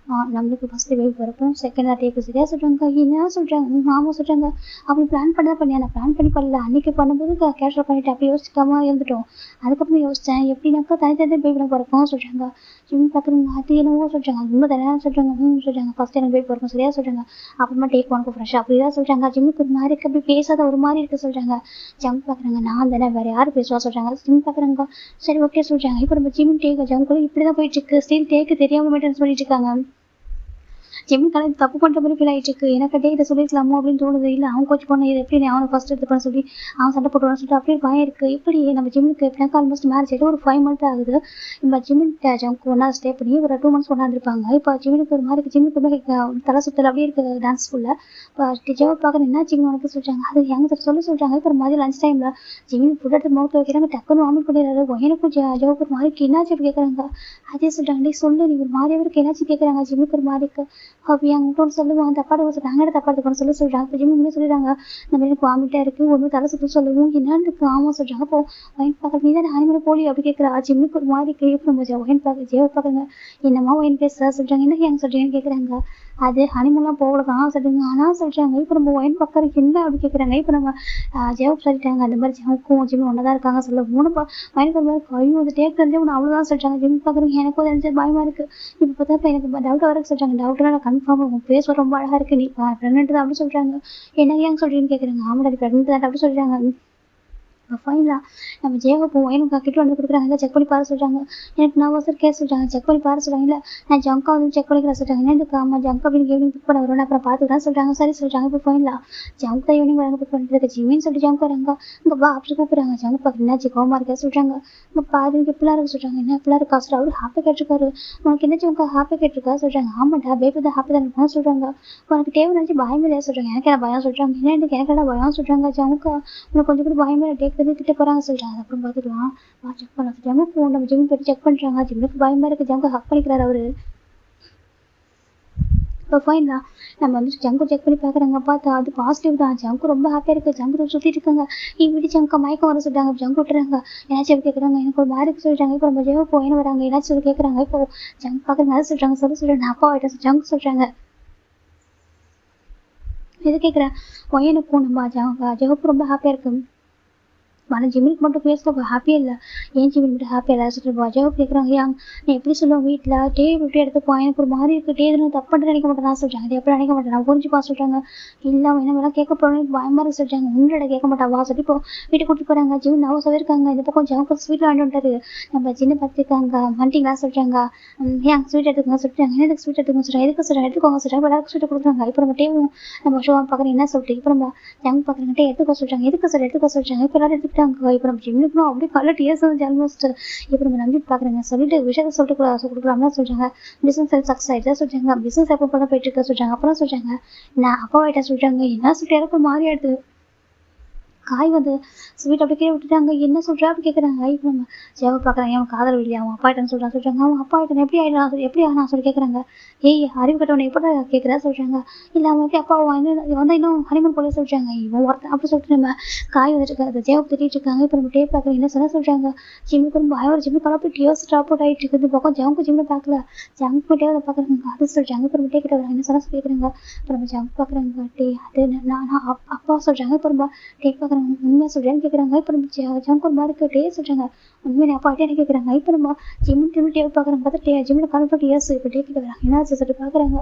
S1: நம்மளுக்கு ஃபஸ்ட்டு வேவ் பிறக்கும், செகண்டாக டேக்கு சரியாக சொல்கிறாங்க. என்ன சொல்கிறாங்க. ஆமாம் சொல்கிறாங்க. அப்படி பிளான் பண்ணி தான் பண்ணியா, நான் பிளான் பண்ணி பண்ணல, அன்றைக்கி பண்ணும்போது கேஷுவல் பண்ணிவிட்டு அப்படி யோசிக்காம இருந்துட்டோம். அதுக்கப்புறம் யோசித்தேன் எப்படின்னாக்கா தனித்தனி பேபி பிறக்கும் சொல்கிறாங்க. ஜிம் பார்க்குறாங்க. அது என்னவோ சொல்கிறாங்க. அது ரொம்ப தனியாக சொல்கிறாங்க. சொல்கிறாங்க ஃபஸ்ட்டு எனக்கு பேபி பிறக்கும் சரியாக சொல்கிறாங்க. அப்புறமா டேக் ஒனுக்கு ஃப்ரெஷ்ஷாக அப்படி தான் சொல்கிறாங்க. ஜிம்முக்கு ஒரு மாதிரி இருக்குது, அப்படி பேசாத ஒரு மாதிரி இருக்குது சொல்கிறாங்க. ஜம் பார்க்குறாங்க. நான் தானே வேறு யார் பேசுவா சொல்கிறாங்க. ஜிம் பார்க்குறாங்க. சரி ஓகே சொல்கிறாங்க. இப்போ நம்ம ஜிம் டேக் ஜம்குள்ள இப்படி தான் போயிட்டுருக்கு. ஸ்டில் டேக்கு தெரியாமல் மெயின்டெனன்ஸ் பண்ணிட்டு இருக்காங்க. ஜிம் கலந்து தப்பு பண்ணுற மாதிரி ஃபீல் ஆகிட்டு இருக்கு. எனக்கு டே இதை சொல்லியிருக்கலாமோ அப்படின்னு தோணுது. இல்லை அவன் கோச் பண்ண இது எப்படி அவனை ஃபஸ்ட் எடுத்து பண்ண சொல்லி அவன் சண்டை போட்டுவான்னு சொல்லிட்டு அப்படியே பயம் இருக்குது. இப்படி நம்ம ஜிம்முக்கு எப்படினாக்கா ஆல்மோஸ்ட் மேரேஜ் ஆகிட்டு ஒரு 5 month ஆகுது. நம்ம ஜிம்முக்கு ஜம்க்கு ஒன்றா ஸ்டே பண்ணி ஒரு 2 months ஒன்றா இருந்திருப்பாங்க. இப்போ ஜிம்முக்கு ஒரு மாதிரி ஜிம்முக்கு தலை சுத்தல் அப்படியே இருக்குது டான்ஸ் ஸ்கூலில். இப்போ ஜெவை பார்க்குற என்ன ஜிம் உனக்கு சொல்கிறாங்க. அது எங்க சொல்ல சொல்கிறாங்க. இப்போ மாதிரி லஞ்ச் டைமில் ஜிம்முக்கு ஃபுட் எடுத்து மவுத்து வைக்கிறாங்க. டக்குன்னு வாமிட் பண்ணிடுறாரு. எனக்கும் ஜெவுக்கு ஒரு மாதிரி என்னாச்சு அப்படி கேட்குறாங்க. அதே சொல்கிறாங்க. நீ சொல்லு நீ ஒரு மாதிரியாக இருக்கு என்னாச்சு கேட்குறாங்க. ஜிம்முக்கு ஒரு மாதிரி இருக்கு. அப்படி அவங்கள்ட்ட சொல்லுவாங்க. தப்பாடு சொல்கிறாங்க. தப்பாடு சொல்ல சொல்கிறாங்க. இப்போ ஜிம்முமே சொல்லிடுறாங்க. இந்த மாதிரி எனக்கு வாமிட்டாக இருக்குது, ஒன்று தலை சுற்று சொல்லவும் என்னன்னு இருக்கு. ஆமாம் சொல்கிறாங்க. அப்போ ஒயின் பார்க்குற நீ தான் ஹனிமூன் போலி அப்படி கேட்குறா. ஜிம்முக்கு ஒரு மாதிரி கேட்க நம்ம ஒயின் பார்க்க ஜெவை பார்க்குறாங்க. என்னம்மா ஒயின் பேசுகிறா சொல்கிறாங்க. என்ன ஏங்க சொல்கிறீங்கன்னு கேட்குறாங்க. அது ஹனிமூன்லாம் போகலாம் சொல்லிட்டாங்க. ஆனால் சொல்கிறாங்க இப்போ நம்ம ஒயின் பக்கம் என்ன அப்படி கேட்குறாங்க. இப்போ நம்ம ஜெவப் சொல்லிட்டாங்க அந்த மாதிரி ஜெவக்கும் ஜிம் ஒன்றா தான் இருக்காங்க சொல்ல மூணு வயனுக்கு ஒரு மாதிரி ஐயோ அது டேக் தெரிஞ்சு ஒன்று அவ்வளோதான் சொல்லிட்டாங்க. ஜிம் பார்க்குறீங்க எனக்கும் தெரிஞ்சு பயமாக இருக்குது. இப்போ பார்த்தா இப்போ எனக்கு டவுட் வரக்கு சொல்கிறாங்க. டவுட்னா நான் கன்ஃபார்ம் உங்கள் பேஸ் ரொம்ப அழகாக இருக்குது நீ ப்ரெக்னென்ட் தான் அப்படின்னு சொல்கிறாங்க. என்ன ஏன் சொல்கிறீங்கன்னு கேட்குறாங்க. ஆமாடா ப்ரெக்னென்ட் தான் அப்படி சொல்கிறாங்க. ஃபைனலா நம்ம ஜேகோ எனக்கு கிட்ட வந்து கொடுக்குறாங்க. இல்லை செக் பண்ணி பாரு சொல்கிறாங்க. எனக்கு நான் ஒரு கேஸ் சொல்கிறாங்க. செக் பண்ணி பாரு சொல்கிறாங்க. இல்லை நான் ஜங்கா வந்து செக் பண்ணிக்கிறேன் சொல்கிறாங்க. என்ன இதுக்கு ஆமாம் ஜங்கா அப்படின்னு ஈவினிங் பிக் பண்ண வருவேன் அப்புறம் பார்த்துக்கலாம் சொல்கிறாங்க. சரி சொல்கிறாங்க. இப்போ ஃபைனலா ஜங்க் தான் ஈவினிங் வராங்க பிக் பண்ணிட்டு இருக்கு. ஜிமின்னு சொல்லிட்டு ஜங்க் வராங்க. இங்கே வா அப்படி கூப்பிட்றாங்க. ஜங்க் பார்க்க என்னாச்சு கோமா இருக்கா சொல்கிறாங்க. இங்கே பாரு எனக்கு இப்படிலாம் இருக்கு சொல்கிறாங்க. என்ன இப்படிலாம் இருக்கா சொல்கிறாங்க. அவர் ஹாப்பி கேட்டிருக்காரு. உனக்கு என்ன ஜங்கா ஹாப்பி கேட்டிருக்கா சொல்கிறாங்க. ஆமாண்டா பேபி தான் ஹாப்பி தான் இருக்கும் சொல்கிறாங்க. உனக்கு தேவை நினச்சி பயமே இல்லையா சொல்கிறாங்க. எனக்கு என்ன பயம் சொல்கிறாங்க. என்ன எனக்கு என்ன பயம் சொல்கிறாங்க. ஜங்கா உனக்கு கொஞ்சம் கூட பயமே இல்லை டேக் வந்து கிட்டே போகிறாங்க சொல்கிறாங்க. அப்புறம் பார்த்துக்கலாம் செக் பண்ண ஜம்மு ஃபோன் நம்ம ஜிம் போய்ட்டு செக் பண்ணுறாங்க. ஜிம்முக்கு பயமாக இருக்குது. ஜங்கு ஹக் பண்ணிக்கிறாரு அவரு. இப்போ ஃபைனா நம்ம வந்து ஜங்கு செக் பண்ணி பார்க்குறாங்க. பார்த்தா அது பாசிட்டிவ் தான். ஜங்கு ரொம்ப ஹாப்பியாக இருக்குது. ஜங்கு சுற்றிட்டு இருக்காங்க. வீட்டு ஜங்கா மயக்கம் வர சொல்லிட்டாங்க. ஜங்கு விட்டுறாங்க. ஏதாச்சும் கேட்குறாங்க. எனக்கு ஒரு மாதிரி சொல்லிட்டாங்க. இப்போ நம்ம ஜெவ போயின்னு வராங்க. ஏதாச்சும் கேட்குறாங்க. இப்போ ஜங்கு பார்க்குறாங்க. அதை சொல்கிறாங்க. சொல்கிறேன் அப்பா ஆகிட்ட ஜங்கு சொல்கிறாங்க. எது கேட்குறேன் பையனுக்கும் நம்ம ஜெவப்பு ரொம்ப ஹாப்பியாக இருக்குது. ஆனால் ஜிம்மிக்கு மட்டும் பேசல ஹாப்பியாக இல்லை. ஏன் ஜிம்மிக்கு மட்டும் ஹாப்பியாக இல்லை சொல்லிட்டு ஜெவப் கேட்குறாங்க. ஏன் நீ எப்படி சொல்லுவோம் வீட்டில் டே விட்டு எடுத்துப்போம் எனக்கு ஒரு மாதிரி இருக்குது. டே எதுவும் தப்பு பண்ணிட்டு நினைக்க மாட்டேன் சொல்கிறாங்க. அது எப்படி நினைக்க மாட்டேன் நான் புரிஞ்சுப்பா சொல்கிறாங்க. இல்லை என்ன வேணால் கேட்க போகிறேன் பயமாக இருக்கு சொல்லிட்டாங்க. உன்னோட கேட்க மாட்டா வா சொல்லி இப்போ வீட்டுக்கு கூட்டிட்டு போகிறாங்க. ஜிம் நான் சொல்லியிருக்காங்க. இந்த பக்கம் ஜெவப்பு ஸ்வீட் வாங்கிட்டு வந்துட்டாரு. நம்ம சின்ன பார்த்துருக்காங்க வண்டிங்களா சொல்கிறாங்க. ஏன் ஸ்வீட் எடுத்துக்கோங்க சொல்லிட்டாங்க. என்ன ஸ்வீட் எடுத்துக்கோங்க சொல்கிறாங்க. எதுக்கு சொல்கிறாங்க எடுத்துக்கோங்க சொல்கிறாங்க. எல்லாருக்கும் ஸ்வீட் கொடுக்குறாங்க. இப்போ நம்ம டேவும் நம்ம ஷோ பார்க்குறேன் என்ன சொல்லிட்டு இப்போ நம்ம ஜங்க் பார்க்குறேன் டே எடுத்துக்கோ சொல்கிறாங்க. எதுக்கு சார் எடுத்துக்கோ சொல்கிறாங்க. இப்போ எல்லாரும் எடுத்துக்கிட்டாங்க. இப்போ நம்ம ஜிம்முக்கு அப்படியே கலர் டிஎஸ் வந்து ஆல்மோஸ்ட் இப்போ நம்ம நம்பிட்டு பார்க்குறேங்க சொல்லிட்டு விஷயத்தை சொல்லிட்டு கொடுக்கலாம்னா சொல்கிறாங்க. பிஸ்னஸ் சக்ஸஸ் ஆகிட்டு சொல்கிறாங்க. பிஸ்னஸ் எப்போ போல போயிட்டு இருக்க சொல்கிறாங்க. அப்புறம் சொல்கிறாங்க நான் அப்பாவாயிட்ட சொல்கிறாங்க. என்ன சொல்லிட்டு எனக்கு மாறி ஆயிடுது. காய் வந்து ஸ்வீட் அப்படி கீழே விட்டுட்டாங்க. என்ன சொல்கிறா அப்படி கேட்குறாங்க. இப்போ நம்ம ஜெவ பார்க்குறாங்க. அவன் காதல் இல்லையா அவன் அப்பா ஆகிட்டன்னு சொல்கிறாங்க. அவன் அப்பா ஆகிட்டான் எப்படி ஆகிடலாம் எப்படி ஆனா சொல்லி கேட்குறாங்க. ஏய் அறிவு கட்டவனை எப்படி கேட்குறா சொல்கிறாங்க. இல்லை அவன் எப்படி அப்பா வந்து இன்னும் ஹனிமூன் போல சொல்கிறாங்க. இவன் ஒருத்தன் அப்படி சொல்லிட்டு நம்ம காய் வந்துட்டு அந்த ஜெவ திட்டிட்டு இருக்காங்க. இப்போ நம்ம டே பார்க்குறோம். என்ன சொல்கிறாங்க. ஜிம்முக்கு ரொம்ப பயம் ஜிம்முக்கு அப்படி டியோஸ் ட்ராப் அவுட் ஆகிட்டு இருக்குது. பக்கம் ஜவுக்கு ஜிம்மில் பார்க்கல ஜங்க் மட்டும் அதை பார்க்குறாங்க. அது சொல்கிறாங்க. இப்போ நம்ம டே கிட்ட வராங்க. என்ன சொன்னால் கேட்குறாங்க. இப்போ நம்ம ஜங்க் பார்க்குறாங்க. டே அது நான் அப்பா சொல்கிறாங்க. இப்போ நம்ம டே பார்க்குறாங்க. உண்மையாக சொல்கிறேன்னு கேட்குறாங்க. இப்போ நம்ம ஜங்க் ஒரு மாதிரி டே சொல்கிறாங்க. உண்மையை அப்பா என்ன கேட்குறாங்க. இப்போ நம்ம ஜிம்முக்கு டே பார்க்குறாங்க. பார்த்தா ஜிம்மில் கான்ஃபிடன்ட் இயர்ஸ் இப்போ டே கிட்ட வராங்க. என்னாச்சு சொல்லிட்டு பார்க்குறாங்க.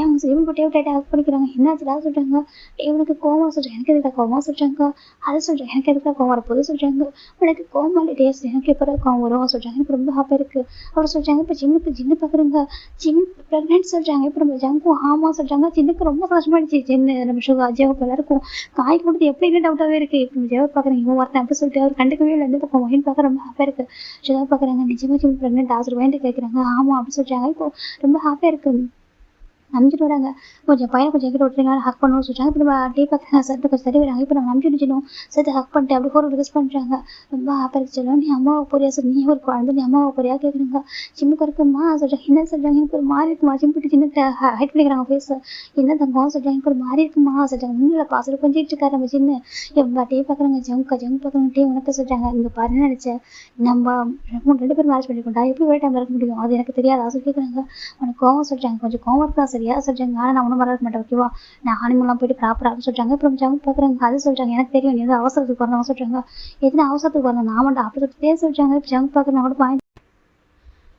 S1: அவங்க ஜிம்முக்கு டே டேட்டா ஹக் பண்ணிக்கிறாங்க. என்னாச்சு ஏதாவது சொல்கிறாங்க. இவனுக்கு கோவம் சொல்கிறேன். எனக்கு எதுக்காக கோவம் சொல்கிறாங்க. அதை சொல்கிறேன். எனக்கு எதுக்காக கோவம் வரப்போது சொல்கிறாங்க. உனக்கு கோவம் டேஸ் எனக்கு எப்போ கோவம் வரும் சொல்கிறாங்க. எனக்கு ரொம்ப ஹாப்பியாக இருக்குது அப்படி சொல்கிறாங்க. இப்போ ஜின்னு பார்க்குறேங்க. ஜிம் ப்ரெக்னென்ட் சொல்கிறாங்க. இப்போ நம்ம ஜங்கும் ஆமாம் சொல்கிறாங்க. ஜின்னுக்கு ரொம்ப சந்தோஷமாயிடுச்சு. ஜின்னு நம்ம சுகர் ஜெவப் எல்லாருக்கும் காய் கொடுத்து எப்படி இல்லை டவுட்டாகவே இருக்குது. இப்போ ஜெவப் பார்க்குறேன். இவன் வரேன் அப்படி சொல்லிட்டு அவர் கண்டுக்கவே இல்லை. இந்த பக்கம் ஒயின் பார்க்க ரொம்ப ஹாப்பியாக இருக்குது. சுகர் பார்க்குறாங்க. நிஜமாக ஜிம் ப்ரெக்னென்ட் ஆசிரியர் வேண்டி கேட்குறாங்க. ஆமாம் அப்படி சொல்கிறாங்க. இப்போ ரொம்ப ஹாப்பியாக இருக்குது. நம்பிட்டு வராங்க. கொஞ்சம் பையனை கொஞ்சம் எங்கிட்ட விட்டுருங்க ஹக் பண்ணணும்னு சொல்கிறாங்க. இப்போ நம்ம டே பார்க்குறாங்க. சட்டு கொஞ்சம் சரி வராங்க. இப்போ நம்ம நம்பிட்டு வச்சிடணும் சேர்த்து ஹக் பண்ணிட்டு அப்படி ஃபோர் ரிக்வெஸ்ட் பண்ணுறாங்க. ரொம்ப ஹாப்பியாக சொல்லுவோம். நீ அம்மாவை போறியா சார் நீ ஒரு குழந்தை நீ அம்மாவை போறியா கேட்குறாங்க. ஜிம்முக்கு இருக்குமா சொல்கிறாங்க. என்ன சொல்கிறாங்க. எனக்கு ஒரு மாதிரி இருக்குமா ஜிம் போட்டு சின்ன ஹைட் பண்ணிக்கிறாங்க ஃபேஸ். என்ன தங்கம் சொல்கிறாங்க. எனக்கு ஒரு மாதிரி இருக்குமா சொல்கிறாங்க. ஒன்றும் இல்லை பாசல் கொஞ்சம் இருக்காரு நம்ம சின்ன இப்போ டே பார்க்குறாங்க. ஜங்க் பார்க்குறாங்க. டே உனக்கு சொல்கிறாங்க. இங்கே பாரு நினச்சேன் நம்ம 2 பேரும் மேரேஜ் பண்ணிக்கொண்டா எப்படி ஒரே டைமில் இருக்க முடியும் அது எனக்கு தெரியாது சொல்லி கேட்குறாங்க. உனக்கு கோவம் சொல்கிறாங்க. கொஞ்சம் கோவம் இருக்கா சரியா சொல்கிறாங்க. ஆனால் நான் ஒன்றும் வர மாட்டேன் ஓகேவா நான் ஹனிமூன்லாம் போயிட்டு ப்ராப்பராக சொல்கிறாங்க. இப்போ ஜங்க் பார்க்குறாங்க. அது சொல்கிறாங்க. எனக்கு தெரியும் நீ வந்து அவசரத்துக்கு வரணும் சொல்கிறாங்க. எதுனா அவசரத்துக்கு வரணும் ஆமாண்டா அப்படி சொல்லிட்டு சொல்கிறாங்க. இப்போ ஜங்க் பார்க்குறவங்க கூட பாயிண்ட்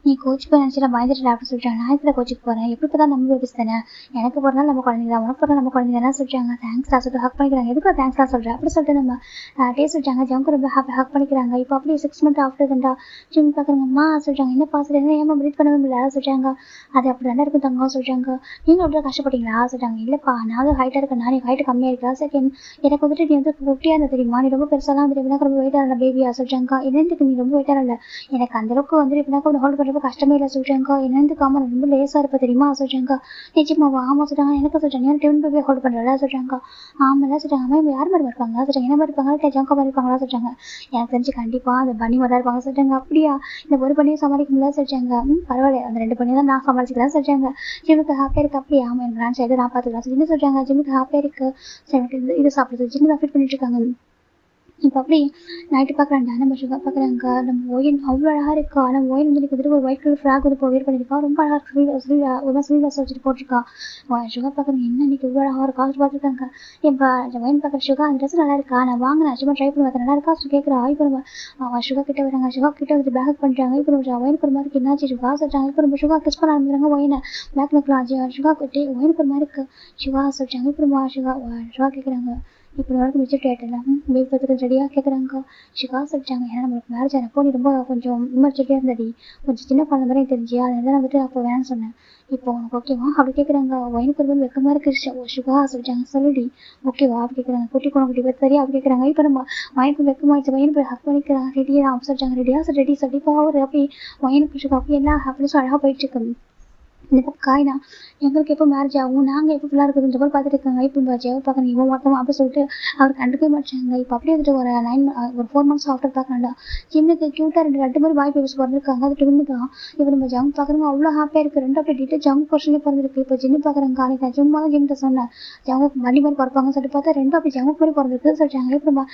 S1: நீ கோச்சுக்கு நினச்சிட்டு பயந்துட்டு அப்படி சொல்கிறாங்க. நான் இதில் கோச்சுக்கு போகிறேன் எப்படி பார்த்தா நம்ம பேபிஸ் தானே எனக்கு போகிறனால நம்ம குழந்தைங்க தான் உனக்கு போகிறனால நம்ம குழந்தைங்க தானே சொல்கிறாங்க. தேங்க்ஸ்டா சொல்லிட்டு ஹக் பண்ணிக்கிறாங்க. எதுக்கு தேங்க்ஸ்டா சொல்கிறேன் அப்படி சொல்லிட்டு நம்ம டே சொல்கிறாங்க. ஜங்க் ரொம்ப ஹக் பண்ணிக்கிறாங்க. இப்போ அப்படியே 6 months ஆஃப்டர் தான்டா ஜிம் பார்க்குறாங்கம்மா சொல்கிறாங்க. என்ன பாசல் என்ன ஏமா ப்ரீத் பண்ணவே முடியல சொல்கிறாங்க. அது அப்படி தானே இருக்கும் தங்கம் சொல்கிறாங்க. நீங்கள் அப்படியே கஷ்டப்பட்டீங்களா சொல்கிறாங்க. இல்லைப்பா நான் ஹைட்டாக இருக்கேன் நான் ஹைட்டு கம்மியாக இருக்கா செகண்ட் எனக்கு வந்துட்டு நீ வந்து 50 இருந்தா தெரியுமா நீ ரொம்ப பெருசாலாம் வந்து எப்படின்னா ரொம்ப வெயிட்டாக இல்லை பேபியா சொல்கிறாங்க. என்னத்துக்கு நீ ரொம்ப வெயிட்டாக இல்லை எனக்கு அந்தளவுக்கு வந்து எப்படின்னா கொஞ்சம் ஹோல்ட் பண்ணுற கஷ்டமே இல்லை சொல்கிறாங்க. என்னந்து காம ரொம்ப லேசாக இருப்ப தெரியுமா சொல்கிறாங்க. நிச்சயமாவா ஆமாம் சொல்கிறாங்க. எனக்கு சொல்கிறாங்க ஏன் 10 பேபி ஹோல்ட் பண்ணுறதா சொல்கிறாங்க. ஆமாம் சொல்கிறாங்க. அம்மா யார் மாதிரி இருப்பாங்க சொல்கிறாங்க. என்ன மாதிரி இருப்பாங்க ஜங்கா மாதிரி இருப்பாங்களா சொல்கிறாங்க. எனக்கு தெரிஞ்சு கண்டிப்பாக அந்த பண்ணி மாதிரி இருப்பாங்க சொல்கிறாங்க. அப்படியா இந்த ஒரு பண்ணியை சமாளிக்க முடியல சொல்கிறாங்க. பரவாயில்ல அந்த 2 பண்ணியை தான் நான் சமாளிச்சிக்கலாம் சொல்கிறாங்க. ஜிம்முக்கு ஹாப்பியாக இருக்குது அப்படியே ஆமாம் எனக்கு நான் சைடு நான் பார்த்துக்கலாம் சொல்லி சொல்கிறாங்க. ஜிம்முக்கு ஹாப்பியாக இருக்குது சரி இது சாப்பிடுறது ஜிம்மு தான் ஃபிட் பண்ணிட்டு இருக்காங்க. இப்போ அப்படி நைட்டு பார்க்குறான்டா நம்ம சுகா பார்க்குறாங்க நம்ம ஒயின் அவ்வளோ அழகாக இருக்கா. நம்ம ஒயின் வந்து எனக்கு வந்துட்டு ஒரு ஒயிட் கலர் ஃப்ராக் வந்து வேர் பண்ணியிருக்கா. ரொம்ப அழகாக ஒரு மாதிரி ஸ்லீவ்லெஸ் வச்சுட்டு போட்டிருக்கா. சுகா பார்க்குறேன் என்ன இன்னைக்கு இவ்வளோ அழகாக இருக்கா பார்த்துருக்காங்க. இப்போ ஒயின் பார்க்குற சுகா அந்த ட்ரெஸ் நல்லா இருக்கா, நான் வாங்கினேன் சும்மா ட்ரை பண்ணி பார்த்தேன் நல்லா இருக்கா கேட்குறா. இப்போ நம்ம சுகா கிட்ட வராங்க. சுகா கிட்ட வந்து பேக் பண்ணுறாங்க. இப்போ நம்ம ஒயினுக்கு ஒரு மாதிரி என்னாச்சு சுகா சொல்லிட்டாங்க. இப்போ நம்ம சுகா கிஸ் பண்ண ஆரம்பிக்கிறாங்க ஒயினை. பேக் நிற்கலாம் சுகா கிட்டே ஒயினுக்கு ஒரு மாதிரி இருக்கு சுகா சொல்லிட்டாங்க. இப்போ நம்ம சுகா கேட்குறாங்க இப்போ வரைக்கும் மெச்சூரிட்டி ஆகிட்டலாம் பேபி பார்த்துட்டு ரெடியாக கேட்குறாங்க. சிகா சொல்லிட்டாங்க ஏன்னா நம்மளுக்கு மேரேஜ் ஆனப்போ நீ ரொம்ப கொஞ்சம் இம்மர்ச்சூரிட்டியாக இருந்தடி, கொஞ்சம் சின்ன குழந்தை மாதிரி தெரிஞ்சு அதனால தான் வந்துட்டு அப்போ வேணாம்னு சொன்னேன். இப்போ உனக்கு ஓகேவா அப்படி கேட்குறாங்க. ஒயினுக்கு ஒரு மாதிரி வெக்கமாக இருக்கு சிகா சொல்லிட்டாங்க. சொல்லுடி ஓகேவா அப்படி கேட்குறாங்க. குட்டி குட்டி பேர் சரியா அப்படி கேட்குறாங்க. இப்போ நம்ம ஒயினுக்கு வெக்கமாகிடுச்சு. ஒயின் போய் ஹக் பண்ணிக்கிறாங்க. ரெடியாக தான் சொல்லிட்டாங்க. ரெடியாக சார் ரெடி சொல்லிப்பா அவர் அப்படி ஒயினுக்கு சிகா அப்படி எல்லாம் ஹாப்பினஸும் அழகாக போயிட்டு இருக்கு. இந்த பக்கம் காய்னா எங்களுக்கு எப்போ மேரேஜ் ஆகும், நாங்கள் எப்போ ஃபுல்லாக இருக்குதுன்ற மாதிரி பார்த்துட்டு இருக்காங்க. இப்போ அவர் பார்க்கணும் இவன் மொத்தமாக அப்படி சொல்லிட்டு அவர் கண்டுக்கவே மாட்டாங்க. இப்போ அப்படியே வந்துட்டு ஒரு 4 months ஆஃப்டர் பார்க்கலாம்டா ஜிம்னுக்கு க்யூட்டாக ரெண்டு மாதிரி பாய் பேபிஸ் பிறந்திருக்காங்க. அது ட்வின்னு தான். இப்போ நம்ம ஜங் பார்க்குறவங்க அவ்வளோ ஹாப்பியாக இருக்குது. ரெண்டு அப்படி டீட்டெயில் ஜங் போர்ஷனே பிறந்திருக்கு. இப்போ ஜின்னு பார்க்குறாங்க. காலைக்கு நான் சும்மா தான் ஜிம்கிட்ட சொன்னேன் ஜங்குக்கு மணி மாதிரி பிறப்பாங்கன்னு சொல்லிட்டு பார்த்தா ரெண்டும் அப்படி ஜங்கு மாதிரி பிறந்திருக்குன்னு சொல்லிட்டாங்க. இப்போ நம்ம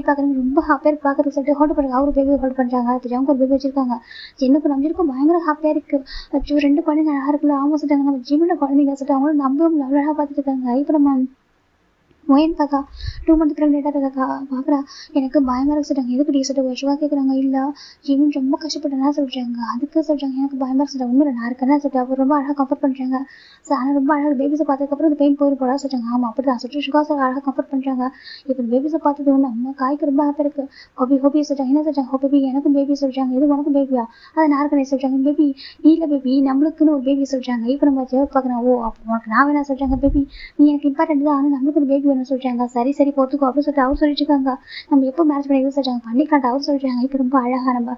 S1: பார்க்குறவங்க ரொம்ப ஹாப்பியாக பார்க்குறதுக்கு சொல்லிட்டு ஹோல்டு பண்ணுறாங்க. அவர் பேபி ஹோல்டு பண்ணுறாங்க. இப்போ ஜங்கு ஒரு பேபி வச்சிருக்காங்க. ஜின்னுக்கு நம்பியிருக்கும் பயங்கர ஹாப்பியாக இருக்குது. அச்சோ ரெண்டு குழந்தைங்க அழகாக இருக்குல்ல ஆமாம் சொல்லிட்டாங்க. நம்ம ஜிம்மில் குழந்தைங்க சொல்லிட்டு அவங்களும் நம்பவும் அவ்வளோ அழகாக பார்த்துட்டு இருக்காங்க. இப்போ நம்ம ஒயின் பார்த்தா 2 month ப்ரெக்னெண்ட்டாக இருக்கா பார்க்குறா. எனக்கு பயமாக இருக்கு சொல்லிட்டாங்க. எதுக்கு டீ சொல்லிட்டு வருஷமாக கேட்குறாங்க. இல்லை ஜிமின் ரொம்ப கஷ்டப்பட்டேன்னா சொல்கிறாங்க. அதுக்கு சொல்கிறாங்க எனக்கு பயமாக இருக்கு சொல்லிட்டாங்க. ஒன்றும் நான் இருக்கேன்னா சொல்லிட்டு அவர் ரொம்ப அழகாக கம்ஃபர்ட் பண்ணுறாங்க. ஸோ ஆனால் ரொம்ப அழகாக பேபிஸை பார்த்ததுக்கப்புறம் இந்த பெயின் போயிட்டு போடா சொல்லிட்டாங்க. ஆமாம் அப்படி தான் சொல்லிட்டு சுகா சார் அழகாக கம்ஃபர்ட் பண்ணுறாங்க. இப்போ பேபிஸை பார்த்தது ஒன்று நம்ம காய்க்கு ரொம்ப ஹாப்பியாக இருக்குது. ஹோபி சொல்லிட்டாங்க. என்ன சொல்லிட்டாங்க பேபி எனக்கும் பேபி சொல்லிட்டாங்க. எது உனக்கும் பேபியா அதை நான் இருக்கேன் சொல்லிட்டாங்க. பேபி இல்லை பேபி நம்மளுக்குன்னு ஒரு பேபி சொல்லிட்டாங்க. இப்போ நம்ம ஜெவ் பார்க்குறோம். ஓ அப்போ உனக்கு நான் வேணா சொல்லிட்டாங்க. பேபி நீ எனக்கு இம்பார்ட்டன்ட் தான் ஆனால் நம்மளுக்கு ஒரு பேபி வேணும்னு சொல்லிட்டாங்க. சரி சரி போட்டுக்கோ அப்படின்னு சொல்லிட்டு அவர் சொல்லிட்டு இருக்காங்க. நம்ம எப்போ மேரேஜ் பண்ணி சொல்லிட்டாங்க பண்ணிக்காட்ட அவர் சொல்லிட்டாங்க. இப்போ ரொம்ப அழகாக நம்ம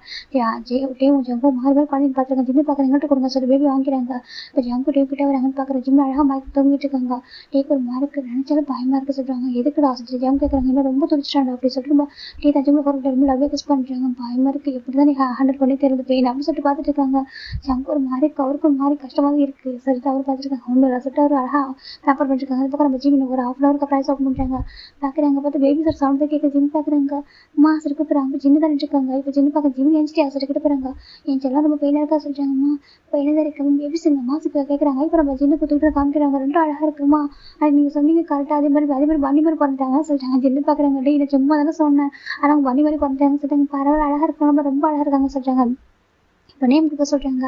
S1: ஜெங்கோ மாறி மாதிரி குழந்தைங்க பார்த்துருக்காங்க. ஜிம்மு பார்க்குற எங்கிட்ட கொடுங்க சொல்லி பேபி வாங்கிறாங்க. இப்போ ஜங்கு கிட்ட வராங்கன்னு பார்க்குற ஜிம்மு அழகாக மாறி தூங்கிட்டு இருக்காங்க. ஒரு மார்க்கு நினைச்சாலும் பயமாக இருக்கு சொல்கிறாங்க. எதுக்குடா சொல்லிட்டு ஜங்கு கேட்குறாங்க. இன்னும் ரொம்ப துடிச்சிட்டாங்க அப்படி சொல்லிட்டு நம்ம தான் ஜிம்மு போகிற ரொம்ப லவ்வே கிஸ் பண்ணுறாங்க. பயமாக இருக்குது எப்படி தான் நீ ஹேண்டில் பண்ணி தெரிஞ்சு பெயின் அப்படின்னு சொல்லிட்டு பார்த்துட்டு இருக்காங்க. ஜங்கு ஒரு மாதிரி அவருக்கு ஒரு மாதிரி கஷ்டமாக இருக்குது சொல்லிட்டு அவர் பார்த்துருக்காங்க. ஒன்றும் இல்லை சொல்லிட்டு அவர் அழகாக பேப்பர் பண்ணிருக்காங்க. அது பக்கம் நம்ம ஜிம்மு ஒரு 1/2 hour ப்ரைஸ் ஓப்பன் பண்ணுறாங்க. பார்க்குறாங்க பார்த்து பேபி சார் சவுண்ட் தான் கேட்க ஜிம் பார்க்குறாங்க. அம்மா சிரிக்க போகிறாங்க. ஜின்னு தான் நினச்சிருக்காங்க. இப்போ ஜின்னு பார்க்க ஜிம் எஞ்சிட்டியா சொல்லிட்டு போகிறாங்க. என் செல்லாம் ரொம்ப பெயினாக இருக்கா சொல்லிட்டாங்கம்மா. இப்போ என்ன இருக்காங்க பேபி சிங்கம்மா கேட்குறாங்க. இப்போ நம்ம ஜின்னு கொடுத்துட்டு காமிக்கிறாங்க. ரெண்டும் அழகாக இருக்குமா அது நீங்கள் சொன்னீங்க கரெக்டாக அதே மாதிரி பண்ணி மாதிரி பிறந்துட்டாங்க சொல்லிட்டாங்க. ஜின்னு பார்க்குறாங்க. டே இதை சும்மா தானே சொன்னேன் ஆனால் அவங்க பண்ணி மாதிரி பிறந்துட்டாங்க சொல்லிட்டாங்க. பரவாயில்ல அழகாக இருக்காங்க ரொம்ப அழகாக இருக்காங்க சொல்லிட்டாங்க. இப்போ நேம் கொடுக்க சொல்கிறாங்க.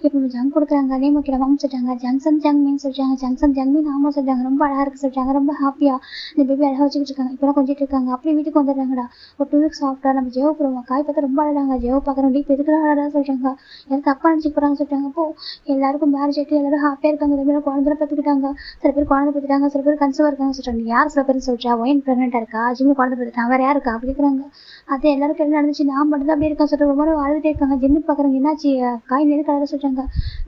S1: இப்போ ஜங் கொடுக்குறாங்க. நேம் வைக்கிறவான்னு சொல்லிட்டாங்க. ஜங்சன் ஜங்மின்னு சொல்லிட்டாங்க. ஜங்சன் ஜங்மின் ஆமாம் சொல்லிட்டாங்க. ரொம்ப அழகாக இருக்குது சொல்லிட்டாங்க. ரொம்ப ஹாப்பியாக இந்த பேபி அழகாக வச்சுக்கிட்டு இருக்காங்க. இப்போலாம் கொஞ்சிட்டு இருக்காங்க. அப்படியே வீட்டுக்கு வந்துடுறாங்கடா. ஒரு 2 weeks ஆஃப்டர் நம்ம ஜெயோ போடுவோம். காய் பார்த்தா ரொம்ப அழகாங்க. ஜெயோ பார்க்குறோம். டீப் எதுக்குலாம் அழகாக சொல்கிறாங்க. யாரும் தப்பாக நினச்சி போகிறாங்க சொல்லிட்டாங்க. அப்போ எல்லாருக்கும் மேரேஜ் ஆகிட்டு எல்லாரும் ஹாப்பியாக இருக்காங்க. ரெண்டு பேரும் குழந்தை பார்த்துக்கிட்டாங்க. சில பேர் குழந்தை பார்த்துட்டாங்க. சில பேர் கன்சீவாக இருக்காங்க சொல்கிறாங்க. யார் சில பேர் சொல்லிட்டா ஒயின் ப்ரெக்னெண்ட்டாக இருக்கா ஜிம்மு குழந்தை பார்த்துட்டாங்க வேறு யாருக்கா அப்படி இருக்கிறாங்க. அது எல்லாருக்கும் என்ன நடந்துச்சு நான் மட்டும் தான் அப்படி இருக்கேன் சொல்லிட்டு ரொம்ப நேரம் அழுதுகிட்டே இருக்காங்க. ஜிம்மு பார்க்குறாங்க. என்னாச்சு காய் எது கலர சொல்கிறாங்க.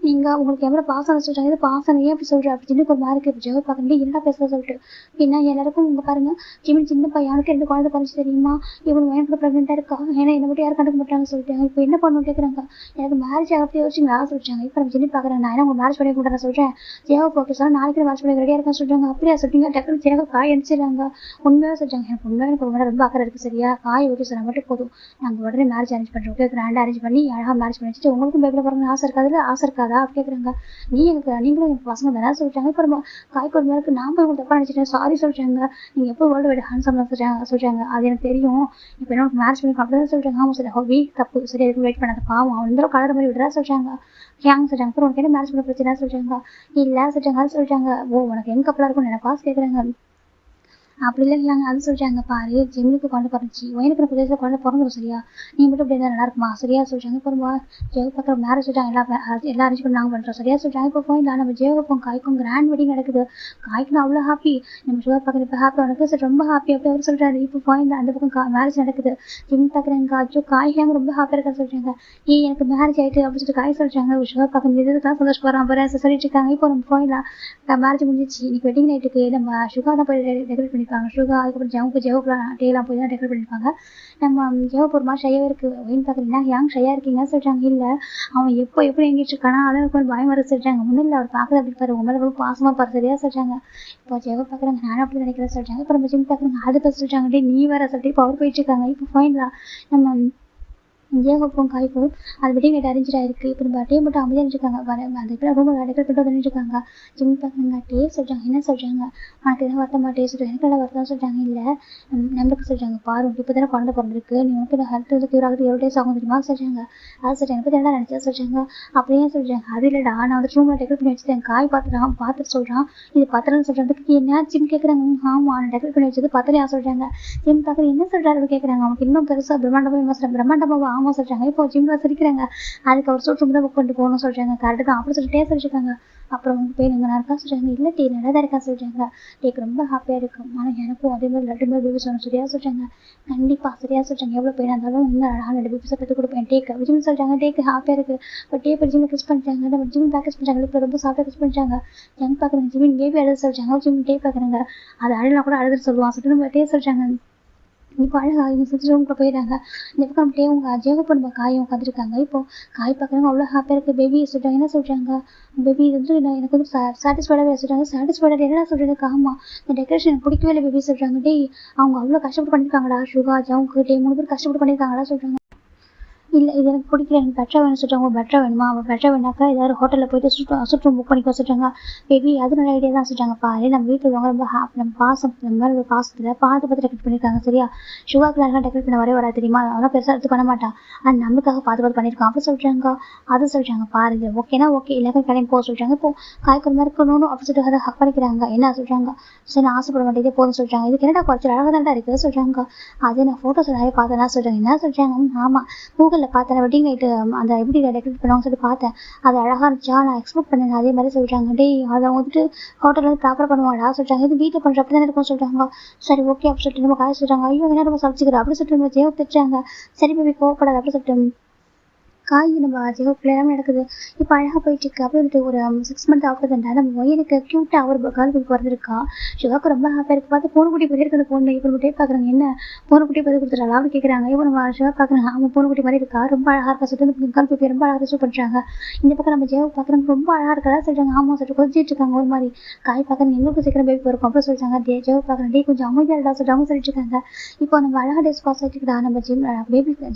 S1: நீங்கள் உங்களுக்கு எவ்வளோ பாசம் சொல்கிறாங்க. இது பாசம் ஏன் அப்படி சொல்கிறேன் அப்படி ஜின்னுக்கு ஒரு மாதிரி இருக்குது. ஜெயோ பார்க்குறேன் என்ன பேசுகிற சொல்லிட்டு ஏன்னா எல்லாருக்கும் இங்கே பாருங்கள் ஜிமின் சின்ன பையனுக்கு 2 குழந்தை பறிச்சு தெரியுமா. இவன் எனக்கு ப்ரெக்னெண்ட்டாக இருக்கா ஏன்னா என்னை மட்டும் யாரும் கண்டுக்க மாட்டாங்க சொல்லிட்டாங்க. இப்போ என்ன பண்ணணும்னு கேட்குறாங்க. எனக்கு மேரேஜ் ஆகப்படி யோசிச்சுங்களா சொல்லிட்டாங்க. இப்போ நம்ம ஜின்னு பார்க்குறேன். நான் உங்கள் மேரேஜ் பண்ணி கொடுறேன் சொல்கிறேன். ஜெயோ ஓகே சார் நாளைக்கு மேரேஜ் பண்ணி ரெடியாக இருக்கேன்னு சொல்கிறாங்க. அப்படியா சொல்லிட்டீங்க டக்குனு ஜெயோ காய் அனுப்பிச்சிடுறாங்க. உண்மையாக சொல்கிறாங்க. எனக்கு உண்மையாக எனக்கு உண்மையாக ரொம்ப அக்கறை இருக்குது சரியா. காய் ஓகே சார் மட்டும் போதும் நாங்கள் உடனே மேரேஜ் அரேஞ்ச் பண்ணுறோம். ஓகே கிராண்டாக அரேஞ்ச் பண்ணி அழகாக மேரேஜ் பண்ணி வச்சுட்டு உங்களுக்கும் பேபியில் பிறகு ஆசை இருக்காது ஆசை இருக்காதா அப்படி கேட்குறாங்க. நீங்களும் எனக்கு பசங்க தானே சொல்லிட்டாங்க. இப்போ நம்ம காய்க்கு ஒரு மாதிரி நான் போய் உங்களுக்கு தப்பாக நினச்சிட்டேன் சாரி சொல்லிட்டாங்க. நீங்கள் எப்போ வேர்ல்டு வைட் ஹேண்ட்ஸம் சொல்கிறாங்க அது எனக்கு தெரியும். இப்போ என்ன மேரேஜ் பண்ணி அப்படி தான் சொல்லிட்டாங்க. ஆமாம் சார் ஹோபி தப்பு சரி எதுக்கு வெயிட் பண்ணாத பாவம் அவன் இந்த கலர் மாதிரி விடுறா சொல்லிட்டாங்க. ஏங்க சொல்லிட்டாங்க. அப்புறம் உனக்கு என்ன மேரேஜ் பண்ண பிரச்சனை சொல்லிட்டாங்க. இல்லை சொல்லிட்டாங்க அது சொல்லிட்டாங்க. ஓ உனக்கு எங்க கப்பலாக இருக்கும்னு எனக்கு காசு கேட்குறாங்க. அப்படி இல்லைங்களாங்க அது சொல்லிட்டாங்க. பாரு ஜிம்முக்கு குழந்தை பிறந்துச்சு ஒயனுக்கு புதுசில் குழந்தை பிறந்துடும் சரியா. நீ மட்டும் இப்படி இருந்தால் நல்லா இருக்குமா சரியா சொல்லிட்டாங்க. இப்போ ஜெயோ பக்கம் மேரேஜ் சொல்லிட்டாங்க. எல்லாம் அரேஞ்ச் பண்ணி நாங்கள் பண்ணுறோம் சரியா சொல்லிட்டாங்க. இப்போ போய் நம்ம ஜெயோக்கும் காய்க்கும் கிராண்ட் வெட்டிங் நடக்குது. காய்க்கு அவ்வளோ ஹாப்பி. நம்ம சுகர் பக்கம் இப்போ ஹாப்பி உனக்கு சார் ரொம்ப ஹாப்பி அப்படி அவர் சொல்கிறாரு. இப்போ போய் அந்த பக்கம் மேரேஜ் நடக்குது. ஜிம் பார்க்குறாங்க. அச்சோ காய்க்காங்க ரொம்ப ஹாப்பியாக இருக்கா சொல்லிட்டாங்க. எனக்கு மேரேஜ் ஆகிட்டு அப்படின்னு சொல்லிட்டு காய் சொல்லிட்டாங்க. சுகர் பக்கம் இதுதான் சந்தோஷப்படுறான் அப்புறம் சொல்லிட்டு இருக்காங்க. இப்போ நம்ம போயிடலாம் மேரேஜ் முடிஞ்சிச்சு இன்னைக்கு வெட்டிங் நைட்டுக்கு நம்ம சுகர் தான் போய் டெக்கரேட் பண்ணி பண்ணியிருப்பாங்க. சுகா அதுக்கப்புறம் ஜவுக்குலாம் டேலாம் போய் தான் டெக்கரேட் பண்ணியிருப்பாங்க. நம்ம ஜவுக்கு ஒரு மாதிரி ஷையாக இருக்குது. அப்படின்னு பார்க்குறீங்கன்னா ஏன் ஷையாக இருக்கீங்கன்னு சொல்கிறாங்க. இல்லை அவன் எப்படி எங்கிட்டு இருக்கானா அதான் எனக்கு கொஞ்சம் பயமாக இருக்கு சொல்கிறாங்க. ஒன்றும் இல்லை அவர் பார்க்குறது அப்படி பாரு உங்க மேலே ரொம்ப பாசமாக பாரு சரியா சொல்கிறாங்க. இப்போ ஜெவ பார்க்குறாங்க நானும் அப்படி நினைக்கிறேன் சொல்கிறாங்க. இப்போ நம்ம ஜிம் பார்க்குறாங்க அதுக்கு சொல்கிறாங்க டே நீ வேற சொல்லிட்டு இப்போ அவர் போயிட்டு இருக்காங்க. இப்போ ஃபைனலாக நம்ம ஜெயகோப்பும் காய்க்கும் அது வெட்டிங் நைட் அரேஞ்ச் ஆயிருக்கு. இப்போ நம்ம டே மட்டும் அமைதியாக இருந்துருக்காங்க. அந்த இப்போ ரூமில் டெக்கரேட் பண்ணிட்டு வந்துருக்காங்க. ஜிம் பார்க்குறாங்க டே சொல்கிறாங்க என்ன சொல்கிறாங்க உனக்கு எதாவது வருத்தமா டே சொல்கிறாங்க எனக்கு எல்லாம் வருத்தம் சொல்கிறாங்க. இல்லை நம்மளுக்கு சொல்கிறாங்க பாரு இப்போ தானே குழந்தை பிறந்திருக்கு நீ உனக்கு ஹெல்த் வந்து க்யூர் ஆகுது எவ்வளோ டேஸ் ஆகும் தெரியுமா சொல்கிறாங்க. அது சொல்கிறாங்க இப்போ தானே நினச்சா சொல்கிறாங்க. அப்படியே சொல்கிறாங்க அது இல்லைடா நான் வந்து ரூமில் டெக்கரேட் பண்ணி வச்சுட்டேன். காய் பார்த்துட்டு சொல்கிறான் இது பத்திரம்னு சொல்கிறதுக்கு என்ன ஜிம் கேட்குறாங்க. ஆமாம் நான் டெக்கரேட் பண்ணி வச்சது பத்திரையா சொல்கிறாங்க. ஜிம் பார்க்குறது என்ன சொல்கிறாரு கேட்குறாங்க. அவனுக்கு இன்னும் பெருசாக பிரம்மாண்டமாக ஆமாம் சொல்கிறாங்க. இப்போ ஜிம்ல சிரிக்கிறாங்க. அதுக்கு அவர் சூட் ரூம் தான் புக் பண்ணிட்டு போகணும்னு சொல்கிறாங்க. கரெக்டு தான் அப்படி சொல்லிட்டே சொல்லிருக்காங்க. அப்புறம் உங்கள் பேர் எங்கே இருக்கா சொல்கிறாங்க. இல்லை டீ நல்லா தான் இருக்கா சொல்கிறாங்க. டேக்கு ரொம்ப ஹாப்பியாக இருக்கும். ஆனால் எனக்கும் அதே மாதிரி 2 பேபி சொல்லணும் சரியா சொல்கிறாங்க. கண்டிப்பாக சரியா சொல்கிறாங்க. எவ்வளோ பேர் இருந்தாலும் இன்னும் அழகாக 2 பேபிஸை கற்றுக் கொடுப்பேன் டேக்கு ஜிம் சொல்கிறாங்க. டேக்கு ஹாப்பியாக இருக்குது. இப்போ டே இப்போ ஜிம்மில் கிஸ் பண்ணுறாங்க. நம்ம ஜிம் பேக்கஸ் பண்ணுறாங்க. இப்போ ரொம்ப சாஃப்டாக கிஸ் பண்ணுறாங்க. ஜங் பார்க்குறாங்க ஜிமின் பேபி அழுது சொல்கிறாங்க. ஜிம் டே பார்க்குறாங்க அது அழுலாம் கூட அழுது சொல்லுவான் சொல்லிட்டு நம்ம டே சொல்கிறாங்க. இப்போ அழகா இவங்க சுற்றி ரூமுக்குள்ள போயிடுறாங்க. இந்த பக்கம் டே உங்க ஜெயகோப்பு நம்ம காயும் உட்காந்துருக்காங்க. இப்போ காய் பார்க்குறாங்க அவ்வளோ ஹாப்பியாக இருக்குது. பேபி சொல்கிறாங்க என்ன சொல்கிறாங்க பேபி வந்து எனக்கு வந்து சாட்டிஸ்ஃபைடாக சொல்கிறாங்க. சாட்டிஸ்ஃபைடாக என்னடா சொல்கிறது ஆமாம் இந்த டெக்கரேஷன் எனக்கு பிடிக்கவே இல்லை பேபி சொல்கிறாங்க. டே அவங்க அவ்வளோ கஷ்டப்பட்டு பண்ணியிருக்காங்கடா சுகா ஜவுக்கு டே 3 பேர் கஷ்டப்பட்டு பண்ணியிருக்காங்கடா சொல்கிறாங்க. இல்லை இது எனக்கு பிடிக்கல எனக்கு பெட்டராக வேணும்னு சொல்கிறாங்க. பெட்டராக வேணுமா அவள் பெட்டராக வேணாக்கா ஏதாவது ஹோட்டலில் போயிட்டு சுற்று புக் பண்ணிக்க சொல்கிறாங்க. பேபி அது நல்ல ஐடியா தான் சொல்கிறாங்க. பாரு நம்ம வீட்டில் உள்ளவங்க ரொம்ப நம்ம பாசம் நம்ம மேலே ஒரு பாசத்தில் பார்த்து டெக்கரேட் பண்ணியிருக்காங்க சரியா. சுகாக்கெலாம் டெக்கரேட் பண்ண வரே தெரியுமா அதெல்லாம் பெருசாக எடுத்து பண்ண மாட்டான். அது நம்மளுக்காக பார்த்து பண்ணியிருக்கான் அப்படி சொல்கிறாங்க. அது சொல்கிறாங்க பாருங்க ஓகேனா ஓகே எல்லாருக்கும் கடையும் போக சொல்கிறாங்க. இப்போ காய்க்கிற மாதிரி இருக்கணும் அப்படி சொல்லிட்டு அதை ஹக் பண்ணிக்கிறாங்க. என்ன சொல்கிறாங்க சரி நான் ஆசைப்பட மாட்டேதே போதும்னு சொல்கிறாங்க. இதுக்கு என்னடா குறைச்சி அழகாக தான்டா இருக்குது சொல்கிறாங்க. அதே நான் ஃபோட்டோஸ் நிறைய பார்த்தேன்னா சொல்கிறாங்க. என்ன சொல்கிறாங்க ஆமாம் கூகுளில் பார்த்தேன் வெட்டிங் நைட்டு அந்த எப்படி டெக்கரேட் பண்ணுவாங்கன்னு சொல்லி பார்த்தேன். அது அழகாக இருந்துச்சா நான் எக்ஸ்பெக்ட் பண்ணேன் அதே மாதிரி சொல்கிறாங்க. டே அதை வந்துட்டு ஹோட்டலில் வந்து ப்ராப்பராக பண்ணுவாடா சொல்கிறாங்க. இது வீட்டில் பண்ணுற அப்படி தானே இருக்கும்னு சொல்கிறாங்க. சரி ஓகே அப்படி சொல்லிட்டு நம்ம காய சொல்கிறாங்க. ஐயோ என்ன நம்ம சமைச்சிக்கிறோம் அப்படி சொல்லிட்டு நம்ம ஜெயோ திட்டுறாங்க. சரி பேபி கோவப்படாது அப்படி சொல்லிட்டு காய் நம்ம ஜெயோ எல்லாமே நடக்குது. இப்போ அழகாக போயிட்டு இருக்கு. அப்படி வந்துட்டு ஒரு 6 மந்த் ஆகுது நம்ம ஒய்யனுக்கு க்யூட்டாக ஒரு கேர்ள் பேபி பிறந்திருக்கா. சிவாக்கு ரொம்ப ஹாப்பியாக இருக்குது. பார்த்து பூனைக்குட்டி போய் இருக்குது அந்த பொண்ணு. இப்போ நம்ம டே பார்க்குறாங்க என்ன பூனைக்குட்டி போய் கொடுத்துட்டாங்க அப்படி கேட்குறாங்க. இப்போ நம்ம சிவா பார்க்குறாங்க அவன் பூனைக்குட்டி மாதிரி இருக்கா ரொம்ப அழகாக இருக்கா சொல்லிட்டு கேர்ள் பேபி ரொம்ப அழகாக ரிசீவ் பண்ணுறாங்க. இந்த பக்கம் நம்ம ஜெயோ பார்க்குறாங்க ரொம்ப அழகாக இருக்கா சொல்கிறாங்க. ஆமாம் சொல்லிட்டு கொஞ்சிட்டு இருக்காங்க ஒரு மாதிரி. காய் பார்க்குறாங்க எங்களுக்கு சீக்கிரம் பேபி இருக்கும் அப்புறம் சொல்லிட்டாங்க. ஜெயோ பார்க்குறேன் டே கொஞ்சம் அமைதியாக சொல்லிட்டு அவங்க சொல்லிட்டு இருக்காங்க. இப்போ நம்ம அழகாக டேஸ் பாஸ் ஆகிட்டுக்கிட்டா நம்ம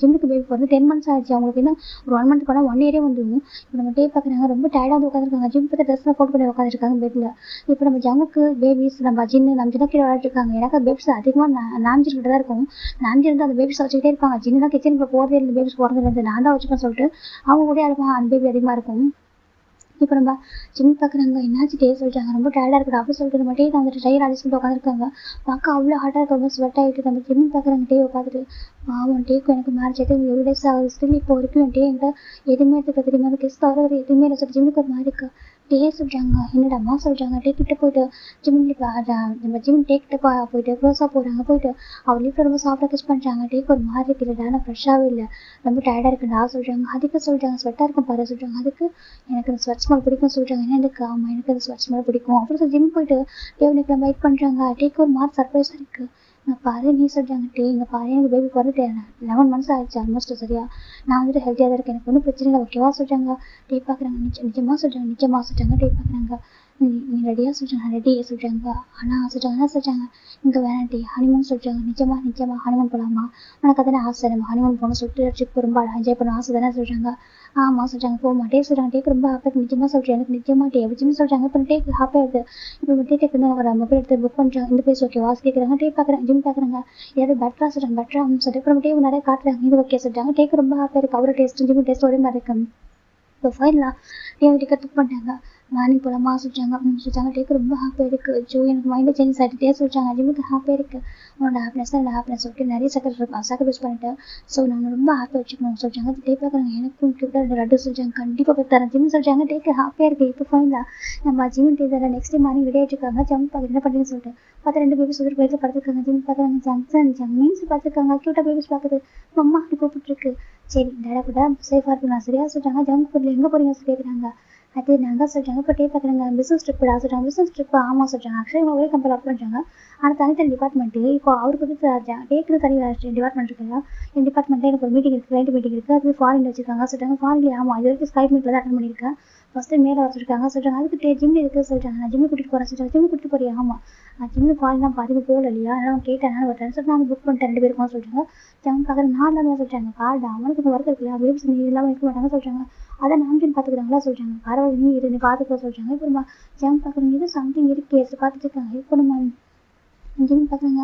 S1: ஜிம்முக்கு பேபி வந்து 10 months ஆயிடுச்சு. அவங்களுக்கு இன்னும் ஒரு 1 month போனால் 1 year வந்துடும். இப்போ நம்ம டே பார்க்குறாங்க ரொம்ப டயர்டாக வந்து உட்காந்துருக்காங்க. ஜிம் பார்த்து ட்ரெஸ்லாம் போட்டு பண்ணி உட்காந்துருக்காங்க பெட்டில். இப்போ நம்ம ஜங்குக்கு பேபிஸ் நம்ம ஜின்னு கீழே விளையாட்டுருக்காங்க. எனக்கு பேபிஸ் அதிகமாக நாமிச்சிக்கிட்டு தான் இருக்கும். நாமிச்சி வந்து அந்த பேபிஸ் வச்சுக்கிட்டே இருப்பாங்க. ஜின்னு தான் கிச்சனுக்கு போகிறதே இல்லை பேபிஸ் போகிறதுலேருந்து நான் தான் வச்சுப்பேன் சொல்லிட்டு அவங்க கூட இருப்பாங்க. அந்த பேபி அதிகமாக இருக்கும். இப்போ நம்ம ஜிம் பார்க்குறாங்க என்னாச்சு டே சொல்லிட்டாங்க ரொம்ப டயர்டாக இருக்குது அப்படி சொல்லிட்டு நம்ம டே வந்துட்டு டயர் அடிச்சு சொல்லிட்டு உட்காந்துருக்காங்க. பார்க்க அவ்வளோ ஹார்ட்டாக இருக்க ரொம்ப ஸ்வெட் ஆகிட்டு நம்ம ஜிம் பார்க்குறாங்க டேவை பார்த்துட்டு பாவம் டேக்கும் எனக்கு மேரேஜ் ஆகிட்டு எவ்வளோ டேஸ் ஆகுது ஸ்டில் இப்போ வரைக்கும் டே என்கிட்ட எதுவுமே எடுத்துக்க தெரியுமா அந்த கிஸ் தவிர எதுவுமே இல்லை சொல்லி ஜிம்முக்கு ஒரு மாதிரி இருக்கா. டே சொல்கிறாங்க என்னடாம்மா சொல்கிறாங்க டே கிட்ட போயிட்டு நம்ம ஜிம் டே கிட்ட போயிட்டு க்ளோஸாக போகிறாங்க. போயிட்டு அவர் லீஃப்ல ரொம்ப சாஃப்டாக கிஸ் பண்ணுறாங்க. டேக்கு ஒரு மாதிரி இருக்குல்லடா ஆனால் ஃப்ரெஷ்ஷாகவே இல்லை ரொம்ப டயர்டாக இருக்குடா சொல்கிறாங்க. அதுக்கு சொல்கிறாங்க ஸ்வெட்டாக இருக்கும் பாரு சொல்கிறாங்க. அதுக்கு எனக்கு அந்த ஸ்வெட் ஸ்மெல் பிடிக்கும் சொல்கிறாங்க. என்ன எனக்கு ஆமாம் எனக்கு அந்த ஸ்வெட் ஸ்மெல் பிடிக்கும் அப்புறம் சொல்லி ஜிம் போயிட்டு டேவனுக்கு நம்ம வெயிட் பண்ணுறாங்க. டேக்கு ஒரு மாதிரி சர்ப்ரைஸாக இருக்குது. நான் பாரு நீ சொல்கிறாங்க டே இங்கே பாரு எனக்கு பேபி பிறந்துட்டு 11 months ஆகிடுச்சு ஆல்மோஸ்ட் சரியா. நான் வந்துட்டு ஹெல்த்தியாக தான் இருக்கேன் எனக்கு ஒன்றும் பிரச்சனை இல்லை ஓகேவா சொல்கிறாங்க. டே பார்க்குறாங்க நிஜமாக சொல்கிறாங்க டே பார்க்குறாங்க நீ ரெடியாக சொல்கிறாங்க ரெடியே சொல்கிறாங்க. ஆனால் சொல்கிறாங்க என்ன சொல்கிறாங்க இங்கே வேணாம் டே ஹனிமூன் சொல்கிறாங்க. நிஜமாக ஹனிமூன் போகலாமா உனக்கு அதானே ஆசை நம்ம ஹனிமூன் போகணும் சொல்லிட்டு ட்ரிப் ரொம்ப என்ஜாய் பண்ண ஆசை தானே சொல்கிறாங்க. ஆமாம் சொல்கிறாங்க போக மாட்டே சொல்கிறாங்க. டேக்கு ரொம்ப ஹாப்பியாக நிஜமாக சொல்கிறேன் எனக்கு நிஜமாக டே எப்படின்னு சொல்கிறாங்க. இப்போ டேக்கு ஹாப்பியாக இருக்குது. இப்போ டேக்கு வந்து ஒரு மொபைல் எடுத்து புக் பண்ணுறாங்க. இந்த பிளேஸ் ஓகே வாஸ் கேட்குறாங்க. டே பார்க்குறாங்க ஜிம் பார்க்குறாங்க ஏதாவது பெட்டராக சொல்கிறாங்க பெட்டராக சொல்லிட்டு அப்புறம் டே நிறைய காட்டுறாங்க இது ஓகே சொல்கிறாங்க. டேக்கு ரொம்ப ஹாப்பியாக இருக்குது. அவரோட டேஸ்ட் ஜிம் டேஸ்ட் ஒரே மாதிரி இருக்கு. இப்போ ஃபைனலாக டே டிக்கெட் புக் பண்ணிட்டாங்க. மார்னிங் போகலாமா சொல்லிட்டாங்க சொல்லிட்டாங்க. டேக்கு ரொம்ப ஹாப்பியாக இருக்குது. ஜோ எனக்கு மைண்டு சேஞ்ச் ஆகிட்டே சொல்லிட்டாங்க. ஜிம்முக்கு ஹாப்பியாக இருக்குது. உன்னோட ஹாப்பினஸ் தான் என்னோட ஹாப்பினஸ் சொல்லிட்டு நிறைய சாக்ரிஃபைஸ் பண்ணிட்டேன். ஸோ நான் ரொம்ப ஹாப்பியாக வச்சுக்கணும்னு சொல்லிட்டாங்க. டே பார்க்குறாங்க எனக்கும் கிட்ட லட்டு சொல்லிட்டாங்க கண்டிப்பாக போய் தரேன் ஜிம் சொல்லிட்டாங்க. டேக்கு ஹாப்பியாக இருக்குது. இப்போ ஃபைனலாக நம்ம ஜிம் டே தர நெக்ஸ்ட் டே மார்னிங் ரெடி ஆகிட்டுருக்காங்க. ஜம் பார்க்குறது என்ன பண்ணுறேன்னு சொல்லிட்டு பார்த்தா 2 பேபிஸ் ஒரு பேரில் படுத்துருக்காங்க. ஜிம் பார்க்குறாங்க ஜம்மீன்ஸ் பார்த்துருக்காங்க க்யூட்டாக பேபிஸ் பார்க்குது. அம்மா அப்படி கூப்பிட்டுருக்கு. சரி டேடா கூட சேஃபாக இருக்கு நான் சரியா சொல்லிட்டாங்க. ஜங்க் ஃபுட்டில் எங்கே போகிறீங்க சொல்லி கேட்குறாங்க. அது நாங்கள் சொல்கிறாங்க இப்போ டே பார்க்குறாங்க பிஸ்னஸ் ட்ரிப்பா சொல்கிறாங்க. பிஸ்னஸ் ட்ரிப்பு ஆமாம் சொல்கிறாங்க. ஆக்சுவலி ஒரே கம்பெனி ஒர்க் பண்ணுறாங்க. ஆனால் தனித்தனி டிபார்ட்மெண்ட்டு. இப்போ அவருக்கு வந்து டேக்கு தனி டிபார்ட்மெண்ட் இருக்குல்ல. என் டிபார்ட்மெண்ட்டில் எனக்கு ஒரு மீட்டிங் இருக்குது, கிளைண்ட் மீட்டிங் இருக்குது. அது ஃபாரின் வச்சுருக்காங்க சொல்கிறாங்க. ஃபாரின்லேயே ஆமாம் இது வரைக்கும் ஸ்கைப் மீட்டில் தான் அட்டன் பண்ணியிருக்கேன். ஃபஸ்ட்டு மேலே வச்சுருக்காங்க சொல்கிறாங்க. அதுக்கு ஜிம் இருக்குது சொல்கிறாங்க. நான் ஜிம்மு கூட்டிகிட்டு போகிறேன் சொல்கிறாங்க. ஜிம்மு கூட்டிகிட்டு போறியா? ஆமாம் ஜிம்மு ஃபாரின் தான் பாதிக்கு போகல இல்லையா, அதனால் கேட்டேன். நான் ஒரு சொல்லிட்டு நான் புக் பண்ணிட்டேன் 2 பேருக்கும் சொல்கிறாங்க. ஜம் பார்க்குற நான் தான் சொல்கிறாங்க. கார்டு அவனுக்கு ஒர்க் இருக்குல்ல, பேபிஸ் நீ இல்லாமல் இருக்க மாட்டாங்க சொல்கிறாங்க. அதை நாம்கின் பார்த்துக்கிறாங்களா சொல்கிறாங்க. பரவாயில்ல நீ இரு, நீ பார்த்துக்க சொல்கிறாங்க. இப்போ நம்ம ஜம் பார்க்குறவங்க இது சம்திங் இருக்குது பார்த்துட்டு இருக்காங்க. இப்போ நம்ம ஜிம் பார்க்குறாங்க.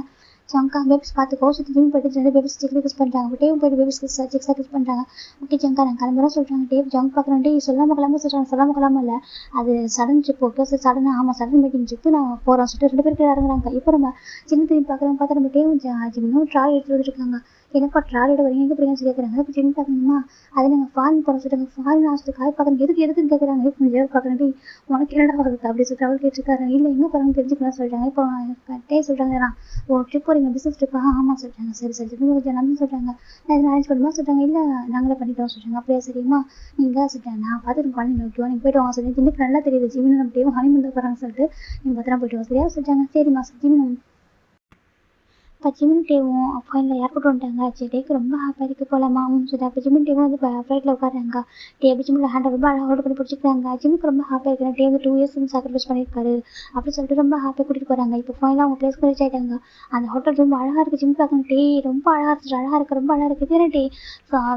S1: ஜங்கா பேபிஸ் பார்த்துக்கோ சுற்றி ஜிம் போய்ட்டு 2 பேபிஸ் செக்ஸ் பண்ணுறாங்க. டேவும் போய்ட்டு பேபிஸ் செக்ஸ் பண்ணுறாங்க. ஓகே ஜங்கா நான் கிளம்புறேன் சொல்கிறாங்க. டேவ் ஜங்க் பார்க்குறேன். டே சொல்லாமல் கிளம்ப சொல்கிறாங்க. சொல்லாமல் கிளம்ப இல்லை, அது சடன் ட்ரிப். ஓகே சார் சடனாக ஆமாம் சடன் மீட்டிங் ட்ரிப்பு நான் போகிறோம் சொல்லிட்டு 2 பேருக்கு இறங்குறாங்க. இப்போ நம்ம சின்ன திரும்பி பார்க்குறவங்க பார்த்தா நம்ம டேவும் ஜிம்மும் ட்ராலி எடுத்துகிட்டு வந்துருக்காங்க. எனப்பா ட்ராலியோட வரீங்க எங்கே போகிறீங்கன்னு கேட்குறாங்க. இப்போ ஜிம் பார்க்கணுமா அதை நாங்கள் ஃபாரின் போகிறோம் சொல்லிட்டாங்க. ஃபாரின் ஹாஸ்டல் காய் பார்க்குறேன் எதுக்குன்னு கேட்குறாங்க. இப்போ ஜெய் பார்க்குறேன். உனக்கு என்னடா வருது அப்படி சொல்லிட்டு அவள் கேட்டுருக்காரு. இல்லை எங்கே போகிறாங்கன்னு தெரிஞ்சுக்கலாம் சொல்கிறாங்க. இப்போ டே சொல்கிறாங்க நான் ஒரு ட்ரிப் போகிறீங்க பிஸ்னஸ் ட்ரிப்பா? ஆமாம் சொல்கிறாங்க. சரி சரி கொஞ்சம் நம்பி சொல்கிறாங்க. நான் இதை அரேஞ்ச் பண்ணுமா சொல்கிறாங்க. இல்லை நாங்களே பண்ணிக்கிறோம் சொல்கிறாங்க. அப்படியே சரிம்மா நீங்கள் சொல்கிறாங்க. நான் பார்த்துட்டு குழந்தைங்க ஓகேவா நீங்கள் போய்ட்டு வாங்க சொல்லுங்கள். எனக்கு நல்லா தெரியுது ஜிம்னு நம்ம டேவும் ஹனிமூன் தான் போகிறாங்க சொல்லிட்டு நீங்கள் பத்திரம் போய்ட்டு வாங்க சரியா சொல்கிறாங்க. சரிம்மா ஜிம் இப்போ ஜிமின் டேவும் ஃபைனில் ஏர்போர்ட் வந்துட்டாங்க. சரி டேக்கு ரொம்ப ஹாப்பியாக இருக்குது போகலாமா சொல்லிட்டு அப்போ ஜிமின் டேவும் வந்து ஃப்ளைட்டில் உட்காராங்க. டே அப்படி ஜிம்மில் ஹேண்டை ரொம்ப அழகாக ஹோல்ட் பண்ணி பிடிச்சிக்கிறாங்க. ஜிம்முக்கு ரொம்ப ஹாப்பியாக இருக்கிறேன். டே வந்து 2 இயர்ஸ் வந்து சாக்ரிஃபைஸ் பண்ணியிருக்காரு அப்படின்னு சொல்லிட்டு ரொம்ப ஹாப்பியாக கூட்டிகிட்டு போகிறாங்க. இப்போ ஃபைனலாக அவங்க பிளேஸ்க்கு ரீச் ஆகிட்டாங்க. அந்த ஹோட்டல் ரொம்ப அழகாக இருக்குது. ஜிம் பார்க்கணும். டே ரொம்ப அழகாக இருக்குது, அழகாக இருக்குது, ரொம்ப அழகாக இருக்குது. இதே டே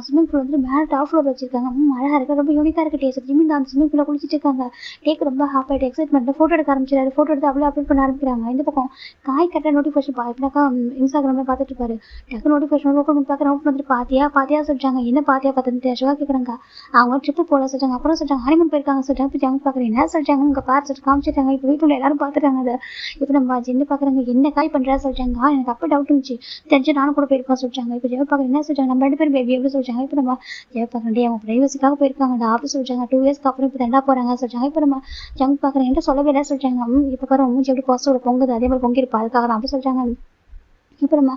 S1: ஸ்விம்மிங் பூல் வந்து மேலே டாப் ஃப்ளோர் வச்சிருக்காங்க. அழகாக இருக்குது, ரொம்ப யூனிக்காக இருக்குது. டே ஜிம்மின் அந்த ஸ்விம்மிங் பூலில் குளிச்சிட்டு இருக்காங்க. டேக்கு ரொம்ப ஹாப்பியாகிட்டு எக்ஸைட்மெண்ட்டில் ஃபோட்டோ எடுக்க ஆரம்பிச்சிடாரு. ஃபோட்டோ எடுத்து அவ்வளோ அப்லோட் பண்ண ஆரம்பிக்கிறாங்க. இந்த பக்கம் காய் கட்ட நோட்டிஃபிகேஷன் பார்த்தாக்கா இன்ஸ்டாகிராமில் பார்த்துட்டு இருப்பாரு. டக்கு நோட்டிஃபிகேஷன் ஓப்பன் பண்ணி பார்க்குறேன். ஓப்பன் பண்ணிட்டு பாத்தியா சொல்லிட்டாங்க. என்ன பாத்தியா பார்த்துட்டு சிவா கேட்குறாங்க. அவங்க ட்ரிப்பு போல சொல்லிட்டாங்க. அப்புறம் சொல்லிட்டாங்க ஹனிமூன் போயிருக்காங்க சொல்லிட்டாங்க. இப்போ ஜாங்க பார்க்குறேன் என்ன சொல்லிட்டாங்க. உங்கள் பார்த்து காமிச்சிட்டாங்க. இப்போ வீட்டில் எல்லாரும் பார்த்துட்டாங்க. அதை இப்போ நம்ம ஜென்னு பார்க்குறாங்க. என்ன காய் பண்ணுறா சொல்லிட்டாங்க. எனக்கு அப்போ டவுட் இருந்துச்சு, தெரிஞ்சு நானும் கூட போயிருக்கோம் சொல்லிட்டாங்க. இப்போ ஜெவ பார்க்குறேன் என்ன சொல்லிட்டாங்க. நம்ம 2 பேரும் பேபி எப்படி சொல்லிட்டாங்க. இப்போ நம்ம ஜெவ பார்க்குறேன் அவங்க ப்ரைவசிக்காக போயிருக்காங்க ஆஃபீஸ் சொல்லிட்டாங்க. 2 இயர்ஸ்க்கு அப்புறம் இப்போ ரெண்டா போகிறாங்க சொல்லிட்டாங்க. இப்போ நம்ம ஜங்க் பார்க்குறேன் என்ன சொல்லவே இல்லை சொல்லிட்டாங்க. இப்போ பாரு மூஞ்சி எப்படி பாசோட பொங்குது அதே மாதிரி பொங்கிருப்பா அதுக்காக தான் அப்படி சொல்லிட்டாங்க. இப்போ நம்ம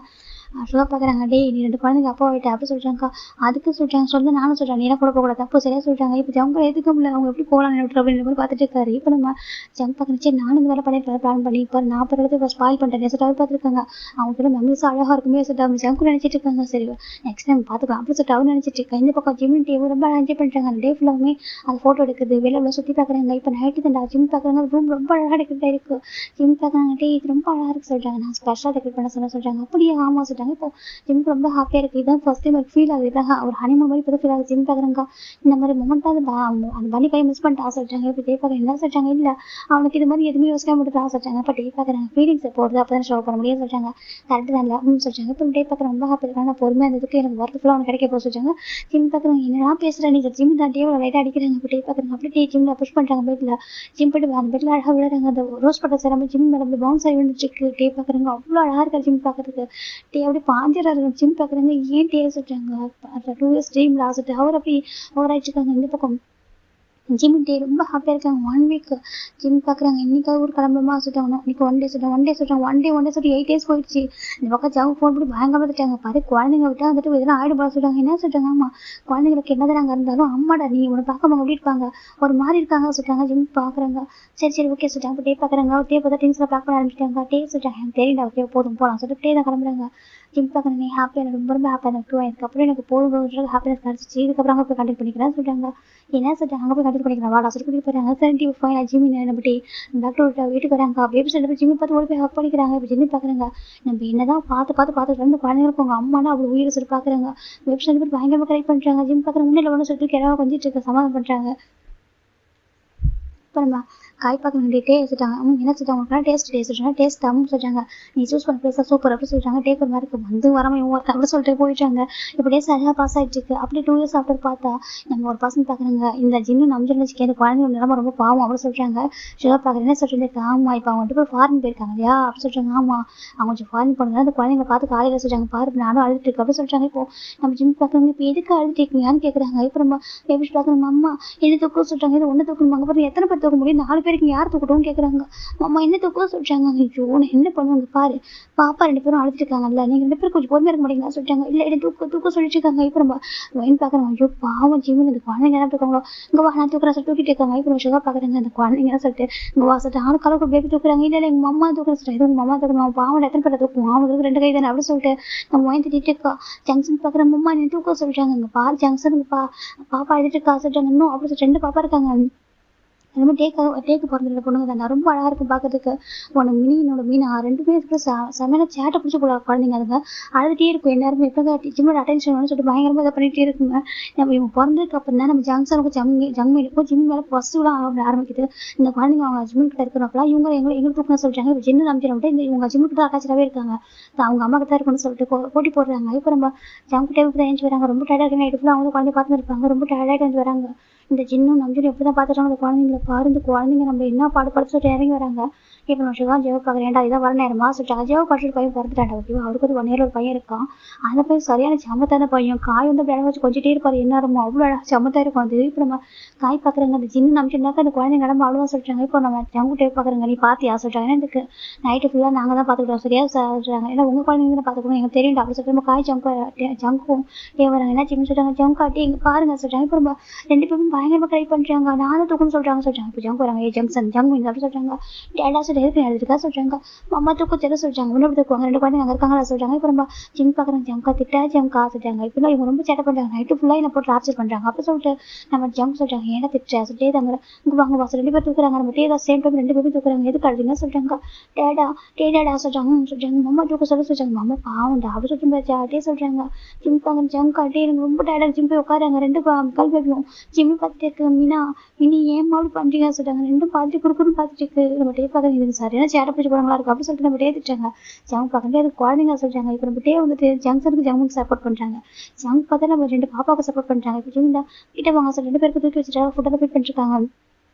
S1: சுதா பார்க்குறாங்க. டே நீ 2 குழந்தைங்க அப்பா ஆகிட்ட அப்படி சொல்லிட்டாங்க. அதுக்கு சொல்லிட்டாங்க சொல்லி நானும் சொல்கிறேன் நீ கூட போகக்கூடாது தப்பு சரியாக சொல்லிட்டாங்க. இப்போ ஜங்க எதுக்க முடியல அவங்க எப்படி போகலாம் விட்டு அப்படின்ற மாதிரி பார்த்துட்டு இருக்காரு. இப்போ நம்ம ஜங்க பார்க்குறேன். சரி நானும் இந்த வேலை பண்ணிட்டு பிளான் பண்ணி இப்போ நான் இடத்துல ஸ்பாயில் பண்ணிட்டேன் செட்டாக பார்த்துருக்காங்க. அவங்க மெமரிஸ் அழகாக இருக்குமே செட் அவங்க ஜங்கு நினச்சிட்டு இருக்காங்க. சரி நெக்ஸ்ட் டைம் பார்த்துக்கலாம் அப்படி சொல்லிட்டு அவர் நினச்சிட்டு இருக்கேன். இந்த பக்கம் ஜிம் டேவும் ரொம்ப என்ஜாய் பண்ணிட்டாங்க. அந்த டே ஃபுல்லாகவே அந்த ஃபோட்டோ எடுக்குது வெளியில் சுற்றி பார்க்குறாங்க. இப்போ நைட்டு தான் ஜிம் பார்க்குறாங்க. ரூம் ரொம்ப அழகாக டெக்கரேட் இருக்குது. ஜிம் பார்க்குறாங்க. டே இது ரொம்ப அழகாக இருக்குது சொல்லிட்டாங்க. நான் ஸ்பெஷலாக டெக்கரேட் பண்ண சொல்கிறாங்க. அப்படியே ஆமாம் சொல்லிட்டாங்க. இப்போ ஜிம் ரொம்ப ஹாப்பியாக இருக்குது. இதுதான் ஃபர்ஸ்ட் டைம் எனக்கு ஃபீல் ஆகுது. இல்லை ஒரு ஹனிமூன் மாதிரி இப்போ ஃபீல் ஆகுது. ஜிம் பார்க்குறாங்க. இந்த மாதிரி மொமெண்ட்டாக அந்த பண்ணி பையன் மிஸ் பண்ணிட்டு சொல்லிட்டாங்க. இப்போ டே பார்க்குறேன் என்ன சொல்லிட்டாங்க. இல்லை அவனுக்கு இது மாதிரி எதுவுமே யோசிக்காம விட்டுட்டு சொல்லிட்டாங்க. இப்போ டே பார்க்குறாங்க ஃபீலிங்ஸ் போடுறது அப்போ தான் ஷோ பண்ண முடியும் சொல்லிட்டாங்க. கரெக்டு தான் இல்லை சொல்லிட்டாங்க. இப்போ டே பார்க்குறேன் ரொம்ப ஹாப்பியாக இருக்காங்க. நான் பொறுமையாக இருந்ததுக்கு எனக்கு ஒர்க் அவனுக்கு கிடைக்க போக சொல்லிட்டாங்க. ஜிம் பார்க்குறாங்க என்னடா பேசுகிறேன் நீ ஜிம் தான் டேவில் லைட்டாக அடிக்கிறாங்க. இப்போ டே பார்க்குறாங்க. அப்படி டே ஜிம்மில் புஷ் பண்ணுறாங்க. பெட்டில் ஜிம் போய்ட்டு அந்த பெட்டில் அழகாக விழுறாங்க. அந்த ரோஸ் பட்டை சேராமல் ஜிம் மேலே அப்படி பவுன்ஸ் ஆகி விழுந்துட்டு டே பார்க்குறாங்க. அவ்வளோ அழகாக இருக்காரு ஜிம் பார்க்குறதுக்கு. டே அப்படி பாஞ்சிடறாரு ஜிம் பார்க்குறாங்க. ஏன் டே சொல்லிட்டாங்க 2 இயர்ஸ் ட்ரீம் லாஸ்ட்டு அவர் அப்படி ஓவராயிட்டு இருக்காங்க. இந்த பக்கம் ஜிம் டே ரொம்ப ஹாப்பியாக இருக்காங்க. 1 வீக் ஜிம் பார்க்குறாங்க. இன்னைக்காக ஊர் கிளம்புமா சொல்லிட்டாங்க. இன்னைக்கு 1 டே சொல்லிட்டாங்க. 1 டே சொல்லிட்டாங்க. 1 டே சொல்லி 8 டேஸ் போயிடுச்சு. இந்த பக்கம் ஜாவுக்கு ஃபோன் பண்ணி பயங்கரமாக வந்துட்டாங்க. பாரு குழந்தைங்க விட்டா வந்துட்டு இதெல்லாம் ஆயிடும் போல சொல்லிட்டாங்க. என்ன சொல்லிட்டாங்க. ஆமாம் குழந்தைங்களுக்கு என்னதான் நாங்கள் இருந்தாலும் அம்மாடா நீ உன்னை பார்க்க எப்படி இருப்பாங்க ஒரு மாதிரி இருக்காங்க சொல்லிட்டாங்க. ஜிம் பார்க்குறாங்க. சரி ஓகே சொல்லிட்டாங்க. இப்போ டே பார்க்குறாங்க. டே பார்த்தா திங்ஸ்லாம் பேக் பண்ண ஆரம்பிச்சிட்டாங்க. டே சொல்லிட்டாங்க எனக்கு தெரியல ஓகே போதும் போகலாம் சொல்லிட்டு டே தான் கிளம்புறாங்க. ஜிம் பார்க்குறேன் நீ ஹாப்பியாக ரொம்ப ஹாப்பியாக இருக்கும். அதுக்கப்புறம் எனக்கு போதும் ஹாப்பினஸ் கிடச்சிச்சு. இதுக்கப்புறம் அங்கே போய் கண்டக்ட் பண்ணிக்கிறேன்னு சொல்லிட்டாங்க. என்ன சொல்லிட்டு அங்கே போய் கண்டக்ட் பண்ணிக்கிறேன் வாடா சொல்லி கூட்டிட்டு போகிறாங்க. 75 ஜிம் நம்ம டாக்டர் வீட்டுக்கு வராங்க. பேபி சென்டர் ஜிம்மி பார்த்து ஓடி போய் ஹக் பண்ணிக்கிறாங்க. இப்போ ஜிம்மி பார்க்குறாங்க. நம்ம என்னதான் பார்த்து ரெண்டு குழந்தைங்களுக்கு உங்கள் அம்மானா அவ்வளோ உயிரை சொல்லி பார்க்குறாங்க. பேபி சென்டர் பயங்கரமாக கரெக்ட் பண்ணுறாங்க. ஜிம் பார்க்குற முன்னில் ஒன்று சொல்லிட்டு கிழவா கொஞ்சிட்டு இருக்க சமாதானம் பண்ணுறாங்க. இப்போ நம்ம காய் பார்க்க டே வச்சுட்டாங்க. என்ன சொல்லிட்டாங்க டேஸ்ட் தான் சொல்லிட்டாங்க. நீ சூஸ் பண்ண பிளேஸாக சூப்பர் அப்படி சொல்லிட்டாங்க. டேக்கர் மாதிரி இருக்குது வந்து வராமல் இவங்க ஒருத்தர் அப்படி சொல்லிட்டு போயிட்டாங்க. இப்போ டேஸ்ட் அழகாக பாஸ் ஆகிட்டு இருக்கு. அப்படி 2 இயர்ஸ் ஆஃப்டர் பார்த்தா நம்ம ஒரு பர்சன் பார்க்குறாங்க. இந்த ஜின்னு நம்ம வச்சுக்கேன் அந்த குழந்தைங்க நிலம ரொம்ப பாவம் அப்படி சொல்லிட்டாங்க. ஷுகர் பார்க்குறேன் என்ன சொல்லிட்டு ஆமாம் இப்போ அவங்க 2 பேர் ஃபாரின் போயிருக்காங்க இல்லையா அப்படி சொல்லிட்டாங்க. ஆமாம் அவங்க கொஞ்சம் ஃபாரின் போனதுனால அந்த குழந்தைங்க பார்த்து காலையில் சொல்லிட்டாங்க. பாரு நானும் அழுதுட்டு இருக்கு அப்படி சொல்லிட்டாங்க. இப்போ நம்ம ஜிம் பார்க்குறாங்க. இப்போ எதுக்கு அழுதுட்டு இருக்கீங்கன்னு கேட்குறாங்க. இப்போ நம்ம பேபி பார்க்குறாங்க. அம்மா இது தூக்கம் சொல்லிட்டாங்க. இது ஒன்று தூக்கணும் அங்கே பாருங்க எத்தனை பேர் தூக்க முடியும், 4 பேருக்கு யார் தூக்கட்டும்னு கேட்குறாங்க. அம்மா என்ன தூக்கம் சொல்லிட்டாங்க. ஐயோ நான் என்ன பண்ணுவாங்க பாரு, பாப்பா 2 பேரும் அழுதுட்டு இருக்காங்கல்ல, நீங்க 2 பேரும் கொஞ்சம் பொறுமையா இருக்க மாட்டீங்களா சொல்லிட்டாங்க. இல்லை என்ன தூக்க சொல்லிட்டு இருக்காங்க. இப்போ நம்ம வைன் பார்க்குறாங்க. ஐயோ பாவம் ஜிம்மில் இந்த குழந்தைங்க என்ன இருக்காங்களோ, இங்கே வா நான் தூக்குறேன் சொல்லிட்டு தூக்கிட்டு இருக்காங்க. இப்போ நம்ம சுகா பார்க்குறாங்க அந்த குழந்தைங்க சொல்லிட்டு இங்கே வா சொல்லிட்டு ஆளு காலக்கு பேபி தூக்குறாங்க. இல்லை எங்கள் அம்மா தூக்குறேன் சொல்லிட்டு இது உங்கள் அம்மா தூக்கணும், பாவம் எத்தனை பேரை தூக்கும், அவங்களுக்கு 2 கை தானே அப்படின்னு சொல்லிட்டு நம்ம வைன் திட்டிட்டு இருக்கா. ஜங்ஷன் பார்க்குற அம்மா என்ன தூக்க சொல்லிட்டாங்க. இங்கே பாரு ஜங்ஷனுக்கு பாப்பா அழுதுட்டு இருக்கா சொல்லிட்டாங்க. இன்னும் அப்படி சொல்லிட்டு 2 பாப்பா இருக்காங்க. ரொம்ப டேக்கு பிறந்த பொண்ணுங்க தானே, ரொம்ப அழகாக இருக்கும் பார்க்கறதுக்கு. உன்னை என்னோட மீனா 2 பேர் இருக்கிற செமையான சேட்டை பிடிச்சி போல குழந்தைங்க. அதுங்க அழுதுகிட்டே இருக்கும் எல்லாருமே. எப்போ ஜிம்மோட அட்டென்ஷன் வேணும்னு சொல்லிட்டு பயங்கரமாக இதை பண்ணிகிட்டே இருக்குங்க. நம்ம இவங்க பிறந்ததுக்கு அப்புறம் தான் நம்ம ஜங்ஷனுக்கும் ஜங்மீனுக்கும் ஜிம் மேலே ஃபஸ்ட்டுலாம் ஆரம்பிக்குது. இந்த குழந்தைங்க அவங்க ஜிம்மு கிட்ட இருக்கிறப்பலாம் இவங்க எங்களுக்கு தூக்கணும் சொல்லிட்டாங்க. இப்போ ஜின்னு நம்பிட்டு இந்த இவங்க ஜிம்மு கிட்ட அட்டாச்சாகவே இருக்காங்க. அவங்க அம்மா கிட்ட இருக்கணும்னு சொல்லிட்டு போட்டி போடுறாங்க. இப்போ நம்ம ஜங்கு டைமுக்கு தான் எழுந்து வராங்க. ரொம்ப டயர்டாக நைட்டு ஃபுல்லாக அவங்க குழந்தைய பார்த்துட்டு இருப்பாங்க. ரொம்ப டயர்டாக எழுந்து வராங்க. இந்த ஜின்னும் நம்பியும் எப்படி தான் பார்த்துட்டாங்க அந்த குழந்தைங்கள பாரு. இந்த குழந்தைங்க நம்ம என்ன பாடுபடுத்து சொல்லிட்டு இறங்கி வராங்க. இப்போ நம்ம சுகா ஜெவ பார்க்குறேன்டா இதான் வர நேரமா சொல்லிட்டாங்க. ஜெவ படிச்சுட்டு பையன் பிறந்துட்டாண்டா. ஓகேவா, அவருக்கு ஒரு 1 year ஒரு பையன் இருக்கான். அந்த பையன் சரியான சமத்தான பையன். காய் வந்து அப்படி வச்சு கொஞ்சிட்டே இருப்பாரு. என்ன இருக்கும் அவ்வளோ அழகாக சமத்தா இருக்கும் அது. இப்போ நம்ம காய் பார்க்குறாங்க. அந்த ஜின்னு நம்பிச்சுனாக்கா அந்த குழந்தைங்க நடந்து அவ்வளோதான் சொல்லிட்டாங்க. இப்போ நம்ம ஜங்கு டைப் பார்க்குறாங்க. நீ பார்த்தியா சொல்லிட்டாங்க. ஏன்னா இதுக்கு நைட்டு ஃபுல்லாக நாங்கள் தான் பார்த்துக்கிட்டோம் சரியா சொல்கிறாங்க. ஏன்னா உங்கள் குழந்தைங்க தான் பார்த்துக்கணும் எங்களுக்கு தெரியும் அப்படி சொல்லிட்டு நம்ம காய் ஜங்கும் வராங்க. என்ன சின்ன சொல்லிட்டாங்க ஜங்கு காட்டி இங்கே பாருங்க சொல்லிட்டாங்க. இப்போ நம்ம 2 பேரும் பயங்கரமாக ட்ரை பண்ணுறாங்க. நானும் தூக்கம்னு சொல்லிட்டாங்க. இப்போ ஜங்கு வராங்க. ஜங்ஷன் ஜங்கு அப்படி சொல்லிட்டாங்க. டேடா சொல்லி எதுக்கு எழுதுக்கா சொல்லிட்டாங்க. அம்மா தூக்கம் தெரிய சொல்லிட்டாங்க. முன்னாடி தூக்குவாங்க 2 குழந்தைங்க அங்கே இருக்காங்களா சொல்லிட்டாங்க. இப்போ நம்ம ஜிம் பார்க்குறாங்க. ஜங்கா திட்டா ஜங்கா சொல்லிட்டாங்க. இப்போ இவங்க ரொம்ப சேட்டை பண்ணுறாங்க. நைட்டு ஃபுல்லாக என்ன போட்டு டார்ச்சர் பண்ணுறாங்க. அப்படி சொல்லிட்டு நம்ம ஜங்கு சொல்லிட்டாங்க. ஏன்னா திட்டா சொல்லிட்டே தாங்க இங்கே வாங்க வாசல் 2 பேர் தூக்குறாங்க. நம்ம டே தான் சேம் டைம் 2 பேரும் தூக்குறாங்க. எதுக்கு அழுதுங்க சொல்லிட்டாங்க. டேடா சொல்லிட்டாங்க. அம்மா தூக்க சொல்லிட்டாங்க. அம்மா பாவம்டா அப்படி சொல்லிட்டு டே சொல்கிறாங்க. ஜிம் பார்க்குற ஜங்கா டே எனக்கு ரொம்ப டயர்டாக ஜிம் போய் உட்காராங்க. 2 கல் பேபியும் ஜிம்மி பார்த்துட்டு இருக்கு. மீனா இனி ஏன் மாதிரி பண்ணுறீங்க சொல்லிட்டாங்க. 2 பார்த்துட்டு குறுக்குன்னு பார்த்துட்டு இருக்கு. நம்ம டே பார்க்குறது இதுக்கு சரியான சேட்டை பிடிச்சி போகிறாங்களா இருக்குது அப்படி சொல்லிட்டு நம்ம டே திட்டாங்க. ஜங்கு பார்க்கறது அது குழந்தைங்க சொல்லிட்டாங்க. இப்போ நம்ம டே வந்துட்டு ஜங்ஷனுக்கு ஜம்முக்கு சப்போர்ட் பண்ணுறாங்க. ஜங்கு பார்த்தா நம்ம 2 பாப்பாவுக்கு சப்போர்ட் பண்ணுறாங்க. இப்போ ஜிம் தான் கிட்ட வாங்க சொல்லி 2 பேருக்கு தூக்கி வச்சுட்டாங்க. ஃபுட்டெல்லாம் ஃபீட் பண்ணிருக்காங்க.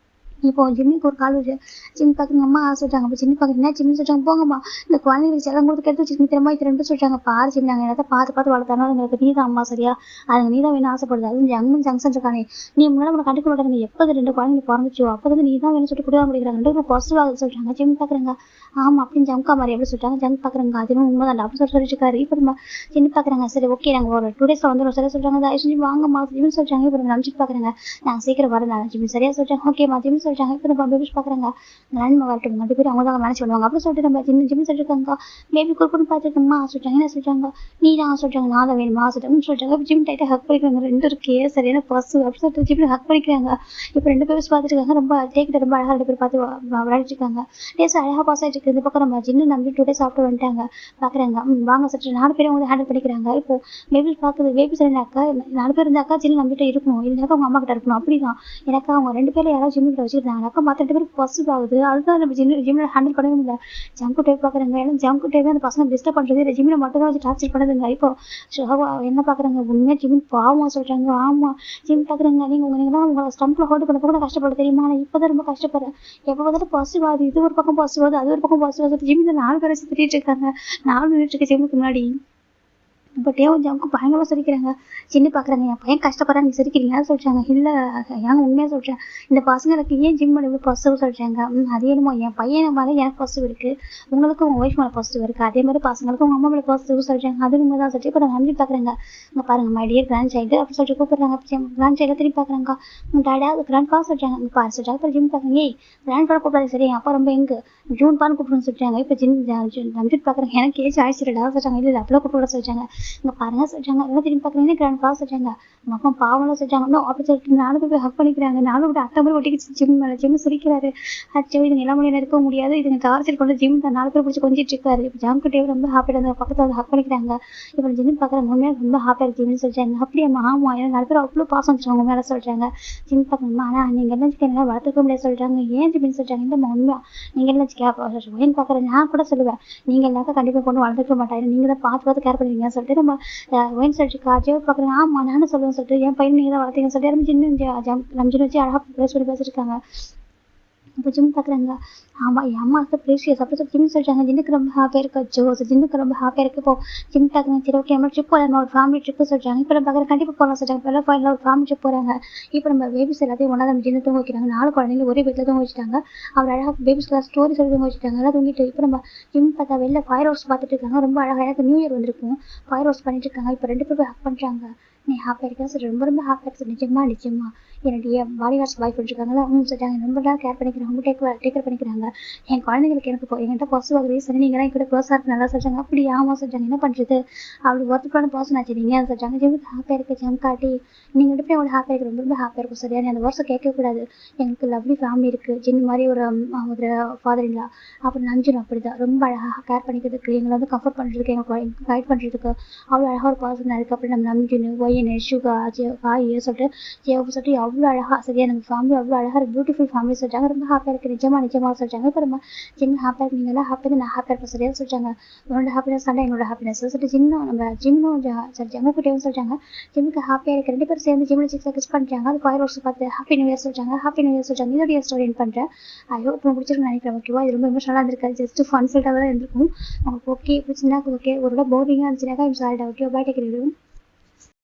S1: இப்போ ஜிம்மிக்கு ஒரு கால் வருது. ஜிம் பார்க்குங்க அம்மா சொல்லிட்டாங்க. இப்போ ஜிம் பார்க்குறீங்க ஜிம்னு சொல்லிட்டாங்க. போங்கம்மா இந்த குழந்தைங்களுக்கு செல்லம் கொடுத்து கெடுத்து வச்சுக்கணும் திரும்ப இது 2 சொல்லிட்டாங்க. பாரு ஜிம் நாங்கள் என்னத்தை பார்த்து வளர்த்தாலும் அதுங்களுக்கு நீ தான் அம்மா சரியா, அதுங்க நீ தான் வேணும் ஆசைப்படுது. அது ஜங்மன் ஜங்ஷன் இருக்கானே நீ முன்னாடி உங்களை கண்டுக்க மாட்டாங்க. எப்போ 2 குழந்தைங்க பிறந்துச்சோ அப்போ வந்து நீ தான் வேணும்னு சொல்லிட்டு கொடுக்க முடிக்கிறாங்க. 2 பாசிட்டிவ் ஆகுது சொல்லிட்டாங்க. ஜிம் பார்க்குறாங்க. ஆமாம் அப்படின்னு ஜங்கா மாதிரி எப்படி சொல்லிட்டாங்க. ஜங்க் பார்க்குறாங்க. அதுவும் உண்மை தான் அப்படி சொல்லிட்டு இருக்காரு. இப்போ நம்ம ஜிம் பார்க்குறாங்க. சரி ஓகே நாங்கள் ஒரு 2 days வந்துடும் சரியா சொல்லிட்டாங்க. தயவு செஞ்சு வாங்கம்மா ஜிம்னு சொல்லிட்டாங்க. இப்போ நம்ம நினச்சிட்டு பார்க்குறாங்க. நாங்கள் சீக்கிரம் வரலாம் ஜிம் சரியா சொல்லிட்டாங்க. ஓகேம்மா ஜிம்னு சொல்லிட்டாங்க. இப்போ நம்ம பேபி பார்க்குறாங்க. கிராண்ட்மா வரட்டும் 2 பேரும் அவங்க தான் மேனேஜ் பண்ணுவாங்க அப்படி சொல்லிட்டு நம்ம ஜிம் சொல்லியிருக்காங்க. பேபி குறுக்குன்னு பார்த்துருக்கோம்மா சொல்லிட்டாங்க. என்ன சொல்லிட்டாங்க நீ தான் சொல்லிட்டாங்க. நான் தான் வேணுமா சொல்லிட்டாங்க. ஜிம் டைட்டாக ஹக் பண்ணிக்கிறாங்க. 2 இருக்கே சரியான பசு அப்படி சொல்லிட்டு ஜிம்ல ஹக் பண்ணிக்கிறாங்க. இப்போ 2 பேரும் பார்த்துருக்காங்க. ரொம்ப டேக்கிட்ட ரொம்ப அழகாக 2 பேர் பார்த்து விளையாடிட்டு இருக்காங்க. டேஸ் அழகாக பாஸ் ஆகிட்டு இருக்கு. இந்த பக்கம் நம்ம ஜின்னு நம்பி 2 days சாப்பிட்டு வந்துட்டாங்க. பார்க்குறாங்க. வாங்க சொல்லிட்டு 4 பேரும் வந்து ஹேண்டில் பண்ணிக்கிறாங்க. இப்போ பேபி பார்க்குது. பேபி சரினாக்கா 4 பேர் இருந்தாக்கா ஜின்னு நம்பிட்டு இருக்கணும். இருந்தாக்கா அவங்க அம்மா கிட்ட இருக்கணும். அப்படிதான் எனக்கு அவங்க 2 பேரும் யாராவது ஜிம் கிட்ட வச்சுருந்தாங்கனாக்கா மற்ற 2 பேருக்கு பசு ஆகுது. அதுதான் நம்ம ஜிம்மில் ஹேண்டில் பண்ணவே முடியல. ஜங்கு டைப் பார்க்குறாங்க. ஏன்னா ஜங்கு டைப்பே அந்த பசங்க டிஸ்டர்ப் பண்ணுறது இல்லை. ஜிம்மில் மட்டும் தான் வச்சு டார்ச்சர் பண்ணுதுங்க. இப்போ என்ன பார்க்குறாங்க. உண்மையாக ஜிம் பாவமாக சொல்கிறாங்க. ஆமாம் ஜிம் பார்க்குறாங்க. நீங்கள் தான் உங்களை ஸ்டம்பில் ஹோல்டு பண்ண கூட கஷ்டப்பட தெரியுமா. நான் இப்போ தான் ரொம்ப கஷ்டப்படுறேன். எப்போ பார்த்தாலும் பாசிட்டிவ் ஆகுது. இது ஒரு பக்கம் பாசிட்டிவ் ஆகுது அது ஒரு பக்கம் பாசிட்டிவ் ஆகுது. ஜிம்மில் 4 பேரை திட்டிட்டு இருக்காங்க. 4 நின்றுட்டு இருக்கு ஜிம்முக்கு முன்னாடி. இப்போ டேவும் ஜங்கும் பயங்கரமாக சிரிக்கிறாங்க. சின்ன பார்க்குறாங்க. என் பையன் கஷ்டப்படுறாங்க நீ சிரிக்கிறீங்கன்னு சொல்லிட்டாங்க. இல்லை ஏங்க உண்மையாக சொல்கிறேன். இந்த பசங்களுக்கு ஏன் ஜிம் பண்ணி பாசிட்டிவ் சொல்கிறாங்க. அது என்னமோ என் பையன் மேலே எனக்கு பாசிட்டிவ் இருக்குது, உங்களுக்கு உங்கள் ஒய்ஃப் மேலே பாசிட்டிவ் இருக்குது, அதே மாதிரி பசங்களுக்கு உங்கள் அம்மா மேலே பாசிட்டிவ் சொல்கிறாங்க. அது உண்மை தான் சொல்லிட்டு இப்போ நான் நம்பி பார்க்குறேங்க. இங்கே பாருங்கள் மை டியர் கிராண்ட் சைல்டு அப்படி சொல்லிட்டு கூப்பிட்றாங்க. கிராண்ட் சைல்டு திரும்பி பார்க்குறாங்க. உங்கள் டேடாவது கிராண்ட் பா சொல்கிறாங்க. இங்கே பாரு சொல்லிட்டாங்க. இப்போ ஜிம் பார்க்குறேன். ஏய் கிராண்ட் பா கூப்பிடாது சரி அப்பா ரொம்ப எங்கே ஜூன் பான்னு கூப்பிடுன்னு சொல்லிட்டாங்க. இப்போ நம்பிட்டு பார்க்குறேன். எனக்கு ஏஜ் ஆயிடுச்சுடா சொல்லிட்டாங்க. இல்லை அப்படிலாம் கூப்பிட சொல்லிட்டாங்க. இங்கே பாருங்க சொல்லிட்டாங்க. எல்லாம் திரும்பி பார்க்குறீங்கன்னா கிராண்ட் பா சொல்லிட்டாங்க. உங்கள் அப்பா பாவம்லாம் சொல்லிட்டாங்க. இன்னும் அப்படி சொல்லிட்டு 4 பேர் ஹக் பண்ணிக்கிறாங்க. 4 பேர் அட்டை மாதிரி ஒட்டிக்கிச்சு ஜிம் மேலே. ஜிம் சிரிக்கிறாரு. அச்சோ இது நில மொழியில் இருக்க முடியாது, இதுங்க டார்ச்சர் கொண்டு ஜிம் தான் 4 பேர் பிடிச்சி கொஞ்சிட்டு இருக்காரு. இப்போ ஜாங்கிட்டே ரொம்ப ஹாப்பியாக இருந்தால் பக்கத்தில் வந்து ஹக் பண்ணிக்கிறாங்க. இப்போ ஜிம் பார்க்குறாங்க. உண்மையாக ரொம்ப ஹாப்பியாக இருக்கு ஜிம்னு சொல்லிட்டாங்க. அப்படியே ஆமாம் ஏன்னா 4 பேர் அவ்வளோ பாசம் வச்சுருவாங்க மேலே சொல்கிறாங்க. ஜிம் பார்க்கணுமா ஆனால் நீங்கள் என்ன சிக்கன் வளர்த்துக்க முடியாது சொல்லிட்டாங்க. ஏன் ஜிம்னு சொல்லிட்டாங்க. இந்த உண்மையா நீங்கள் என்ன சிக்கன் ஏன்னு பார்க்குறேன். நான் கூட சொல்லுவேன் நீங்கள் எல்லாருக்கும் கண்டிப்பாக கொண்டு வளர்த்துக்க மாட்டாங்க, நீங்கள் தான் பார்த்து கேர் பண்ணுவீங்கன்னு சொல்லிட்டு நம்ம ஒயின் சொல்லிட்டு காஜோ பார்க்குறேன். ஆமாம் நானும் சொல்லுவேன் சொல்லிட்டு என் பையன் நீங்கள் தான் வளர்த்தீங்கன்னு சொல்லிட்டு நம்ம சின்ன வச்சு அழகாக பேச சொல்லி பேசியிருக்காங்க. இப்போ ஜிம் பார்க்குறாங்க. ஆமாம், என் அம்மா வந்து ப்ரீஷியஸ் அப்படி சொல்லி ஜிம் சொல்லிட்டாங்க. ஜிம்முக்கு ரொம்ப ஹாப்பியாக இருக்கு. அச்சோ, ஜிம்முக்கு ரொம்ப ஹாப்பியாக இருக்குது. இப்போ ஜிம் பார்க்குறாங்க. சரி, ஓகே, நம்ம ட்ரிப் போகலாம், ஒரு ஃபேமிலி ட்ரிப்பு சொல்லிட்டாங்க. இப்போ நம்ம பார்க்குற கண்டிப்பாக போகலாம் சொல்லிட்டாங்க. இப்போ எல்லாம் ஃபைனலாக ஒரு ஃபேமிலி ட்ரிப் போகிறாங்க. இப்போ நம்ம பேபிஸ் எல்லாத்தையும் ஒன்றா நம்ம ஜின்னு தூங்க வைக்கிறாங்க. 4 குழந்தைங்க ஒரே வீட்டில் தூங்க வச்சுட்டாங்க. அவர் அழகாக பேபிஸ்க்குலாம் ஸ்டோரி சொல்லி தூங்க வச்சுட்டாங்க. எல்லாம் தூங்கிட்டு இப்போ நம்ம ஜிம் பார்த்தா வெளில ஃபயர் ஹவுஸ் பார்த்துட்டு இருக்காங்க. ரொம்ப அழகாக எனக்கு நியூ இயர் வந்திருக்கும். ஃபயர் ஹவுஸ் பண்ணிட்டு இருக்காங்க. இப்போ 2 பேரும் ஹக் பண்ணுறாங்க. நீ ஹாப்பியாக இருக்கா சார்? ரொம்ப ரொம்ப ஹாப்பியாக இருக்கு சார். நிஜமா நிஜமா என்னுடைய பாடி கார்ட்ஸ் பாய் ஃப்ரெண்ட் இருக்காங்களா, சொல்லிட்டாங்க. ரொம்ப தான் கேர் பண்ணிக்கிறாங்க, ரொம்ப டேக் கேர் பண்ணிக்கிறாங்க. என் குழந்தைங்களுக்கு என்கிட்ட பாசிட்டிவ் ஆகுது ரீசன் நீங்கள் தான் என்கிட்ட க்ளோஸாக இருக்கு நல்லா சொல்லிட்டாங்க. அப்படி ஆமாம் சொல்லிட்டாங்க. என்ன பண்ணுறது, அப்படி ஒருத்தப்பான பர்சன் ஆச்சு நீங்கள் சொல்லிட்டாங்க. ஜிம்முக்கு ஹாப்பியாக இருக்குது ஜிம் காட்டி நீங்கள் எப்படி எவ்வளோ ஹாப்பியாக இருக்குது, ரொம்ப ரொம்ப ஹாப்பியாக இருக்கும் சரியா. அந்த வருஷம் கேட்கக்கூடாது. எங்களுக்கு லவ்லி ஃபேமிலி இருக்குது. ஜின் மாதிரி ஒரு ஃபாதர் இல்லா. அப்புறம் நஞ்சுன்னு அப்படி தான் ரொம்ப அழகாக கேர் பண்ணிக்கிறதுக்கு, எங்களை வந்து கம்ஃபர்ட் பண்ணுறதுக்கு, எங்களுக்கு கைட் பண்ணுறதுக்கு அவ்வளோ அழகாக ஒரு பர்சன். அதுக்கப்புறம் நம்ம நஞ்சுன்னு ஒய்யனு சுகா காய் சொல்லிட்டு அவ்வளோ அழகாக சரியா. நம்ம ஃபேமிலி அவ்வளோ அழகாக பியூட்டிஃபுல் ஃபேமிலி சொல்லிட்டாங்க. ரொம்ப ஹாப்பியாக இருக்குது நிஜமாக சொல்லிட்டாங்க. இப்போ நம்ம ஜிம் ஹாப்பியாக இருக்கு, நீங்களாம் ஹாப்பியாக நான் ஹாப்பியாக இருப்பேன் சரியா சொல்லிட்டாங்க. உன்னோட ஹாப்பினஸ் தான் என்னோட ஹாப்பினஸ் சொல்லிட்டு ஜிம்னும் ஜங்குக்கிட்டேயும் சொல்லிட்டாங்க. ஜிம்முக்கு ஹாப்பியாக இருக்க 2 பேரும் சேர்ந்து ஜிம்மில் கிஸ் பண்ணிட்டாங்க. அது ஃபயர் ஹவுஸ் பார்த்து ஹாப்பி நியூ இயர் சொல்லிட்டாங்க. ஹாப்பி நியூ இயர் சொல்லிட்டாங்க. இதோடைய ஸ்டோரி என் பண்ணுறேன். ஐயோ, இப்போ பிடிச்சிருக்குன்னு நினைக்கிறேன். ஓகேவா, இது ரொம்ப எமோஷனலாக இருந்திருக்காது. ஜஸ்ட் ஃபன் ஃபில்டாக தான் இருந்திருக்கும். உங்களுக்கு ஓகே பிடிச்சிருந்தா ஓகே, ஒரு போரிங்காக இருந்துச்சுனாக்கா சாரிடா. Okay, bye, take care.